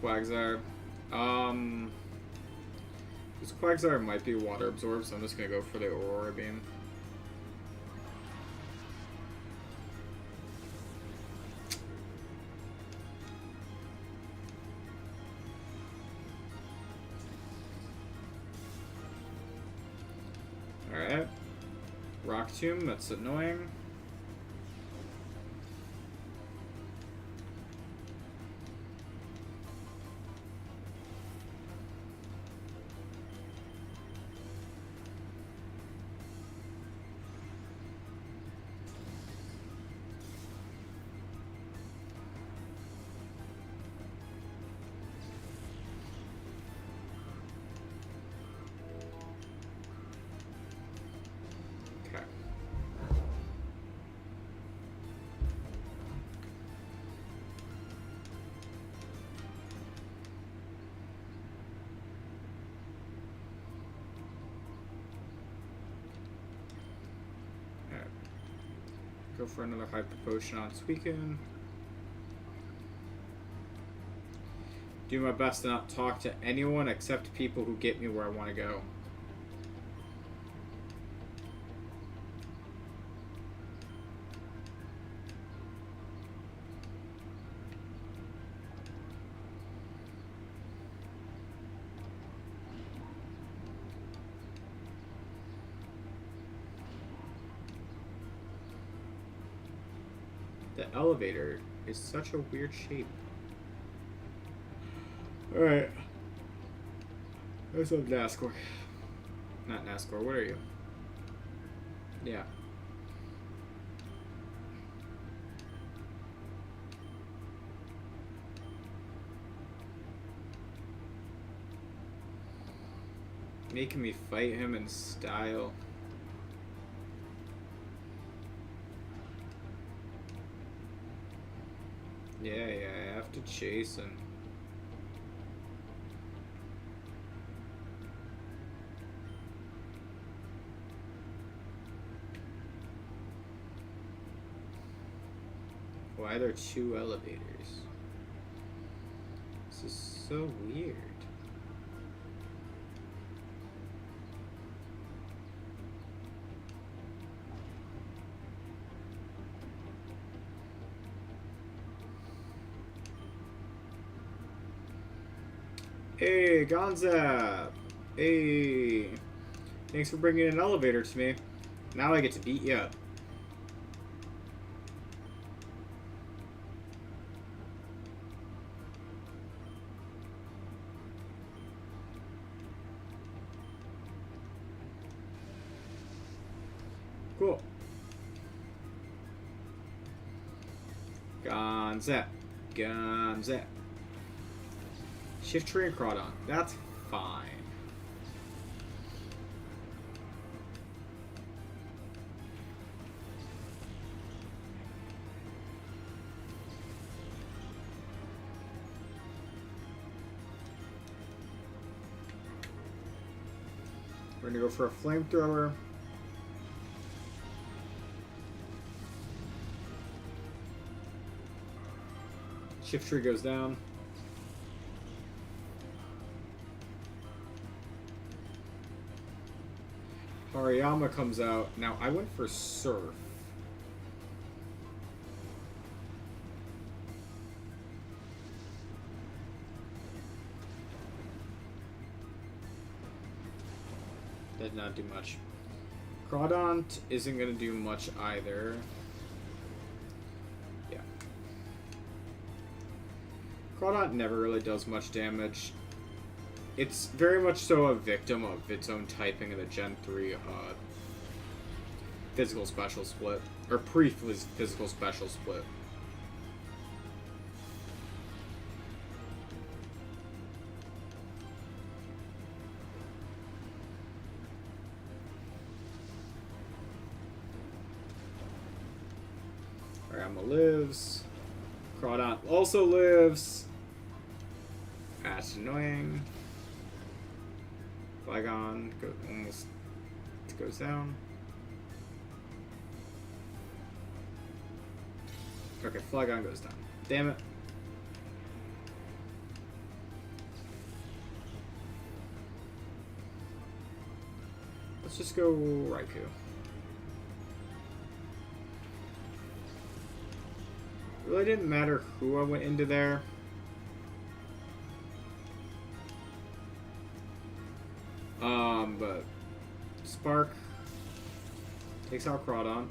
Quagsire. This Quagsire might be water absorbed, so I'm just gonna go for the Aurora Beam. Alright. Rock Tomb, that's annoying. Go for another Hyper Potion on Suicune. Do my best to not talk to anyone except people who get me where I want to go. The elevator is such a weird shape. Alright. What's up, NASCAR? Not NASCAR, what are you? Yeah. Making me fight him in style. Yeah, I have to chase him. Why are there two elevators? This is so weird. Hey, Gonzap! Hey! Thanks for bringing an elevator to me. Now I get to beat you up. Cool. Gonzap. Gonzap. Shift Tree and Crawdon. That's fine. We're gonna go for a flamethrower. Shift tree goes down. Hariyama comes out. Now, I went for Surf. Did not do much. Crawdont isn't going to do much either. Yeah. Crawdont never really does much damage. It's very much so a victim of its own typing of the Gen 3 physical special split. Or pre-physical special split. Hariyama lives. Crawdont also lives. That's annoying. Flygon almost goes down. Okay, Flygon goes down. Damn it. Let's just go Raikou. Really didn't matter who I went into there. But Spark takes out Crawdon.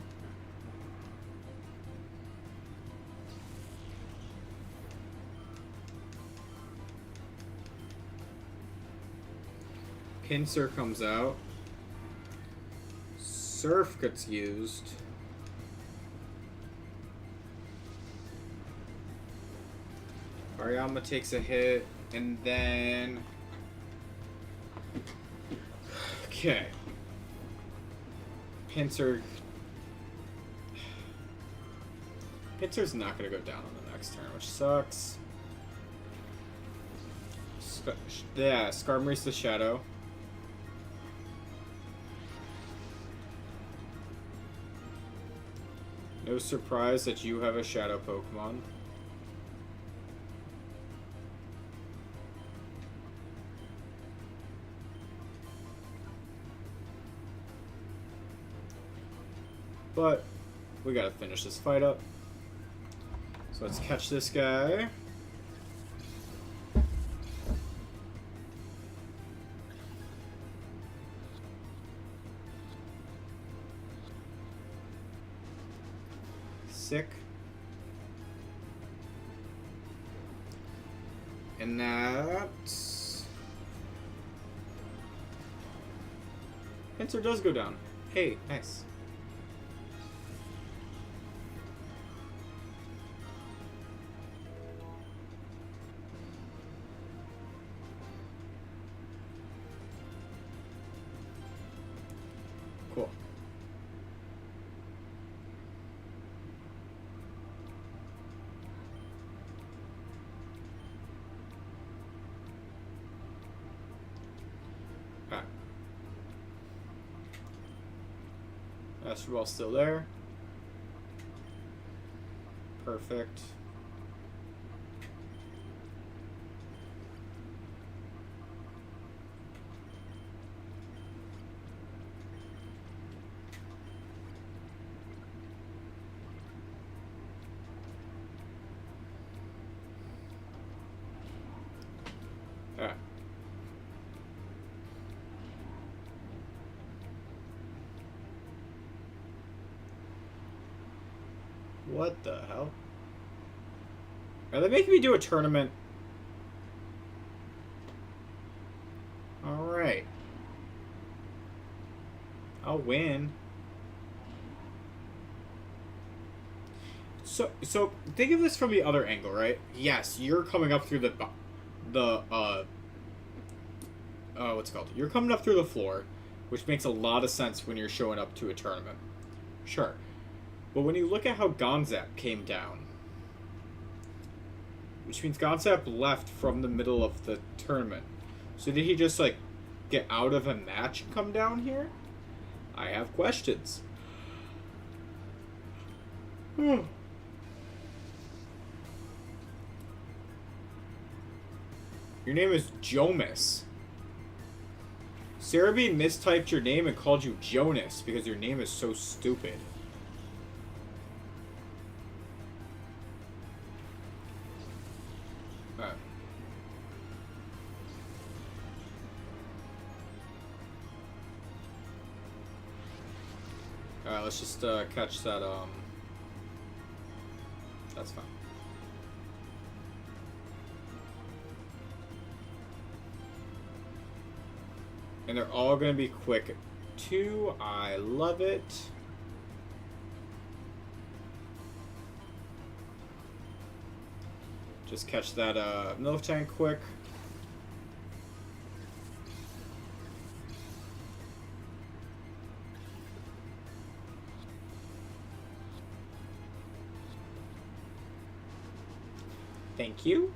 Pinsir comes out. Surf gets used. Hariyama takes a hit, and then... Okay. Pinsir's not going to go down on the next turn, which sucks. Yeah, Skarmory's the Shadow. No surprise that you have a Shadow Pokemon. But we gotta finish this fight up. So let's catch this guy. Sick. And that's... Pinsir does go down. Hey, nice. Cool. Alright. Astro Ball's still there. Perfect. Alright. What the hell? Are they making me do a tournament? Alright. I'll win. So think of this from the other angle, right? Yes, you're coming up through what's it called? You're coming up through the floor, which makes a lot of sense when you're showing up to a tournament. Sure. But when you look at how Gonzap came down, which means Gonzap left from the middle of the tournament. So did he just, like, get out of a match and come down here? I have questions. Your name is Jomis. Sarah B mistyped your name and called you Jonas because your name is so stupid. Alright. Alright, let's just catch that, that's fine. And they're all gonna be quick too. I love it. Just catch that milk tank quick. Thank you.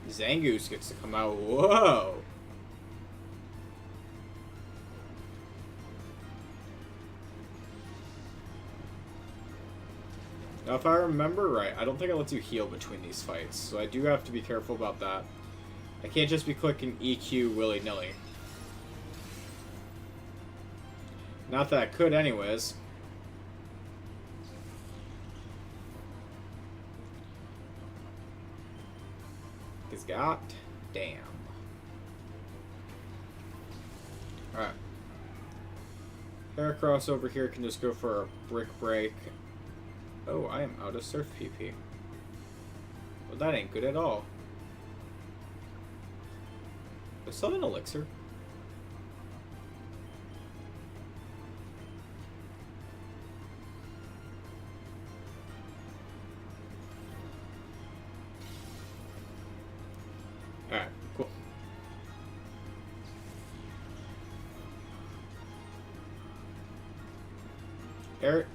Zangoose gets to come out. Whoa! Now, if I remember right, I don't think it lets you heal between these fights, so I do have to be careful about that. I can't just be clicking EQ willy-nilly. Not that I could anyways. Because god damn. Alright. Heracross over here can just go for a brick break. Oh, I am out of Surf PP. Well, that ain't good at all. I still have an elixir. Alright, cool. Eric,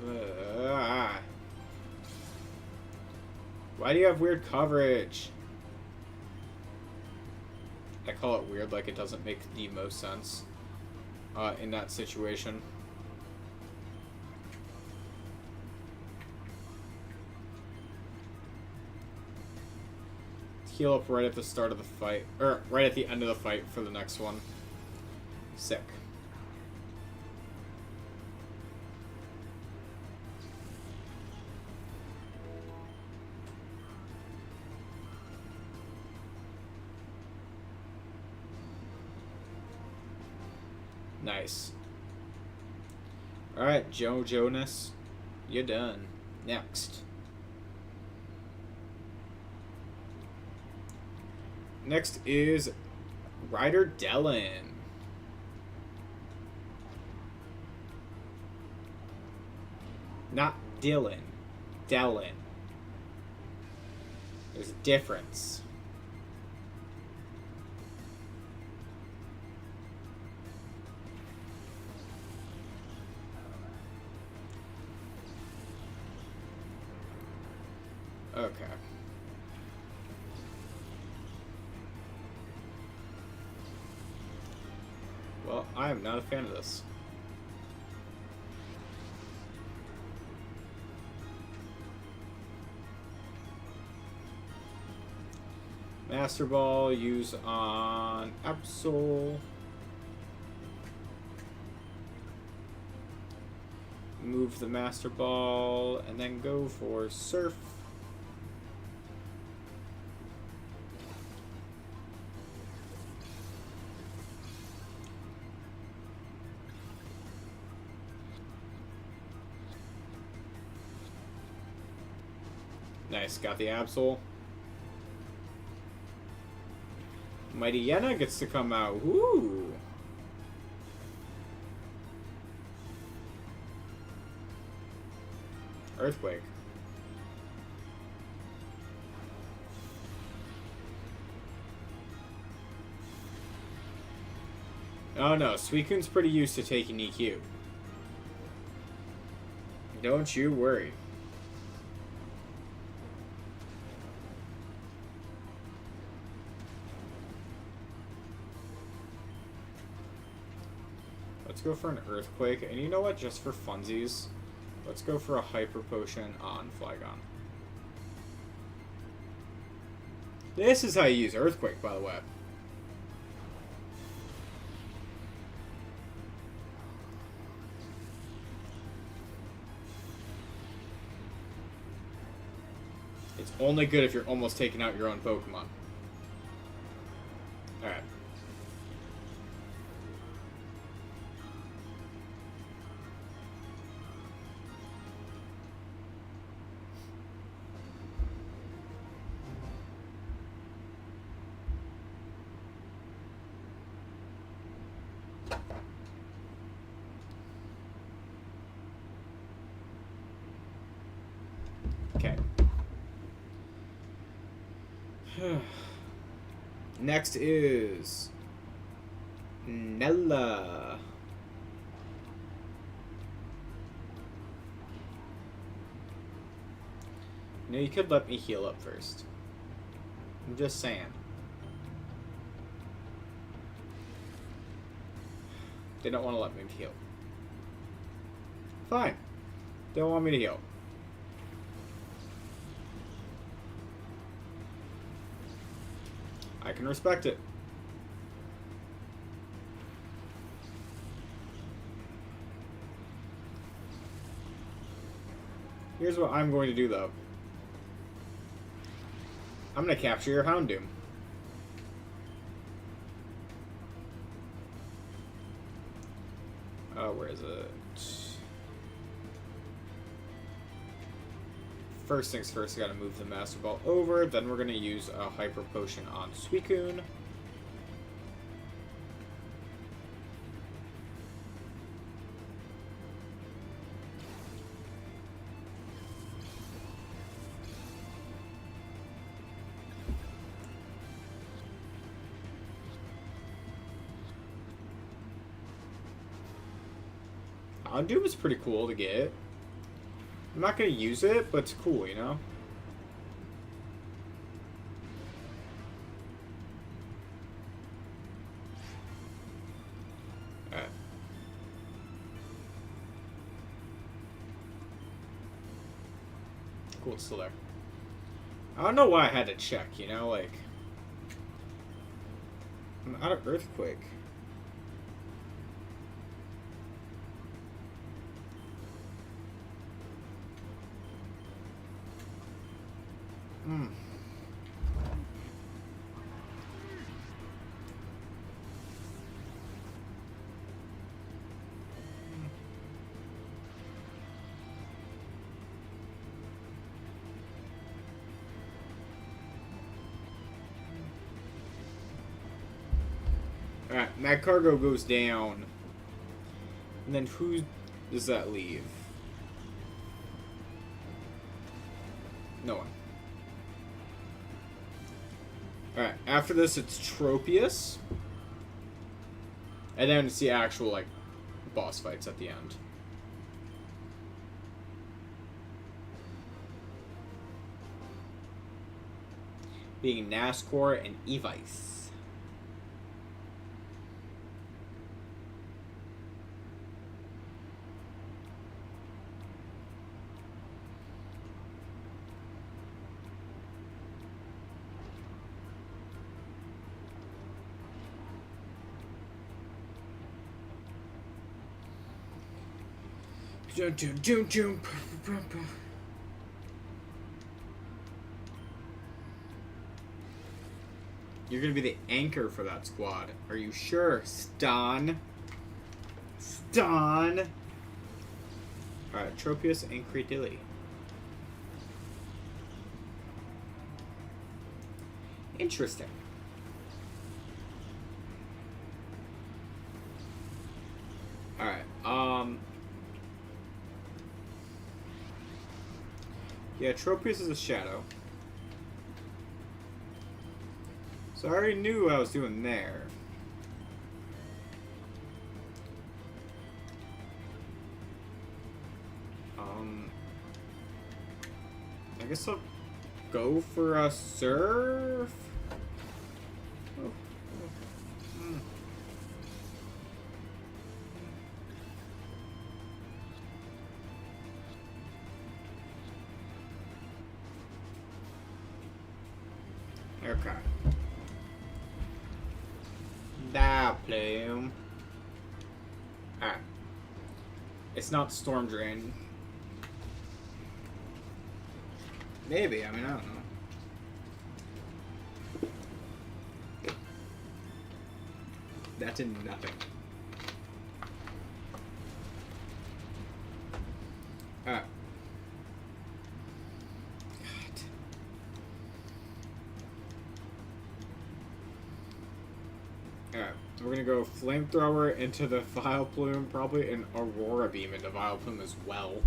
why do you have weird coverage? I call it weird like it doesn't make the most sense in that situation. Heal up right at the start of the fight, or right at the end of the fight for the next one. Sick. Nice. Alright, Jonas, you're done. Next. Next is Ryder Dellin. Not Dylan. Dellin. There's a difference. Okay. Well, I am not a fan of this. Master Ball, use on Absol. Move the Master Ball, and then go for Surf. Nice, got the Absol. Mighty Yenna gets to come out. Woo! Earthquake. Oh no, Suicune's pretty used to taking EQ. Don't you worry. Let's go for an Earthquake, and you know what, just for funsies, let's go for a Hyper Potion on Flygon. This is how you use Earthquake, by the way. It's only good if you're almost taking out your own Pokemon. Alright. Okay. Next is Nella. No, you could let me heal up first. I'm just saying. They don't want to let me heal. Fine. They don't want me to heal. I can respect it. Here's what I'm going to do, though. I'm going to capture your Houndoom. Where is it? First things first, I gotta move the Master Ball over. Then we're gonna use a Hyper Potion on Suicune. Houndoom is pretty cool to get. I'm not gonna use it, but it's cool, you know? Alright. Cool, it's still there. I don't know why I had to check, you know? Like, I'm out of Earthquake. Alright, that cargo goes down. And then who does that leave? No one. Alright, after this it's Tropius. And then it's the actual, like, boss fights at the end. Being Nascor and Evice. You're gonna be the anchor for that squad. Are you sure, Stan? Stan! Alright, Tropius and Credilli. Interesting. Alright, yeah, Tropius is a shadow. So I already knew what I was doing there. I guess I'll go for a surf. Okay. That plume. Alright. It's not Storm Drain. Maybe, I mean, I don't know. That did nothing. Alright. God. Alright, we're gonna go Flamethrower into the Vileplume, probably an Aurora Beam into Vileplume as well.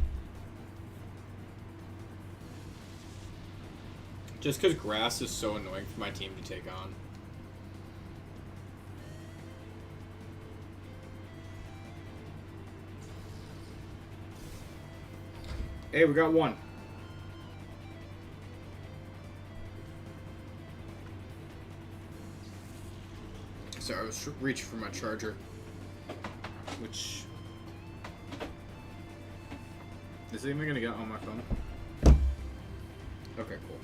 Just because Grass is so annoying for my team to take on. Hey, we got one. Sorry, I was reaching for my charger. Which... Is it even gonna get on my phone? Okay, cool.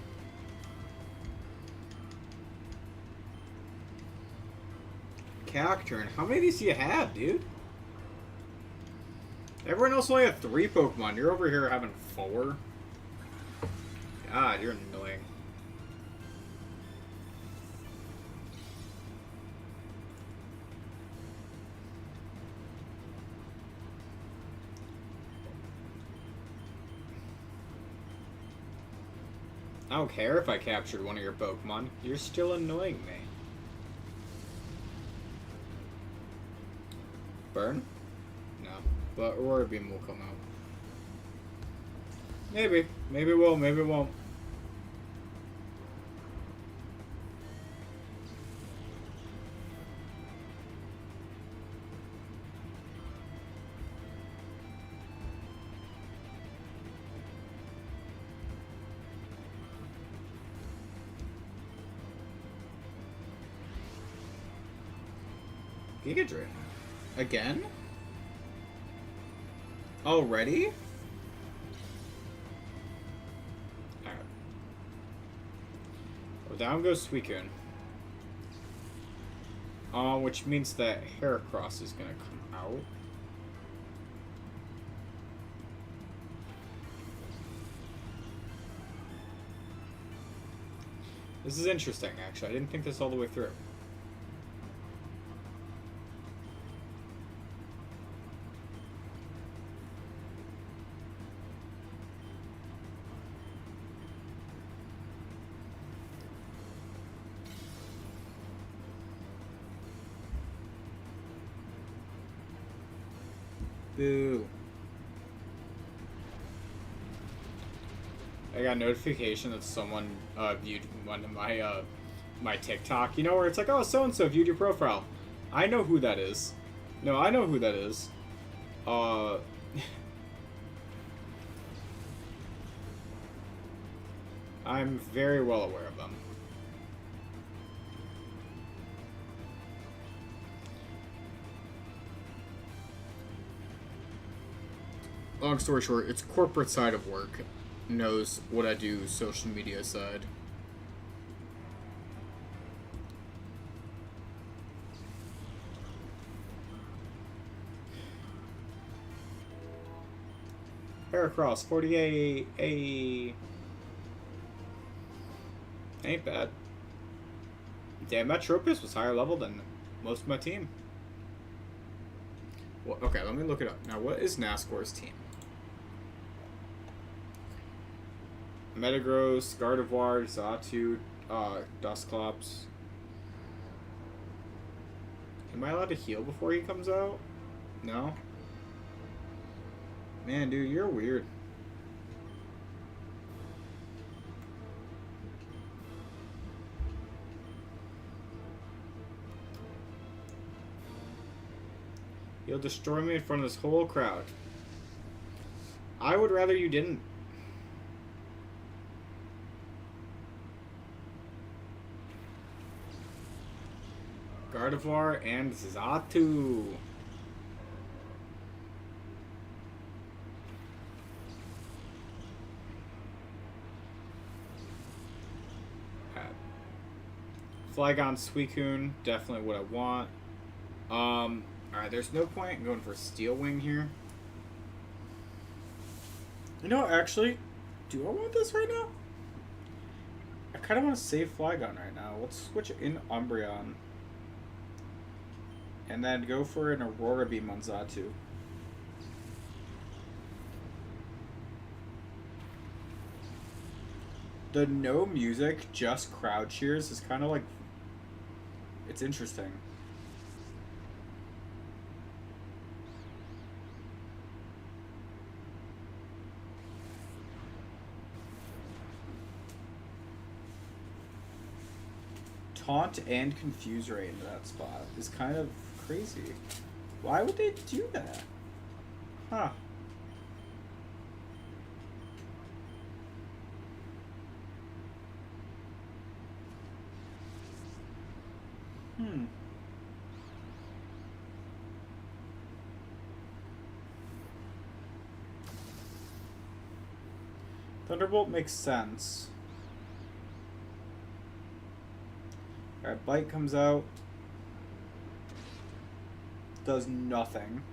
Cacturn, how many of these do you have, dude? Everyone else only had 3 Pokemon. You're over here having 4? God, you're annoying. I don't care if I captured one of your Pokemon. You're still annoying me. Burn? No. But Aurora Beam will come out. Maybe. Maybe it will. Maybe it won't. Giga Drain. Again? Already? Alright. Well, down goes Suicune. Which means that Heracross is gonna come out. This is interesting, actually. I didn't think this all the way through. Boo. I got a notification that someone viewed one of my my TikTok. You know, where it's like, oh, so-and-so viewed your profile. I know who that is. No, I know who that is. I'm very well aware of them. Long story short, it's corporate side of work knows what I do social media side. Heracross, 48, a ain't bad. Damn, that Tropius was higher level than most of my team. Well, okay, let me look it up. Now, what is Nascor's team? Metagross, Gardevoir, Xatu, Dusclops. Am I allowed to heal before he comes out? No? Man, dude, you're weird. You'll destroy me in front of this whole crowd. I would rather you didn't. Gardevoir and Xatu. Flygon, Suicune, definitely what I want. Alright, there's no point in going for Steel Wing here. You know, actually, do I want this right now? I kind of want to save Flygon right now. Let's switch in Umbreon. And then go for an Aurora Beam on Xatu. The no music, just crowd cheers is kind of like... It's interesting. Taunt and Confuse Ray into that spot is kind of crazy. Why would they do that? Huh. Thunderbolt makes sense. Alright, Bite comes out. Does nothing.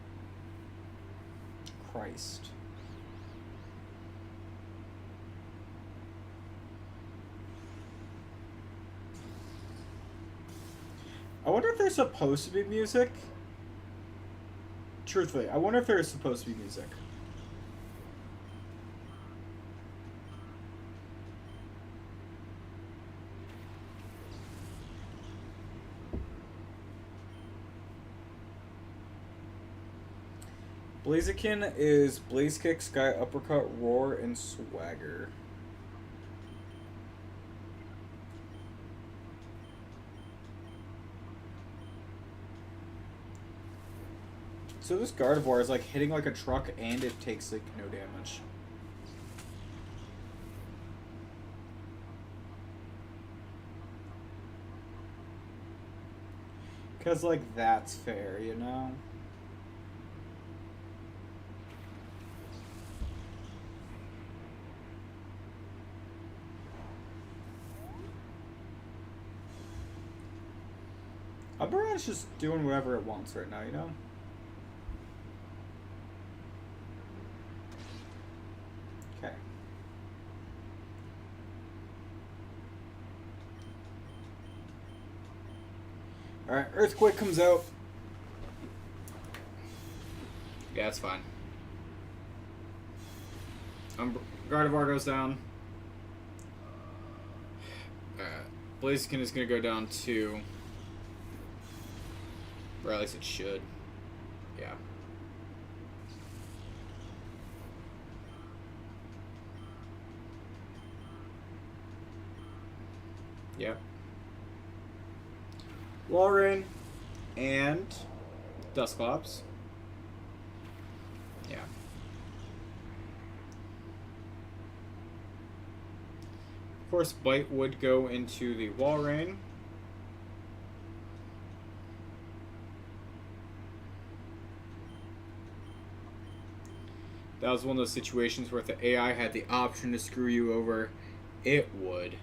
Christ. I wonder if there's supposed to be music. Truthfully, I wonder if there's supposed to be music. Blaziken is Blaze Kick, Sky Uppercut, Roar, and Swagger. So this Gardevoir is like hitting like a truck and it takes like no damage. Cause like that's fair, you know? Umbreon's just doing whatever it wants right now, you know? Okay. Alright, Earthquake comes out. Yeah, it's fine. Gardevoir goes down. Blaziken is going to go down to... Or at least it should. Yeah. Yep. Walrein and Dusclops. Yeah. Of course, Bite would go into the Walrein. That was one of those situations where if the AI had the option to screw you over, it would.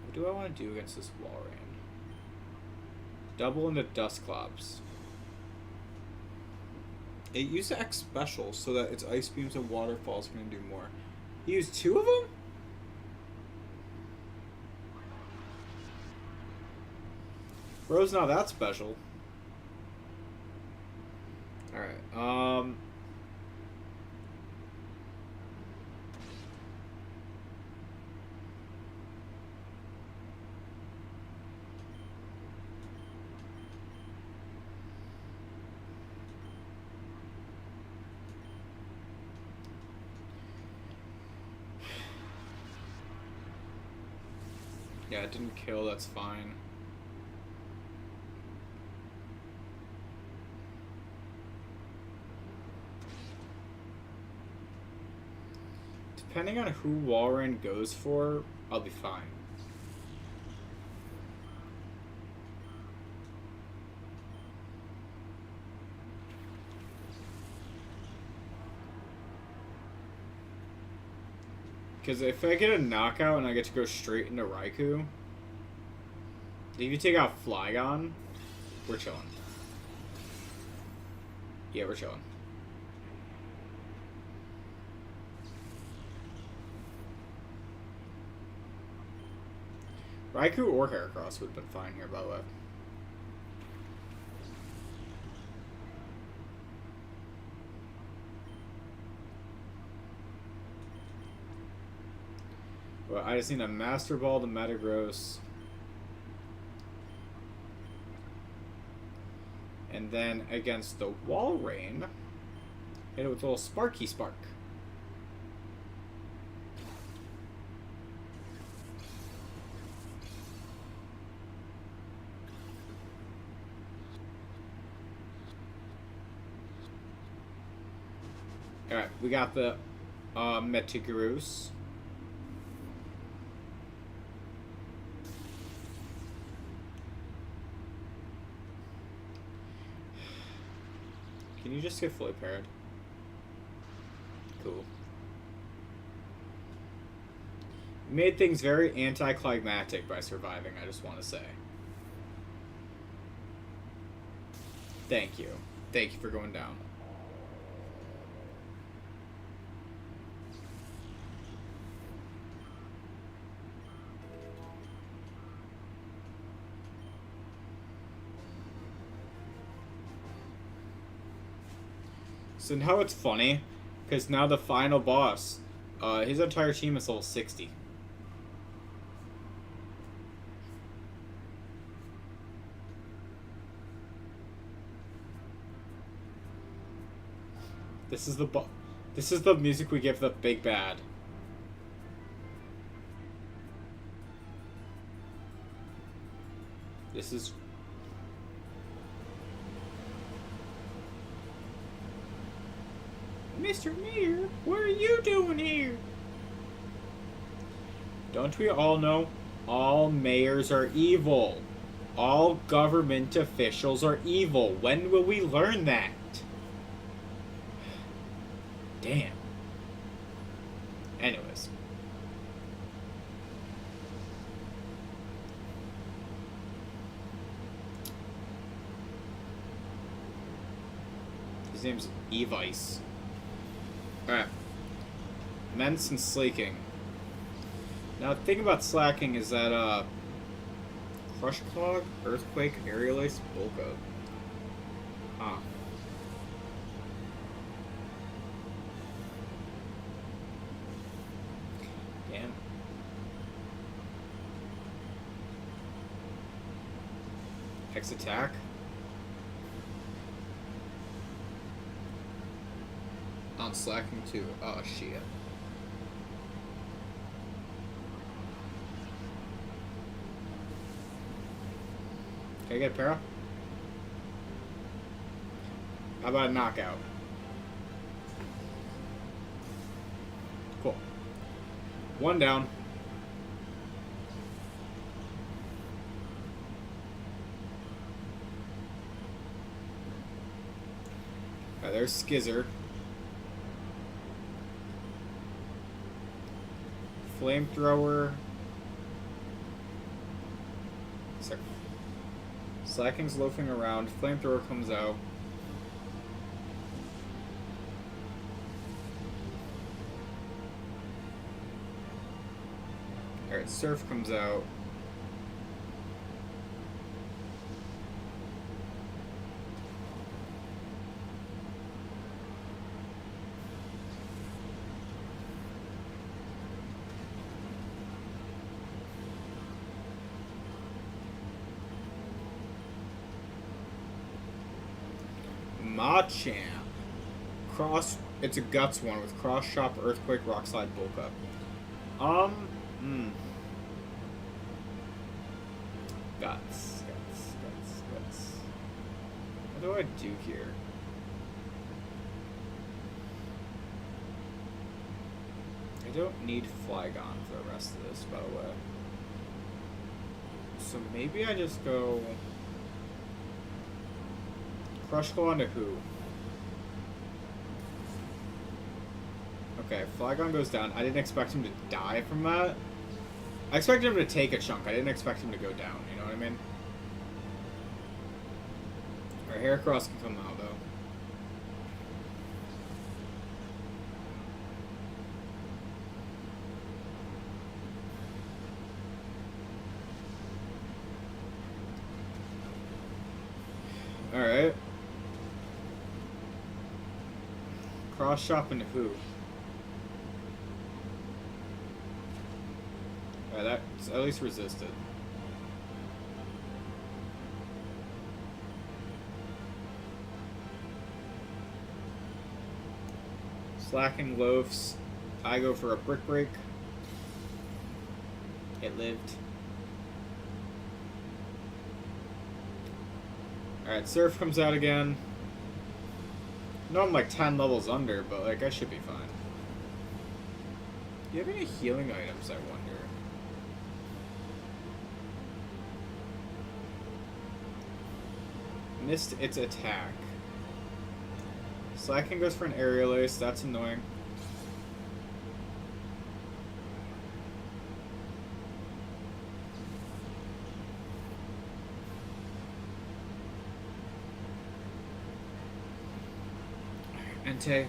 What do I want to do against this Walrein? Double into Dusclops. It used X special so that its Ice Beams and Waterfalls are going to do more. He used 2 of them? Bro's not that special. Alright, yeah, it didn't kill, that's fine. Depending on who Walrein goes for, I'll be fine. Because if I get a knockout and I get to go straight into Raikou, if you take out Flygon, we're chilling. Yeah, we're chilling. Raikou or Heracross would have been fine here, by the way. Well, I just need a Master Ball to Metagross. And then against the Walrein, hit it with a little Sparky Spark. Alright, we got the Metagross. Can you just get fully paired? Cool. You made things very anticlimactic by surviving, I just want to say. Thank you. Thank you for going down. So now it's funny, because now the final boss, his entire team is level 60. This is the music we give the big bad. This is... Mr. Mayor, what are you doing here? Don't we all know all mayors are evil? All government officials are evil. When will we learn that? Damn. Anyways. His name's Evice. Alright. Immense and Slaking. Now, the thing about slacking is that, Crush Clog, Earthquake, Aerial Ace, Bulk Up. Huh. Damn. Hex Attack. On slacking too. Oh shit. Can I get a para? How about a knockout? Cool. One down. Alright, there's Skizzer. Flamethrower. Sorry. Slacking's loafing around. Flamethrower comes out. Alright, Surf comes out. Machamp. It's a Guts one with Cross Chop, Earthquake, Rock Slide, Bulk Up. Guts. What do I do here? I don't need Flygon for the rest of this, by the way. So maybe I just go... Crush Claw into who? Okay, Flygon goes down. I didn't expect him to die from that. I expected him to take a chunk. I didn't expect him to go down. You know what I mean? Our Heracross can come out, though. Alright. Cross shop into who? Alright, that's at least resisted. Slacking loafs. I go for a brick break. It lived. Alright, Surf comes out again. I know I'm like 10 levels under, but like I should be fine. Do you have any healing items, I wonder? Missed its attack. Slacking goes for an aerial ace, that's annoying. Entei.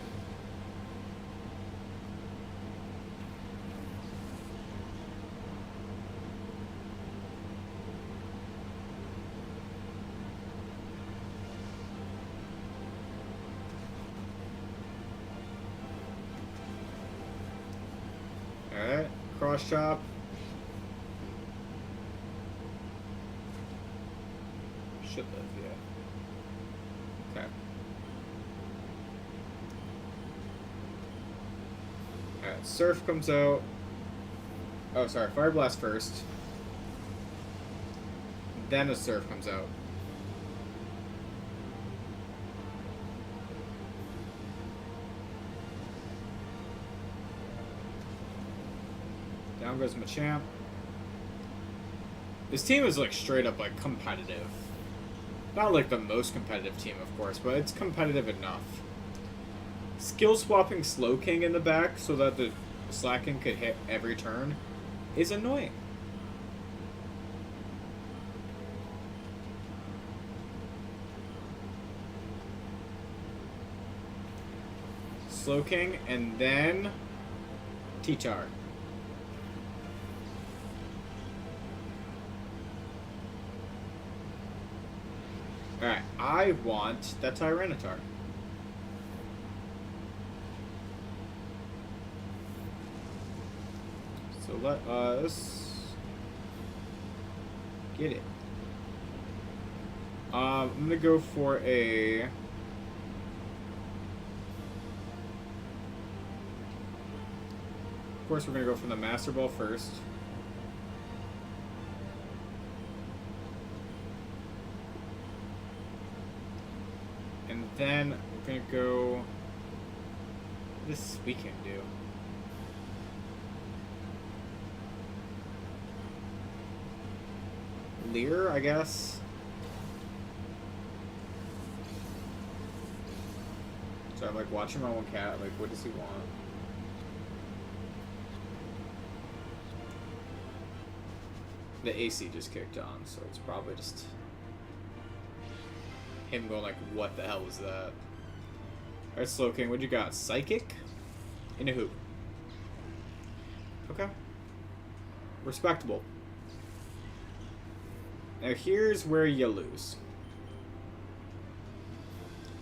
Alright, cross chop. Should live, yeah. Okay. Alright, Surf comes out. Oh, sorry, Fire Blast first. Then a Surf comes out. Down goes Machamp. This team is like straight up like competitive. Not like the most competitive team, of course, but it's competitive enough. Skill swapping Slowking in the back so that the Slacking could hit every turn is annoying. Slowking and then T-Tar. Alright, I want that Tyranitar. So let us get it. I'm gonna go for a... Of course, we're gonna go for the Master Ball first. And then we're gonna go... What does Weekend do? Leer, I guess. So I'm like watching my own cat, like what does he want? The AC just kicked on, so it's probably just him going like, what the hell was that? Alright, Slowking, what you got? Psychic? Into who? Okay. Respectable. Now here's where you lose.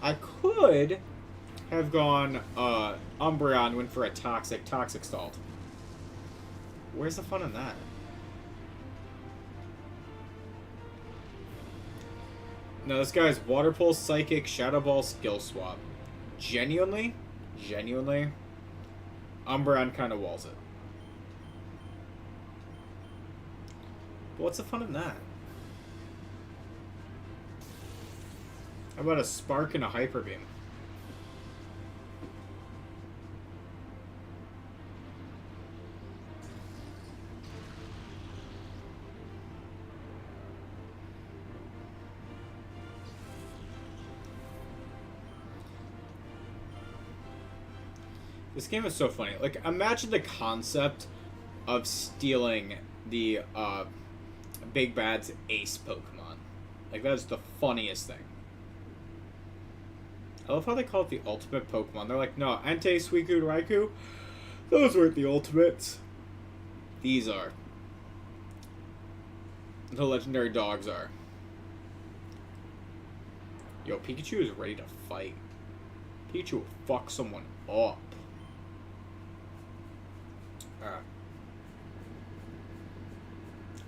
I could have gone Umbreon, went for a Toxic Stalled. Where's the fun in that? No, this guy's Water Pulse, Psychic, Shadow Ball, Skill Swap. Genuinely, Umbreon kind of walls it. But what's the fun in that? How about a Spark and a Hyper Beam? This game is so funny. Like, imagine the concept of stealing the Big Bad's ace Pokemon. Like, that's the funniest thing. I love how they call it the ultimate Pokemon. They're like, no, Entei, Suicune, Raikou, those weren't the ultimates. These are. The legendary dogs are. Yo, Pikachu is ready to fight. Pikachu will fuck someone up.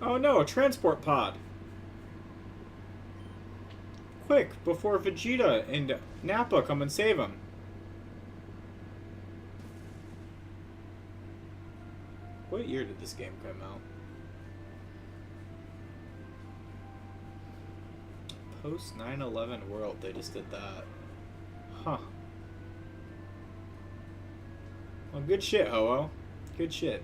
Oh no, a transport pod. Quick, before Vegeta and Nappa come and save him. What year did this game come out? Post 9/11 world, they just did that. Huh. Well, good shit, Ho-Oh. Good shit.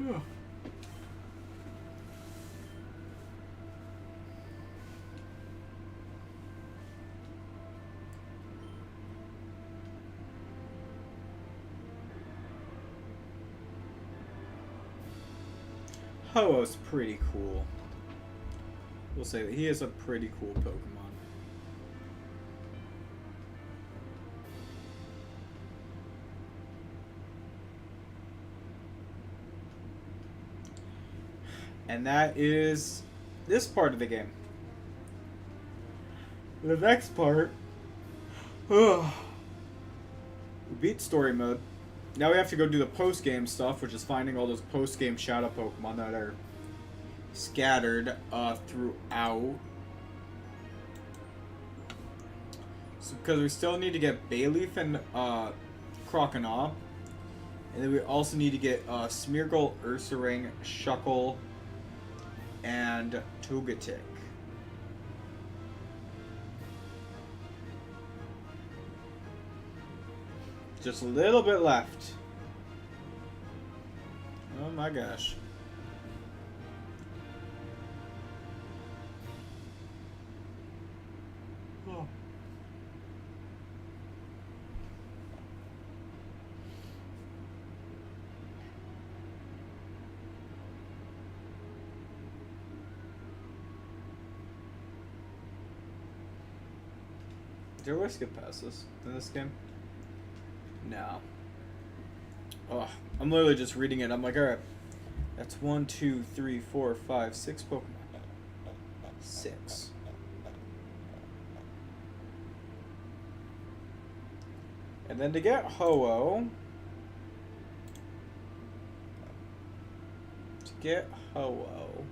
Yeah. Ho-Oh's pretty cool. We'll say that he is a pretty cool Pokemon. And that is this part of the game. The next part, we beat story mode. Now we have to go do the post-game stuff, which is finding all those post-game shadow Pokemon that are scattered throughout. So, because we still need to get Bayleaf and Croconaw. And then we also need to get Smeargle, Ursaring, Shuckle, and Togetic. Just a little bit left. Oh my gosh. Oh. Is there a way to skip past this in this game? No. Oh, I'm literally just reading it. I'm like, alright. That's 1, 2, 3, 4, 5, 6 Pokemon. 6. And then to get Ho-Oh. To get Ho-Oh.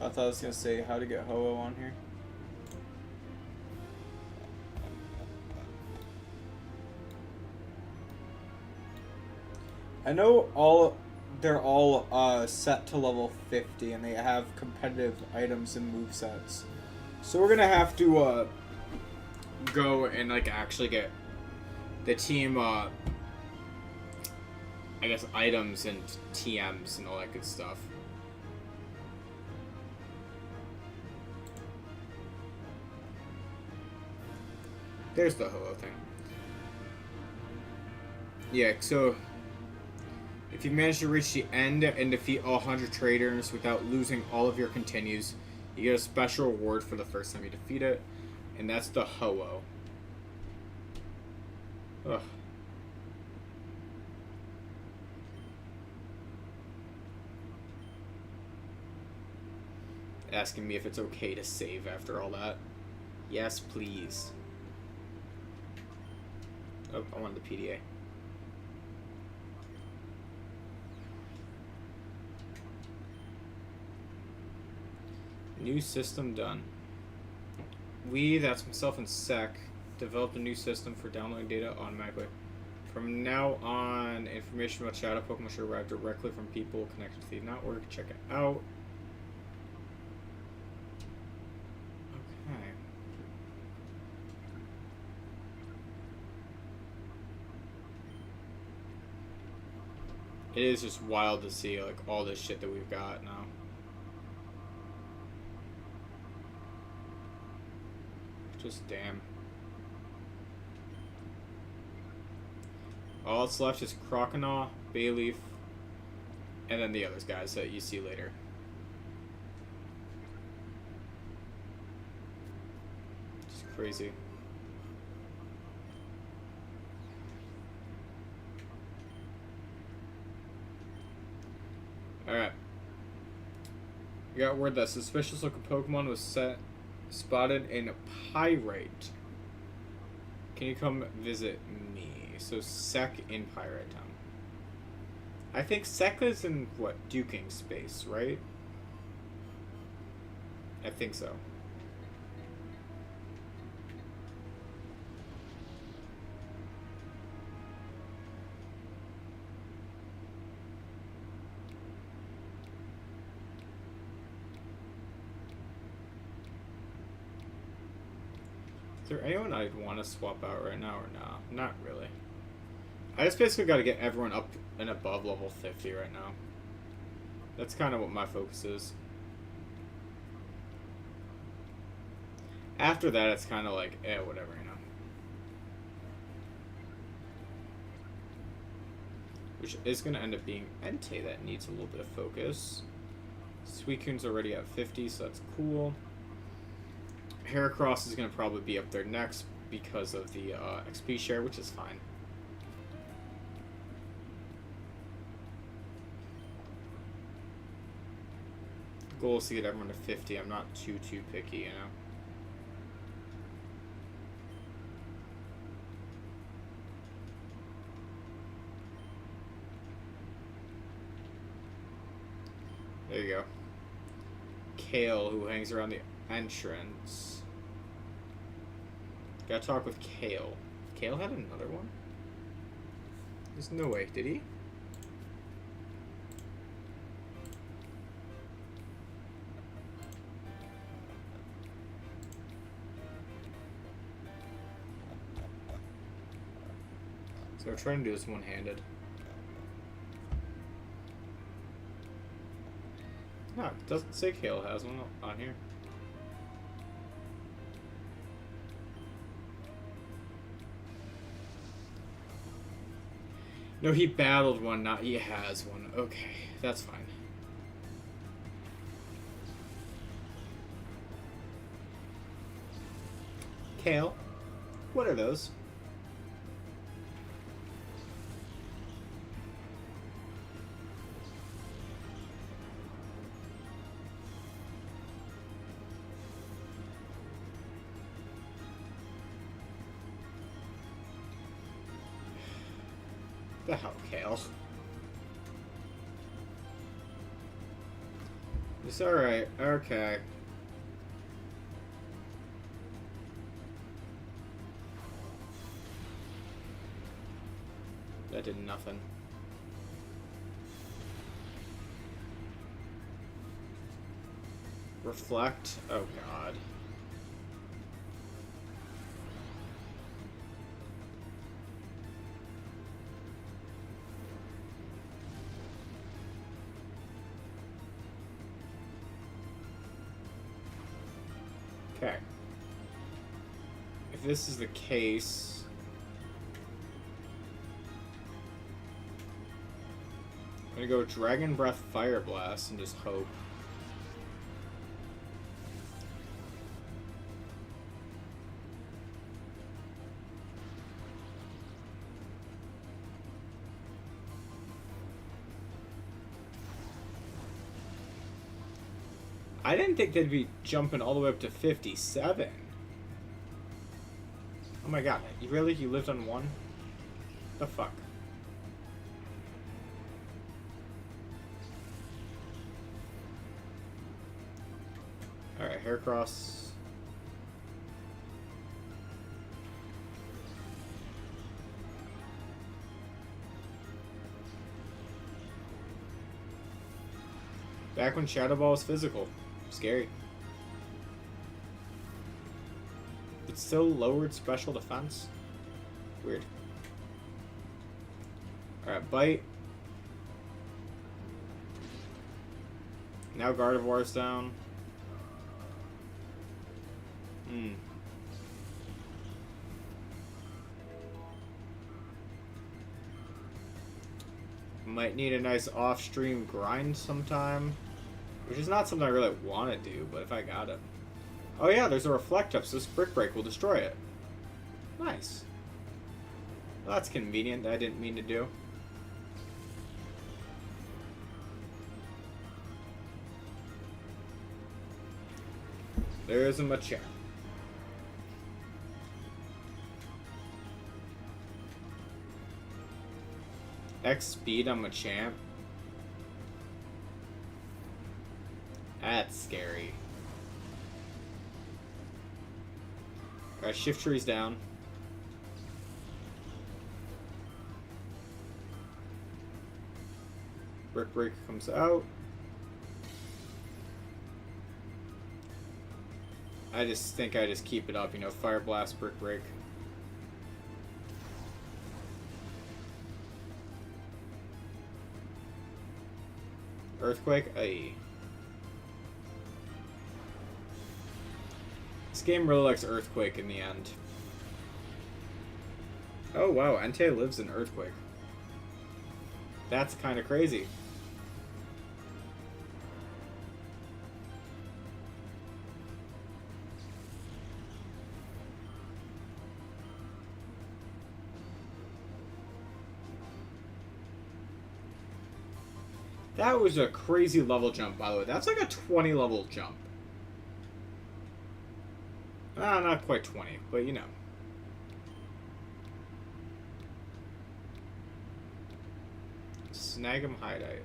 I thought I was going to say how to get Ho-Oh on here. I know they're all set to level 50 and they have competitive items and movesets. So we're going to have to go and like actually get the team I guess items and TMs and all that good stuff. There's the Ho-Oh thing. Yeah, so if you manage to reach the end and defeat all 100 trainers without losing all of your continues, you get a special reward for the first time you defeat it, and that's the Ho-Oh. Ugh. Asking me if it's okay to save after all that. Yes, please. Oh, I wanted the PDA. New system done. We, that's myself and Sec, developed a new system for downloading data automatically From now on, information about Shadow Pokemon should arrive directly from people connected to the network. Check it out. Okay. It is just wild to see like all this shit that we've got now. Just damn. All that's left is Croconaw, Bayleaf, and then the other guys that you see later. Just crazy. Alright. We got word that suspicious looking Pokemon was spotted in Pyrite. Can you come visit me? So Sec in Pirate Town. I think Sec is in what? Duking space, right? I think so. Is there anyone I'd want to swap out right now or nah? Not really. I just basically got to get everyone up and above level 50 right now. That's kind of what my focus is. After that, it's kind of like, whatever, you know. Which is going to end up being Entei that needs a little bit of focus. Suicune's already at 50, so that's cool. Heracross is going to probably be up there next because of the XP share, which is fine. Goal is to get everyone to 50. I'm not too picky, you know. There you go. Kale, who hangs around the entrance. Gotta talk with Kale. Kale had another one? There's no way, did he? So we're trying to do this one-handed. No, it doesn't say Kale has one on here. No, he battled one, not he has one. Okay, that's fine. Kale, what are those? The hell, Kale? It's alright, okay. That did nothing. Reflect? Oh god. Okay. If this is the case, I'm gonna go Dragon Breath Fire Blast and just hope. I didn't think they'd be jumping all the way up to 57. Oh my god, you really? You lived on one? The fuck? Alright, Heracross. Back when Shadow Ball was physical. Scary. It still lowered special defense. Weird. Alright, bite. Now Gardevoir's down. Might need a nice off-stream grind sometime. Which is not something I really want to do, but if I got it. Oh yeah, there's a reflect up, so this Brick Break will destroy it. Nice. Well, that's convenient. I didn't mean to do. There isn't much here. X speed on Machamp. That's scary. Alright, Shift Tree's down. Brick Break comes out. I just think I just keep it up, you know, Fire Blast, Brick Break. Earthquake, aye. This game really likes Earthquake in the end. Oh wow, Entei lives in Earthquake. That's kind of crazy. That was a crazy level jump, by the way. That's like a 20 level jump. Not quite 20, but you know. Snag'em Hideout.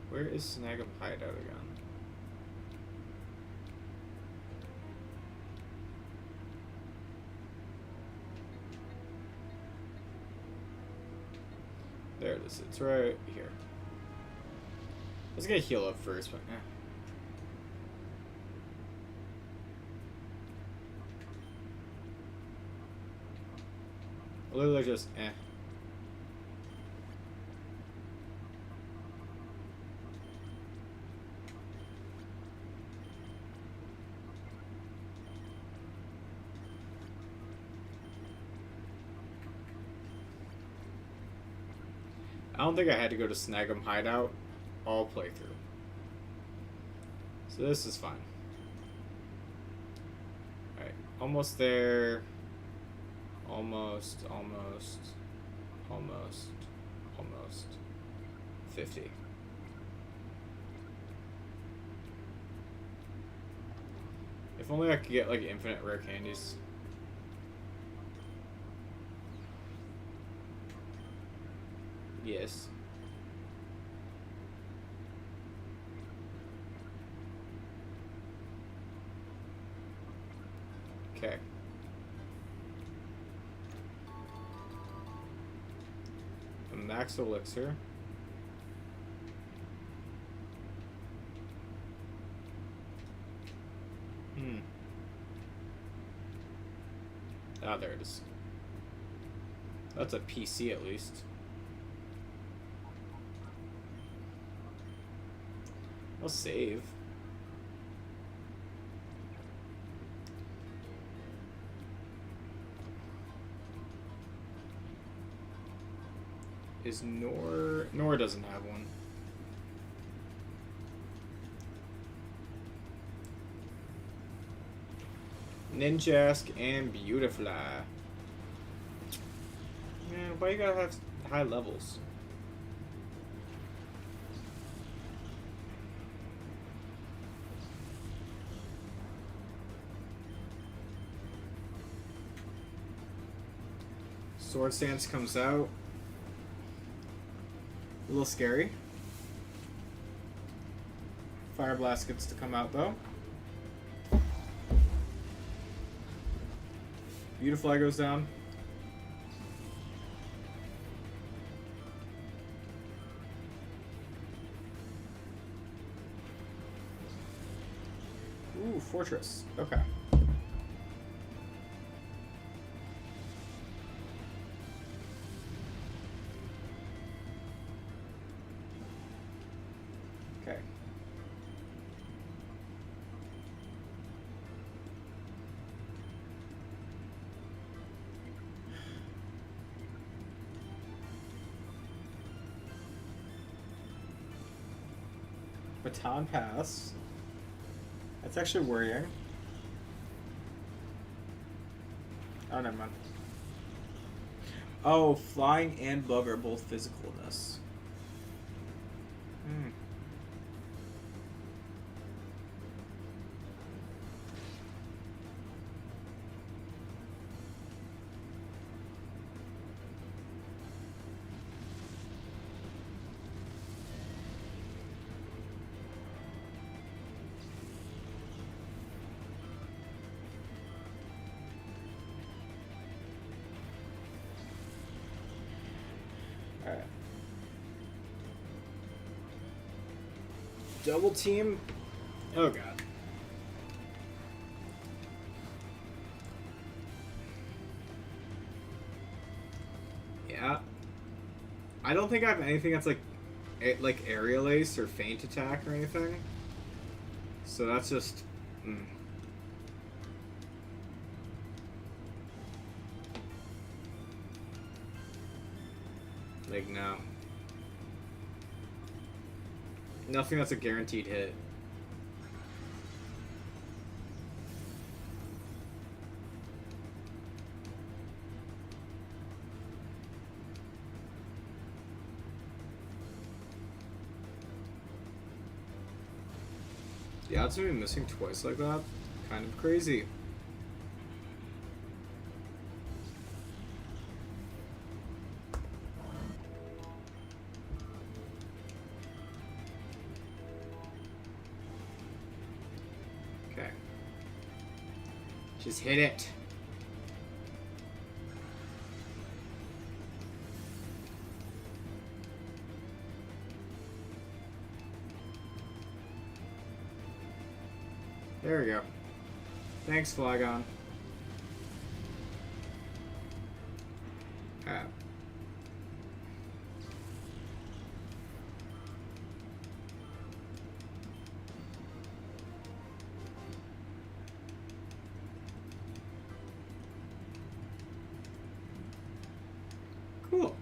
Where is Snag'em Hideout again? There it is. It's right here. I was gonna heal up first, but eh. Literally just eh. I don't think I had to go to Snag'em Hideout all playthrough. So this is fine. Alright, almost there. Almost. 50. If only I could get like infinite rare candies. Yes. Okay. A max elixir. Ah, there it is. That's a PC at least. I'll save. Is Nor doesn't have one. Ninjask and Beautifly. Man, why you gotta have high levels? Sword Stance comes out. A little scary. Fire Blast gets to come out though. Beautifly goes down. fortress. Okay. Okay. Baton Pass. That's actually worrying. Oh, never mind. Oh, flying and bug are both physical in this. Hmm. Alright. Double team. Oh god. Yeah. I don't think I have anything that's like aerial ace or feint attack or anything. So that's just. Like, no. Nothing that's a guaranteed hit. Yeah, it's gonna be missing twice like that. Kind of crazy. Okay. Just hit it. There we go. Thanks, Flygon. Cool.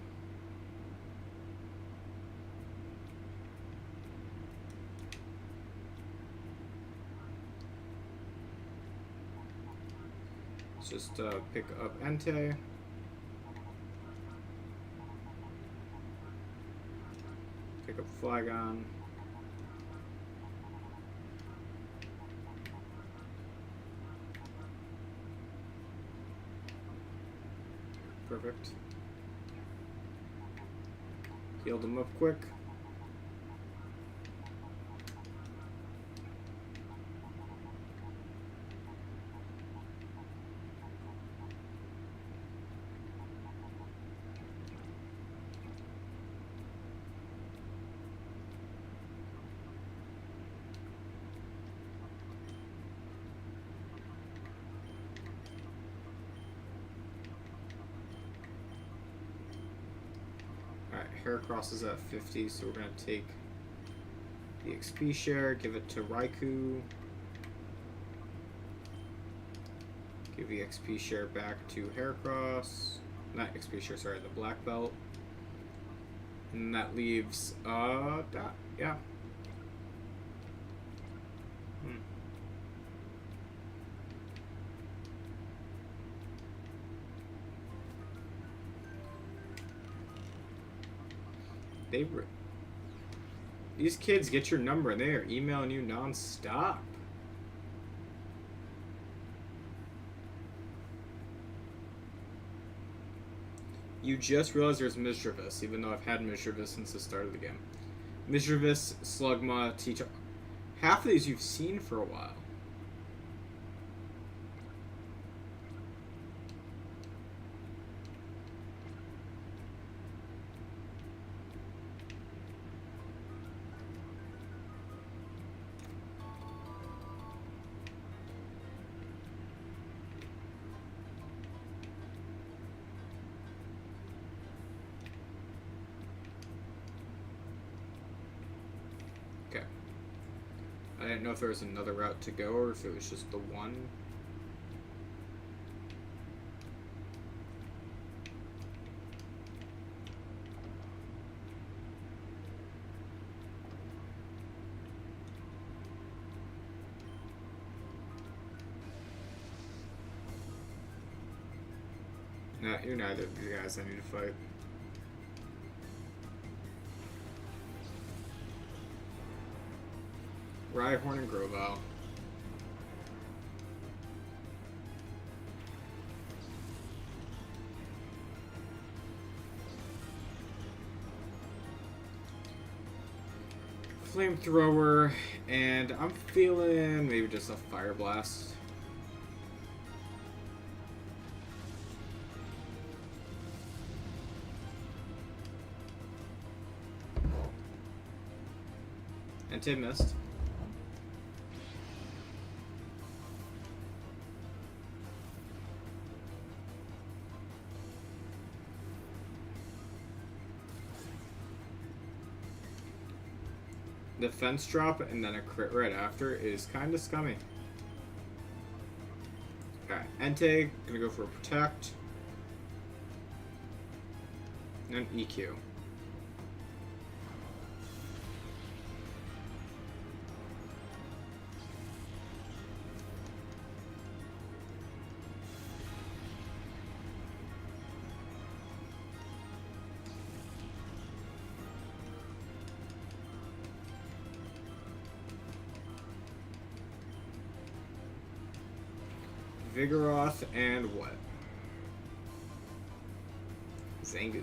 Let's just pick up Entei. Pick up Flygon. Perfect. Healed him up quick. Heracross is at 50, so we're going to take the XP share, give it to Raikou. Give the XP share back to Heracross. Not XP share, sorry, the black belt. And that leaves, yeah. These kids get your number and they are emailing you non-stop. You just realized there's Misdreavus, even though I've had Misdreavus since the start of the game. Misdreavus, Slugma, Teacher. Half of these you've seen for a while. I didn't know if there was another route to go or if it was just the one. Nah, you're neither of you guys I need to fight. Rhyhorn and Grovyle. Flamethrower, and I'm feeling maybe just a Fire Blast. Entei missed. Defense drop and then a crit right after is kind of scummy. Okay, Entei, gonna go for a protect. And EQ. Vigoroth and what? Zangoose.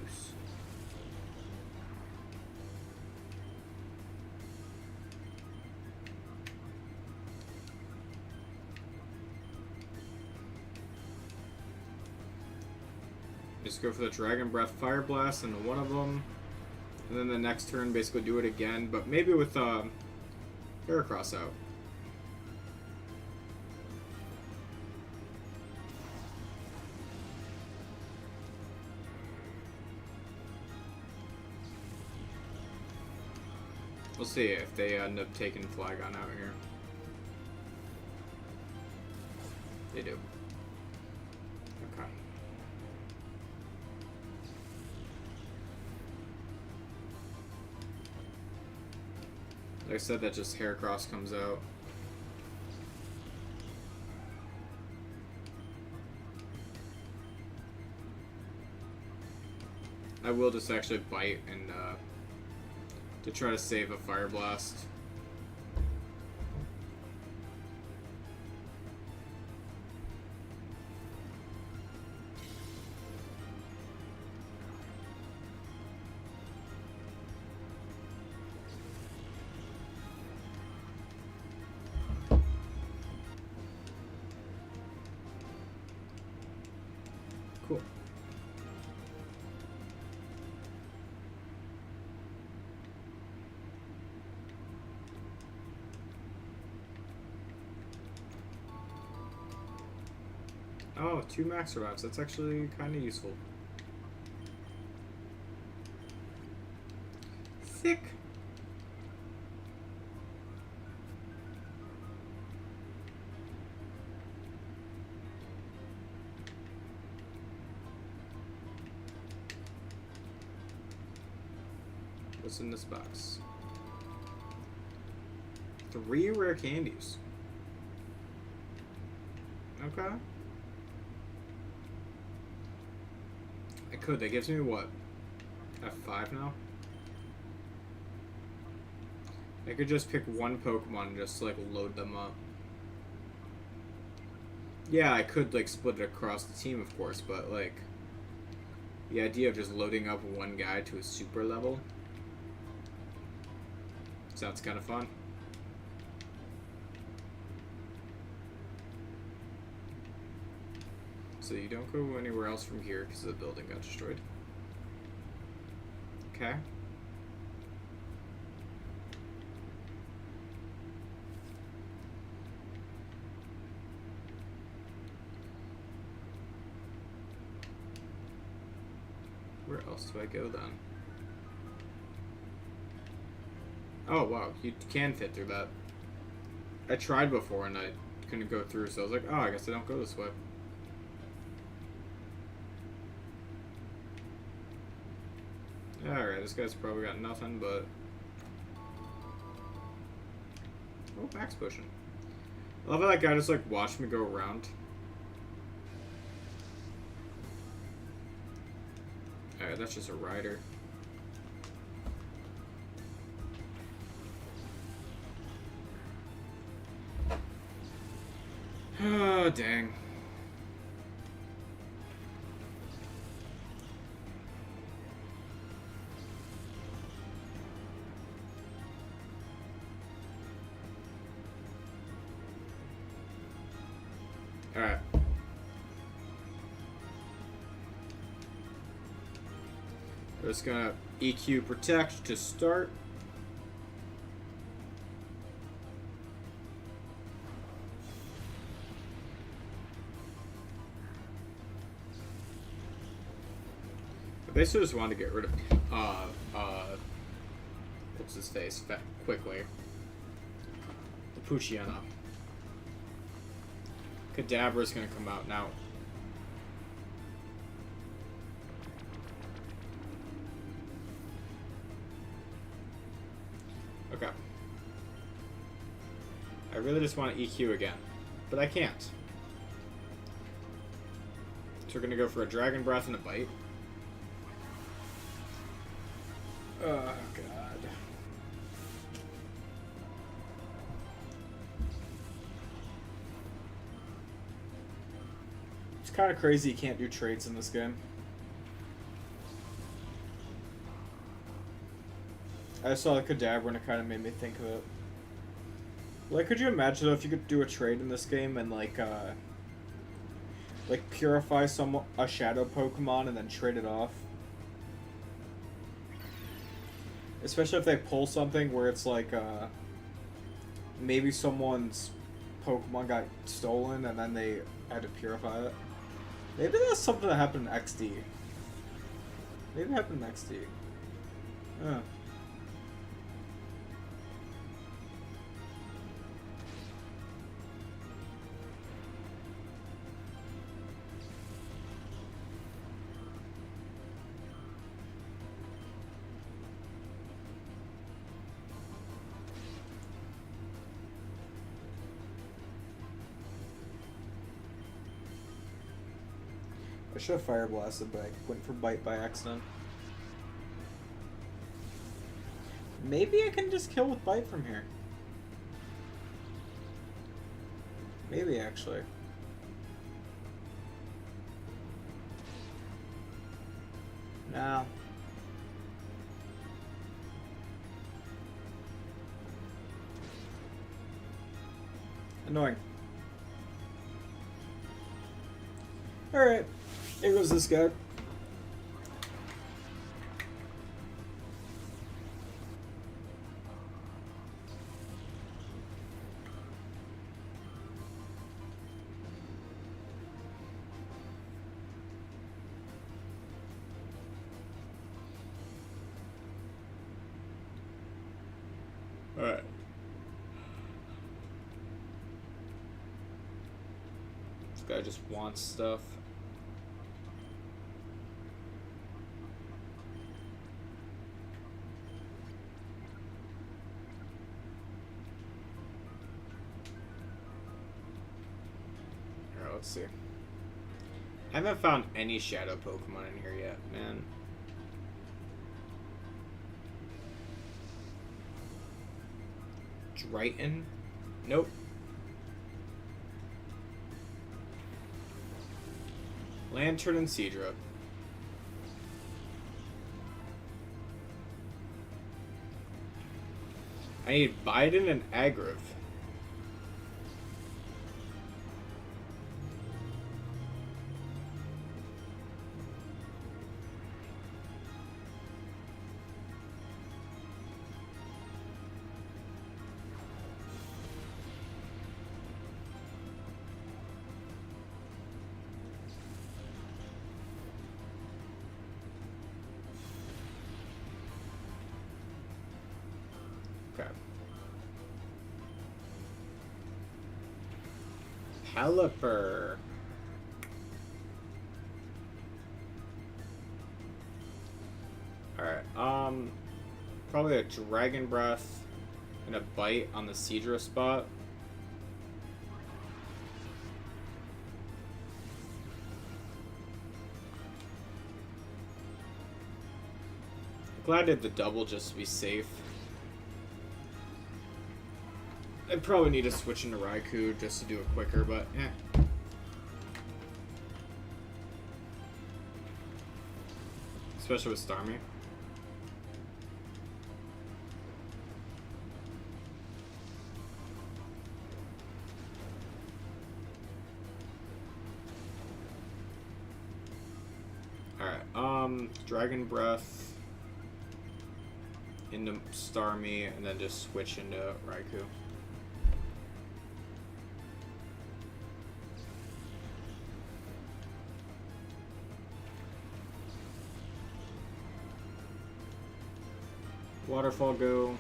Just go for the Dragon Breath Fire Blast into one of them. And then the next turn basically do it again, but maybe with Heracross out. We'll see if they end up taking Flygon out here. They do. Okay. Like I said, that just Heracross comes out. I will just actually bite and to try to save a Fire Blast. Cool. Oh, 2 max revives. That's actually kind of useful. Sick. What's in this box? 3 rare candies. Okay. I could. That gives me what? F5 now? I could just pick one Pokemon and just like load them up. Yeah, I could like split it across the team, of course, but like the idea of just loading up one guy to a super level sounds kind of fun. So you don't go anywhere else from here because the building got destroyed. Okay. Where else do I go then? Oh wow, you can fit through that. I tried before and I couldn't go through, so I was like, oh, I guess I don't go this way. Alright, this guy's probably got nothing but... Oh, max potion. I love how that guy just, like, watched me go around. Alright, that's just a rider. Oh, dang. Alright. We're just gonna EQ protect to start. I basically just wanted to get rid of what's his face quickly. The Puchiana. Kadabra's gonna come out now. Okay. I really just want to EQ again, but I can't. So we're gonna go for a Dragon Breath and a Bite. Oh, God. It's kind of crazy you can't do traits in this game. I saw a Kadabra and it kind of made me think of it. Like, could you imagine if you could do a trade in this game and, like purify a shadow Pokemon and then trade it off? Especially if they pull something where it's like, maybe someone's Pokemon got stolen and then they had to purify it. Maybe that's something that happened in XD. Maybe it happened in XD. Yeah. I should have Fire Blasted, but I went for Bite by accident. Maybe I can just kill with Bite from here. Maybe, actually. No. Annoying. Alright. Here goes this guy. Alright. This guy just wants stuff. Let's see. I haven't found any shadow Pokemon in here yet, man. Drighton? Nope. Lantern and Seadra. I need Biden and Agriv. Pelipper. Alright, probably a Dragon Breath and a Bite on the Seadra spot. Glad I did the double just to be safe. I'd probably need to switch into Raikou just to do it quicker, but eh. Especially with Starmie. Alright, Dragon Breath into Starmie, and then just switch into Raikou. Waterfall go.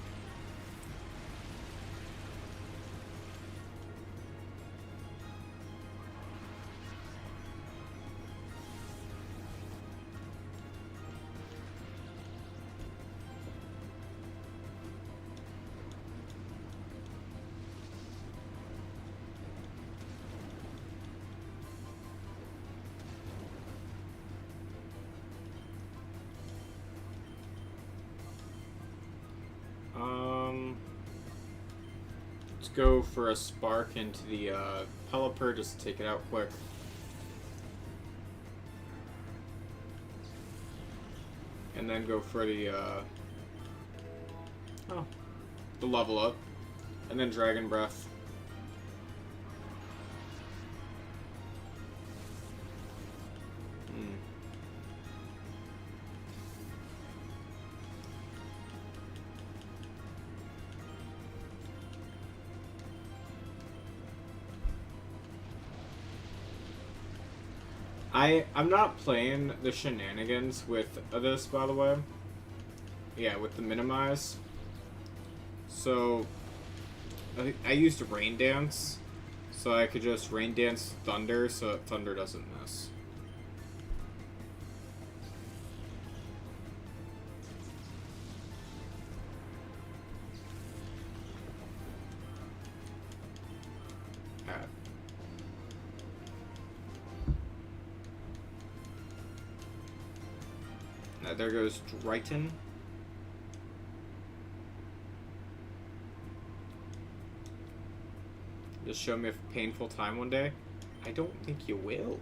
Let's go for a Spark into the Pelipper just to take it out quick. And then go for the the level up. And then Dragon Breath. I'm not playing the shenanigans with this, by the way. Yeah, with the minimize. So I used Rain Dance, so I could just Rain Dance Thunder, so Thunder doesn't miss. There goes Triton. Just show me a painful time one day. I don't think you will.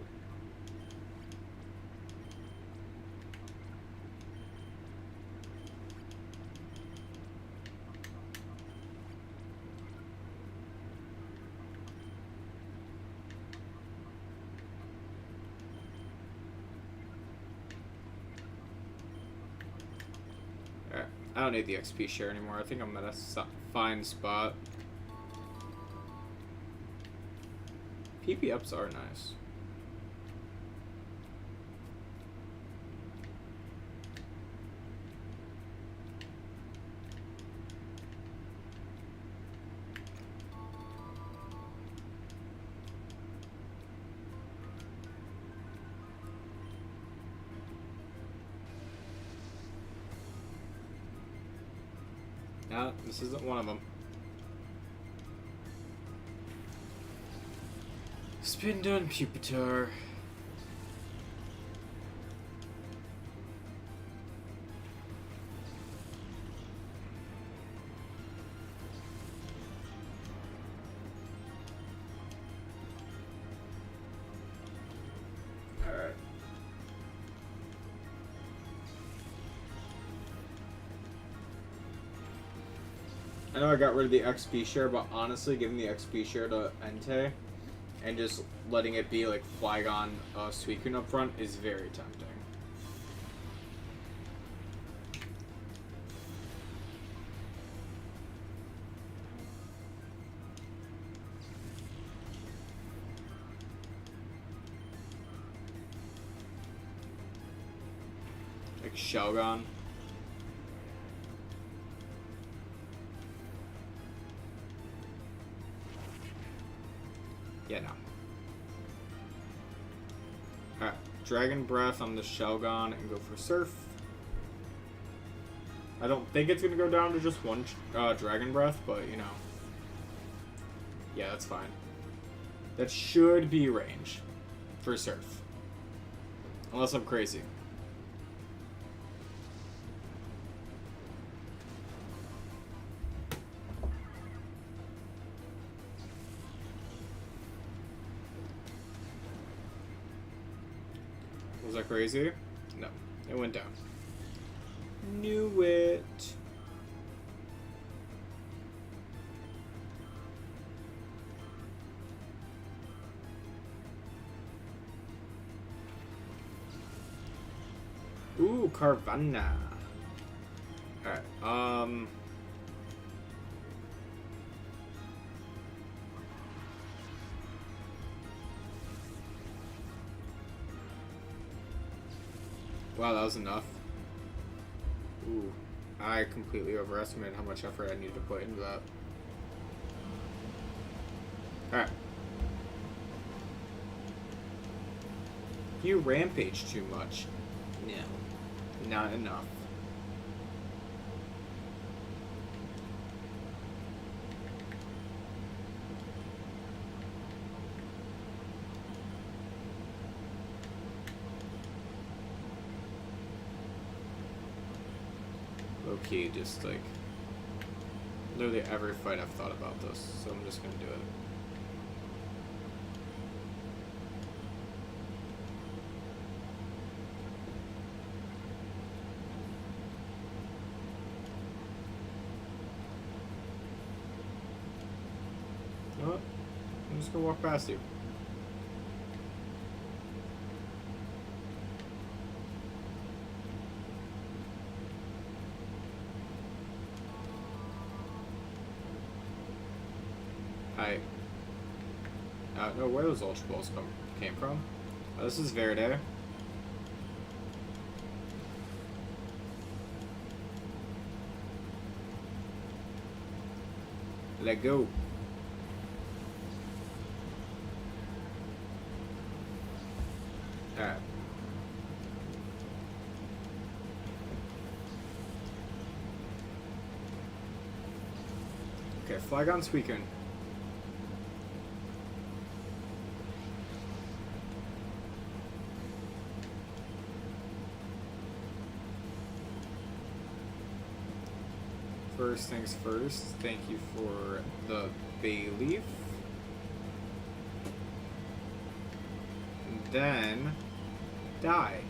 I don't need the XP share anymore. I think I'm at a fine spot. PP ups are nice. No, this isn't one of them. Spin done, Pupitar. Alright. I know I got rid of the XP share, but honestly, giving the XP share to Entei and just letting it be like Flygon Suicune up front is very tempting. Like Shelgon. Yeah, no. Alright, Dragon Breath on the Shelgon and go for Surf. I don't think it's going to go down to just one Dragon Breath, but, you know. Yeah, that's fine. That should be range for Surf. Unless I'm crazy. Was that crazy? No, it went down. Knew it. Ooh, Carvanha. Alright, wow, that was enough. Ooh, I completely overestimated how much effort I needed to put into that. Alright. You rampage too much. No, not enough. Okay, just like literally every fight I've thought about this, so I'm just gonna do it. You know what? I'm just gonna walk past you. I don't know where those Ultra Balls came from. Oh, this is Verde. Let go. Alright. Okay, Flygon Suicune. First things first, thank you for the Bay Leaf. And then, die.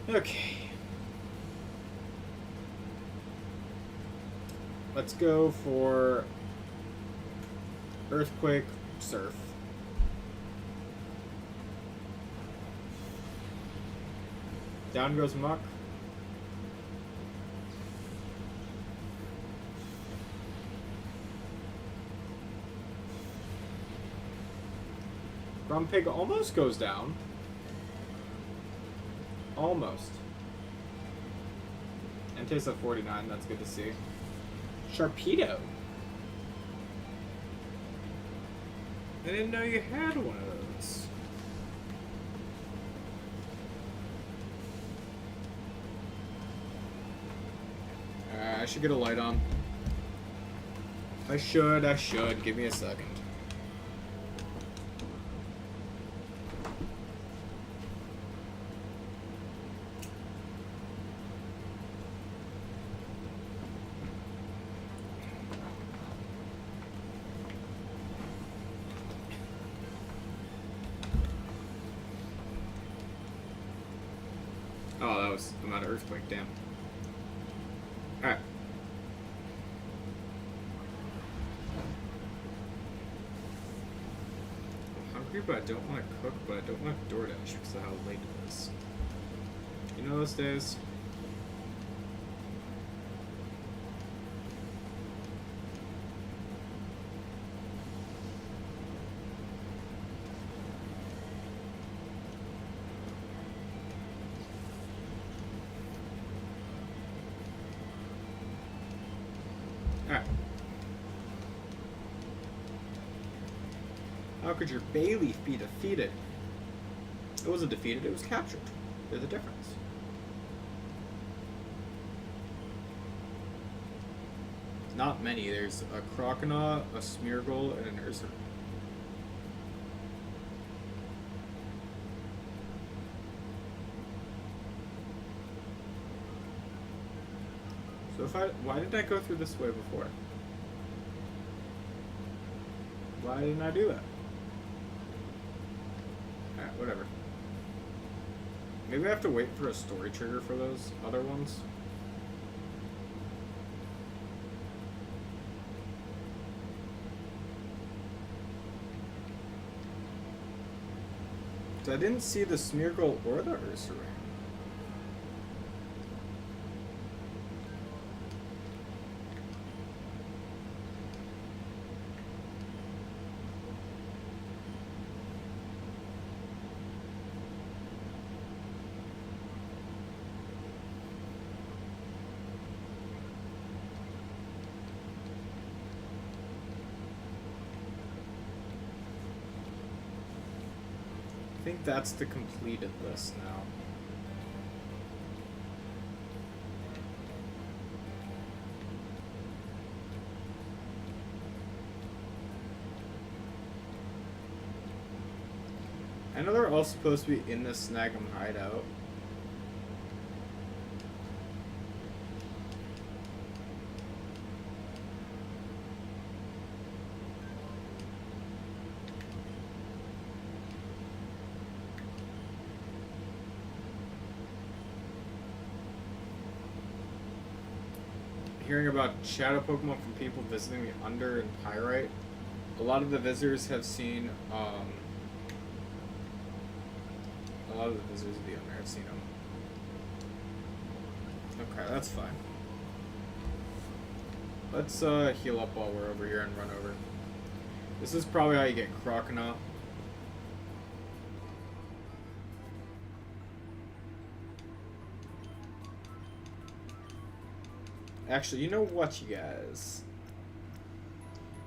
Okay. Let's go for Earthquake, Surf. Down goes Muck. Grumpig almost goes down. Almost. Entei's at 49, that's good to see. Sharpedo. I didn't know you had one of those. I should get a light on. I should. Give me a second. Oh, that was I'm out of Earthquake, damn. Alright. but I don't want to cook, but I don't want to DoorDash because of how late it is. You know those days? Alright. How could your bay leaf be defeated? It wasn't defeated, it was captured. There's a difference. Not many. There's a Croconaw, a Smeargle, and an Ursa. So why did I go through this way before? Why didn't I do that? Alright, whatever. Maybe I have to wait for a story trigger for those other ones. So I didn't see the Smeargle or the Ursa Ring. I think that's the completed list now. I know they're all supposed to be in the Snag 'em hideout. Hearing about shadow Pokemon from people visiting the Under and Pyrite. A lot of the visitors have seen, a lot of the visitors of the Under have seen them. Okay, that's fine. Let's heal up while we're over here and run over. This is probably how you get Croconaw. Actually, you know what, you guys?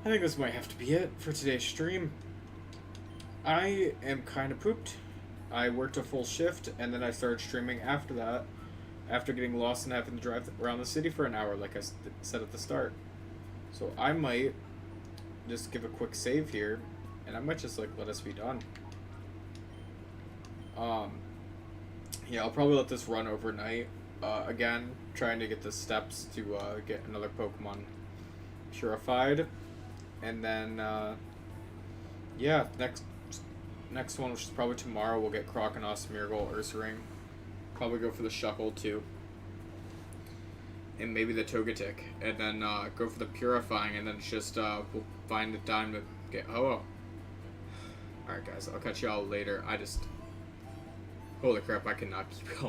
I think this might have to be it for today's stream. I am kind of pooped. I worked a full shift, and then I started streaming after that, after getting lost and having to drive around the city for an hour, like I said at the start. So I might just give a quick save here, and I might just, like, let us be done. Yeah, I'll probably let this run overnight. Again, trying to get the steps to get another Pokemon purified, and then yeah, next one, which is probably tomorrow, we'll get Croconaw, Smeargle, Ursaring. Probably go for the Shuckle too, and maybe the Togetic, and then go for the purifying, and then just we'll find the time to get Ho-Oh. Alright guys, I'll catch y'all later. Holy crap, I cannot keep going.